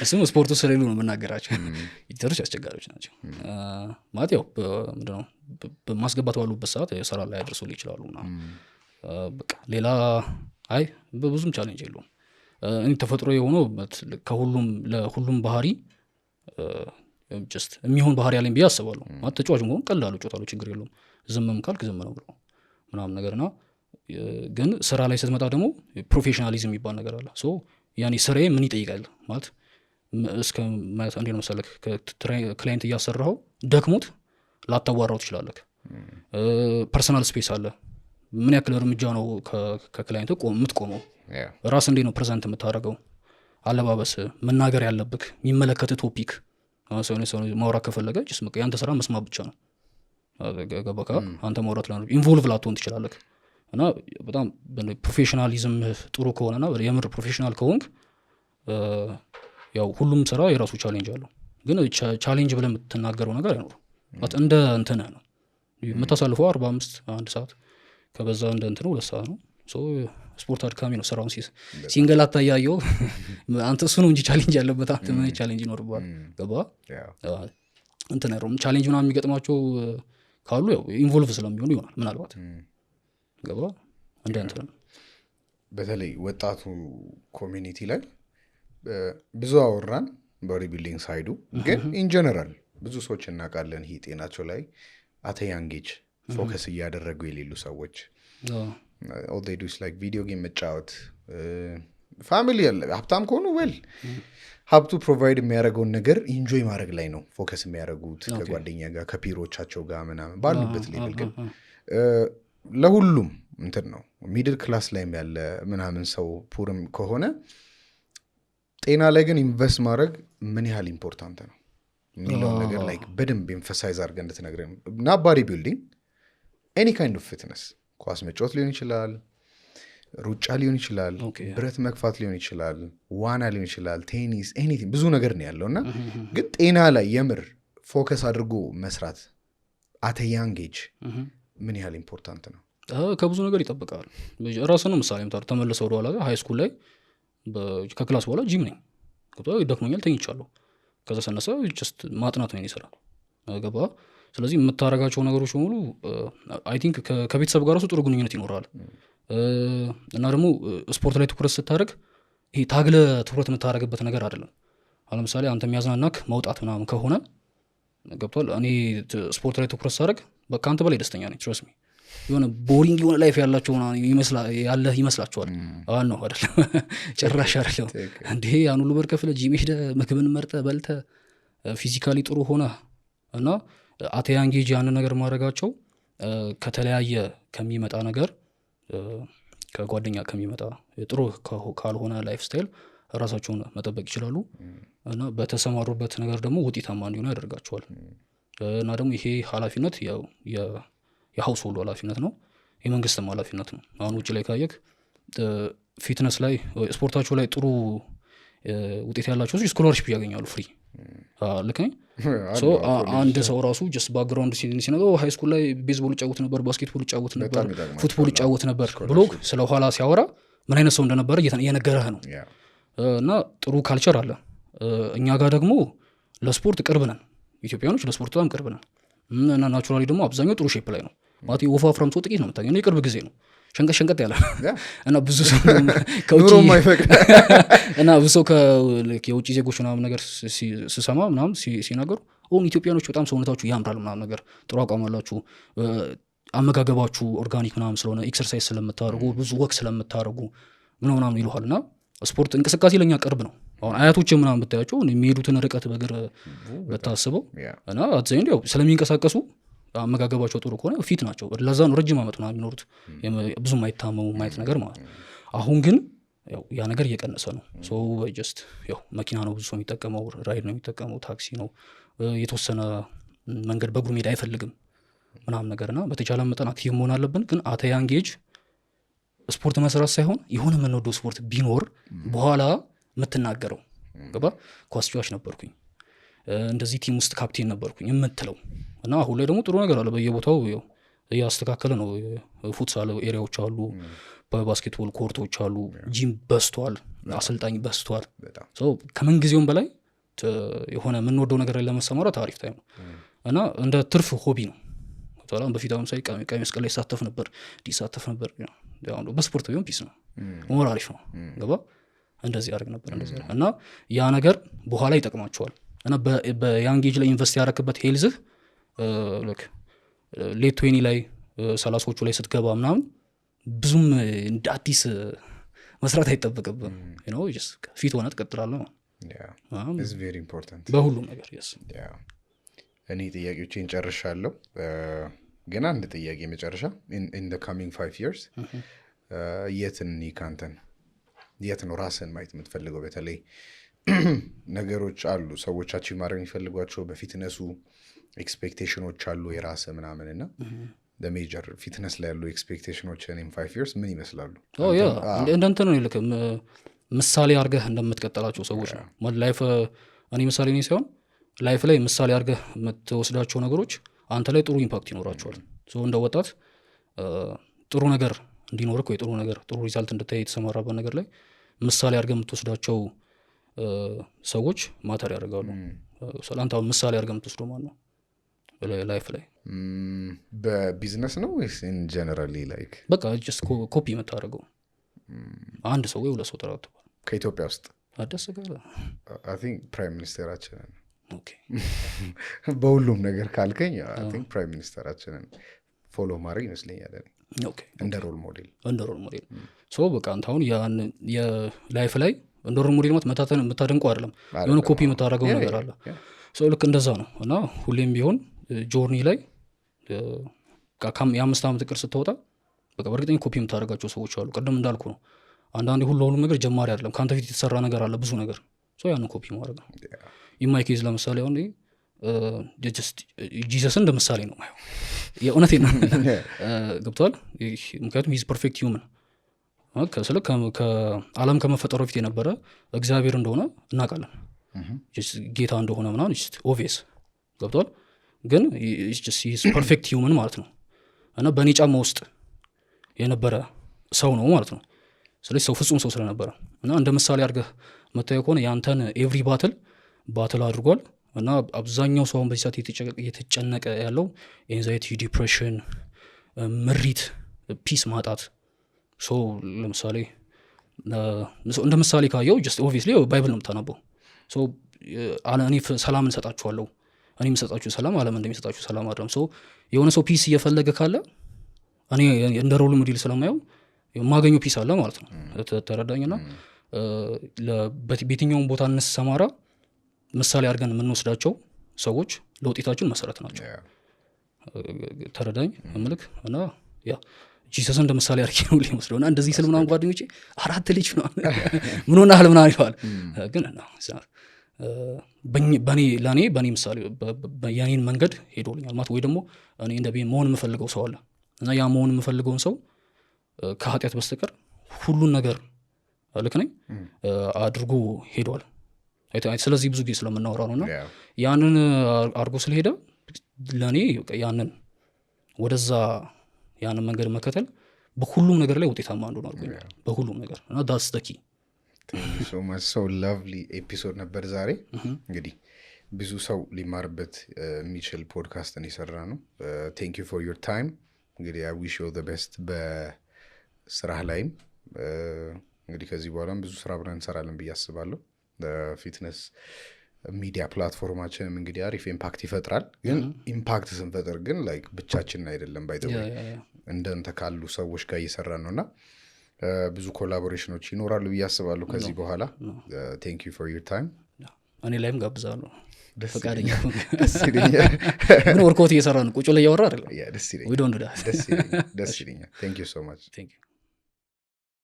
Speaker 1: እሱም ስፖርቱ ስለሌሉ ነው የምናገራቸው ኤዲተሮች አስቸጋሪዎች ናቸው ማለት ያው ምንድነው በማስገባት ባሉበት ሰዓት ስራ ላይ ያደርሱልኝ ይችላሉ እና በቃ ሌላ አይ በብዙም ቻሌንጅ የለውም እኔ ተፈጥሮ የሆነው ከሁሉም ለሁሉም ባህሪ ጀስት የሚሆን ባህሪ ያለኝ ብዬ አስባለሁ ማለት ተጫዋች መሆን ቀላሉ ጮታሉ ችግር የለውም ዝምም ካልክ ዝም ነው ብሎ ምናምን ነገርና ግን ስራ ላይ ስትመጣ ደግሞ ፕሮፌሽናሊዝም የሚባል ነገር አለ ሶ ያኔ ስራዬ ምን ይጠይቃል ማለት እስከ ማለት እንዴ ነው መሰለክ ክላይንት እያሰራው ደክሞት ላታዋራው ትችላለህ ፐርሰናል ስፔስ አለ ምን ያክል እርምጃ ነው ከክላይንት የምትቆመው ራስ እንዴ ነው ፕሬዘንት የምታደርገው አለባበስ መናገር ያለብክ የሚመለከት ቶፒክ ሰው ማውራት ከፈለገ ጅስ መቀ ያንተ ስራ መስማት ብቻ ነው ገባካ አንተ ማውራት ላይ ኢንቮልቭ ላትሆን ትችላለህ እና በጣም ፕሮፌሽናሊዝም ጥሩ ከሆነና የምር ፕሮፌሽናል ከሆንክ ያው ሁሉም ስራ የራሱ ቻሌንጅ አለው ግን ቻሌንጅ ብለህ የምትናገረው ነገር አይኖርም ማለት እንደ እንትን ነው የምታሳልፈው 45 1 ሰዓት ከበዛ እንደ እንትን 2 ሰዓት ነው ሶ ስፖርት አድካሚ ነው ስራውን ሲንገላታ ያየው አንተ እሱ ነው እንጂ ቻሌንጅ ያለበት አንተ ምን ቻሌንጅ ይኖርባል ገባ እንትን ነው ቻሌንጅ ምናምን የሚገጥማቸው ካሉ ያው ኢንቮልቭ ስለሚሆኑ ይሆናል ምናልባት ገባ እንደ እንትን
Speaker 2: በተለይ ወጣቱ ኮሚኒቲ ላይ ብዙ አወራን በሪቢልዲንግ ሳይዱ ግን ኢን ጀነራል ብዙ ሰዎች እናውቃለን ይሄ ጤናቸው ላይ አተያንጌጅ ፎከስ እያደረጉ የሌሉ ሰዎች all they do is like video game መጫወት ፋሚሊ ሀብታም ከሆኑ ዌል ሀብቱ ፕሮቫይድ የሚያደርገውን ነገር ኢንጆይ ማድረግ ላይ ነው ፎከስ የሚያደርጉት ከጓደኛ ጋር ከፒሮቻቸው ጋር ምናምን ባሉበት ሌቭል ግን ለሁሉም እንትን ነው ሚድል ክላስ ላይም ያለ ምናምን ሰው ፑርም ከሆነ ጤና ላይ ግን ኢንቨስት ማድረግ ምን ያህል ኢምፖርታንት ነው የሚለውን ነገር ላይክ በደንብ ኤምፋሳይዝ አድርገን እንድትነግረን እና ባዲ ቢልዲንግ ኤኒ ካይንድ ኦፍ ፊትነስ ኳስ መጫወት ሊሆን ይችላል ሩጫ ሊሆን ይችላል ብረት መግፋት ሊሆን ይችላል ዋና ሊሆን ይችላል ቴኒስ ኤኒቲንግ ብዙ ነገር ነው ያለው እና ግን ጤና ላይ የምር ፎከስ አድርጎ መስራት አት ኤ ያንግ ኤጅ ምን ያህል ኢምፖርታንት ነው
Speaker 1: ከብዙ ነገር ይጠብቃል ራስህ ነው ምሳሌ ምታር ተመለሰው ወደ ኋላ ሃይ ስኩል ላይ ከክላስ በኋላ ጂም ነኝ ደክሞኛል ተኝቻለሁ ከዛ ሰነሰ ጀስት ማጥናት ነው ይሰራ ገባ ስለዚህ የምታረጋቸው ነገሮች ሁሉ አይ ቲንክ ከቤተሰብ ጋር ራሱ ጥሩ ግንኙነት ይኖራል እና ደግሞ ስፖርት ላይ ትኩረት ስታደርግ ይሄ ታግለ ትኩረት የምታደርግበት ነገር አይደለም አሁን ለምሳሌ አንተ የሚያዝናናክ መውጣት ምናምን ከሆነ ገብቷል እኔ ስፖርት ላይ ትኩረት ሳደርግ በቃ አንተ በላይ ደስተኛ ነኝ ትረስ ሚ የሆነ ቦሪንግ የሆነ ላይፍ ያላቸው ያለህ ይመስላችኋል አሁን ነው አይደለም ጭራሽ አይደለም እንዴ ያን ሁሉ ብር ከፍለህ ጂም ሄደህ ምግብን መርጠህ በልተህ ፊዚካሊ ጥሩ ሆነ እና አተያንጌጅ ያን ነገር ማድረጋቸው ከተለያየ ከሚመጣ ነገር ከጓደኛ ከሚመጣ ጥሩ ካልሆነ ላይፍ ስታይል ራሳቸውን መጠበቅ ይችላሉ እና በተሰማሩበት ነገር ደግሞ ውጤታማ እንዲሆኑ ያደርጋቸዋል እና ደግሞ ይሄ ኃላፊነት ያው የሃውስሆልድ ኃላፊነት ነው የመንግስትም ኃላፊነት ነው አሁን ውጭ ላይ ካየክ ፊትነስ ላይ ስፖርታቸው ላይ ጥሩ ውጤት ያላቸው ስኮላርሺፕ ያገኛሉ ፍሪ ልከኝ ሶ አንድ ሰው ራሱ ጀስት ባክግራውንድ ሲነገው ሃይ ስኩል ላይ ቤዝቦል ይጫወት ነበር ባስኬትቦል ይጫወት ነበር ፉትቦል ይጫወት ነበር ብሎ ስለኋላ ሲያወራ ምን አይነት ሰው እንደነበረ እየነገረህ ነው እና ጥሩ ካልቸር አለ እኛ ጋር ደግሞ ለስፖርት ቅርብ ነን ኢትዮጵያኖች ለስፖርት በጣም ቅርብ ነን እና ናቹራሊ ደግሞ አብዛኛው ጥሩ ሼፕ ላይ ነው ማለት ወፋፍራም ሰው ጥቂት ነው የምታገኘው የቅርብ ጊዜ ነው ሸንቀጥ ያለ እና ብዙ ሰው ከውጪ እና ብዙ ሰው ከውጪ ዜጎች ምናምን ነገር ሲሰማ ምናምን ሲናገሩ ኢትዮጵያኖች በጣም ሰውነታችሁ ያምራል ምናምን ነገር ጥሩ አቋም አላችሁ አመጋገባችሁ ኦርጋኒክ ምናምን ስለሆነ ኤክሰርሳይዝ ስለምታደርጉ ብዙ ወክ ስለምታደርጉ ምናምን ይሉሃልና ስፖርት እንቅስቃሴ ለኛ ቅርብ ነው አሁን አያቶች ምናምን ብታያቸው የሚሄዱትን ርቀት በእግር በታስበው እና አትዘይንድ ያው ስለሚንቀሳቀሱ አመጋገባቸው ጥሩ ከሆነ ፊት ናቸው ለዛ ነው ረጅም አመት ምናምን የሚኖሩት ብዙም አይታመሙ ማየት ነገር ማለት አሁን ግን ያው ያ ነገር እየቀነሰ ነው። ሶ ጀስት ያው መኪና ነው ብዙ ሰው የሚጠቀመው፣ ራይድ ነው የሚጠቀመው፣ ታክሲ ነው፣ የተወሰነ መንገድ በእግሩ መሄድ አይፈልግም ምናምን ነገርና በተቻለ መጠን አክቲቭ መሆን አለብን። ግን አት ያንግ ኤጅ ስፖርት መስራት ሳይሆን የሆነ የምንወደው ስፖርት ቢኖር በኋላ የምትናገረው ገባ። ኳስ ጨዋች ነበርኩኝ፣ እንደዚህ ቲም ውስጥ ካፕቴን ነበርኩኝ የምትለው እና አሁን ላይ ደግሞ ጥሩ ነገር አለ በየቦታው እያስተካከለ ነው። ፉትሳል ኤሪያዎች አሉ፣ በባስኬትቦል ኮርቶች አሉ፣ ጂም በስቷል፣ አሰልጣኝ በስቷል። ከምን ጊዜውም በላይ የሆነ የምንወደው ነገር ላይ ለመሰማራት አሪፍ ታይም ነው እና እንደ ትርፍ ሆቢ ነው። በፊት አሁን ሳይ ቀይ መስቀል ላይ ይሳተፍ ነበር፣ እንዲሳተፍ ነበር። በስፖርት ቢሆን ፒስ ነው፣ ሞር አሪፍ ነው ገባ። እንደዚህ ያደርግ ነበር እንደዚህ እና ያ ነገር በኋላ ይጠቅማቸዋል። እና በያንግ ኤጅ ላይ ኢንቨስት ያደረክበት ሄልዝህ ሌት 20 ላይ 30ዎቹ ላይ ስትገባ ምናምን ብዙም እንደ አዲስ መስራት አይጠበቅብም። ፊት ሆነ ትቀጥላለህ በሁሉም ነገር።
Speaker 2: እኔ ጥያቄዎችን ጨርሻለሁ፣ ግን አንድ ጥያቄ መጨረሻ in the coming 5 years የትን ካንተን የት ነው ራስን ማየት የምትፈልገው? በተለይ ነገሮች አሉ ሰዎቻችን ማድረግ የሚፈልጓቸው በፊትነሱ ኤክስፔክቴሽኖች አሉ የራስ ምናምን እና ለሜጀር ፊትነስ ላይ ያሉ ኤክስፔክቴሽኖች in 5 years ምን ይመስላሉ?
Speaker 1: እንደንተ ነው ይልክ ምሳሌ አድርገህ እንደምትቀጠላቸው ሰዎች ነው ላይፍ። እኔ ምሳሌ ነኝ ሳይሆን ላይፍ ላይ ምሳሌ አድርገህ የምትወስዳቸው ነገሮች አንተ ላይ ጥሩ ኢምፓክት ይኖራቸዋል። እንደ ወጣት ጥሩ ነገር እንዲኖርክ ወይ ጥሩ ሪዛልት እንድታይ የተሰማራበት ነገር ላይ ምሳሌ አድርገህ የምትወስዳቸው ሰዎች ማተር ያደርጋሉ። አንተ አሁን ምሳሌ አድርገህ የምትወስደው ማን ነው ላይፍ ላይ?
Speaker 2: በቢዝነስ ነው ወይስ ኢን ጀነራሊ ላይክ
Speaker 1: በቃ ጀስት ኮፒ የምታደርገው አንድ ሰው ወይ ሁለት ሰው ተራውተው
Speaker 2: ከኢትዮጵያ ውስጥ
Speaker 1: አደሰጋለ
Speaker 2: አይ ቲንክ ፕራይም ሚኒስተራችንን በሁሉም ነገር ካልከኝ አይ ቲንክ ፕራይም ሚኒስተራችንን ፎሎ ማድረግ ይመስለኛል እንደ ሮል ሞዴል። በቃ አንተ አሁን የላይፍ ላይ እንደ ሮል ሞዴል መታተን የምታደንቀው አይደለም፣ የሆነ ኮፒ የምታደርገው ነገር አለ። ልክ እንደዛ ነው እና ሁሌም ቢሆን ጆርኒ ላይ የ5 ዓመት እቅድ ስትወጣ በቃ በእርግጠኛ ኮፒ የምታደርጋቸው ሰዎች አሉ። ቅድም እንዳልኩ ነው አንዳንዴ ሁሉም ነገር ጀማሪ አይደለም፣ ከአንተ ፊት የተሰራ ነገር አለ ብዙ ነገር፣ ያንን ኮፒ ማድረግ ነው። ኢማይ ኬዝ ለምሳሌ አሁን ጂሰስን እንደ ምሳሌ ነው ማየው፣ የእውነቴን ነው ገብቷል። ምክንያቱም ሂዝ ፐርፌክት ሂውመን ስለ ከዓለም ከመፈጠሩ በፊት የነበረ እግዚአብሔር እንደሆነ እናውቃለን፣ ጌታ እንደሆነ ምናምን ኦቪየስ ገብቷል። ግን ሂዝ ፐርፌክት ሂውመን ማለት ነው እና በእኔ ጫማ ውስጥ የነበረ ሰው ነው ማለት ነው። ስለዚህ ሰው ፍጹም ሰው ስለነበረ እና እንደ ምሳሌ አድርገህ መታየው ከሆነ ያንተን ኤቭሪ ባትል አድርጓል። እና አብዛኛው ሰው አሁን በዚህ ሰዓት እየተጨነቀ ያለው ኤንዛይቲ፣ ዲፕሬሽን፣ ምሪት፣ ፒስ ማጣት። ለምሳሌ እንደ ምሳሌ ካየው ጀስት ኦብቪየስሊ ባይብል ነው የምታነበው። እኔ ሰላም እንሰጣችኋለሁ፣ እኔ የምሰጣችሁ ሰላም ዓለም እንደሚሰጣችሁ ሰላም አይደለም። የሆነ ሰው ፒስ እየፈለገ ካለ እኔ እንደ ሮል ሞዴል ስለማየው የማገኘው ፒስ አለ ማለት ነው። ተረዳኝና በየትኛውም ቦታ እንሰማራ ምሳሌ አድርገን የምንወስዳቸው ሰዎች ለውጤታችን መሰረት ናቸው። ተረዳኝ ምልክ እና ጂሰስ እንደ ምሳሌ አድርጌ ነው ሊመስለው እና እንደዚህ ስል ምናምን ጓደኞቼ 4 ልጅ ምን ሆነሃል ምናምን ይለዋል። ግን በእኔ ምሳሌ የኔን መንገድ ሄዶልኛል ማለት ወይ ደግሞ እኔ እንደ መሆን የምፈልገው ሰው አለ እና ያ መሆን የምፈልገውን ሰው ከኃጢአት በስተቀር ሁሉን ነገር ልክ ነኝ አድርጎ ሄዷል። ስለዚህ ብዙ ጊዜ ስለምናወራ ነውና ያንን አድርጎ ስለሄደ ለእኔ ያንን ወደዛ ያንን መንገድ መከተል በሁሉም ነገር ላይ ውጤታማ እንደሆነ አድርጎኛል በሁሉም ነገር እና ዳስ ዘ ኪ። ሶ ላቭሊ ኤፒሶድ ነበር ዛሬ። እንግዲህ ብዙ ሰው ሊማርበት የሚችል ፖድካስትን የሰራ ነው። ቴንክ ዩ ፎር ዩር ታይም። እንግዲህ አይ ዊሽ ዩ ዘ ቤስት በስራህ ላይም። እንግዲህ ከዚህ በኋላም ብዙ ስራ ብለን እንሰራለን ብዬ አስባለሁ። ፊትነስ ሚዲያ ፕላትፎርማችንም እንግዲህ አሪፍ ኢምፓክት ይፈጥራል። ግን ኢምፓክት ስንፈጥር ግን ላይክ ብቻችንን አይደለም ባይተወይ እንደንተ ካሉ ሰዎች ጋር እየሰራን ነውና ብዙ ኮላቦሬሽኖች ይኖራሉ ብዬ አስባለሁ ከዚህ በኋላ። ቴንክ ዩ ፎር ዩር ታይም።
Speaker 1: እኔ ላይም ጋብዛለሁ ፈቃደኛ ግን ወርኮት እየሰራ ነው ቁጭ ላይ እያወራ አይደለም።
Speaker 2: ደስ ይለኛል።
Speaker 1: we don't do that
Speaker 2: ደስ ይለኛል። ቴንክ ዩ ሶ ማች።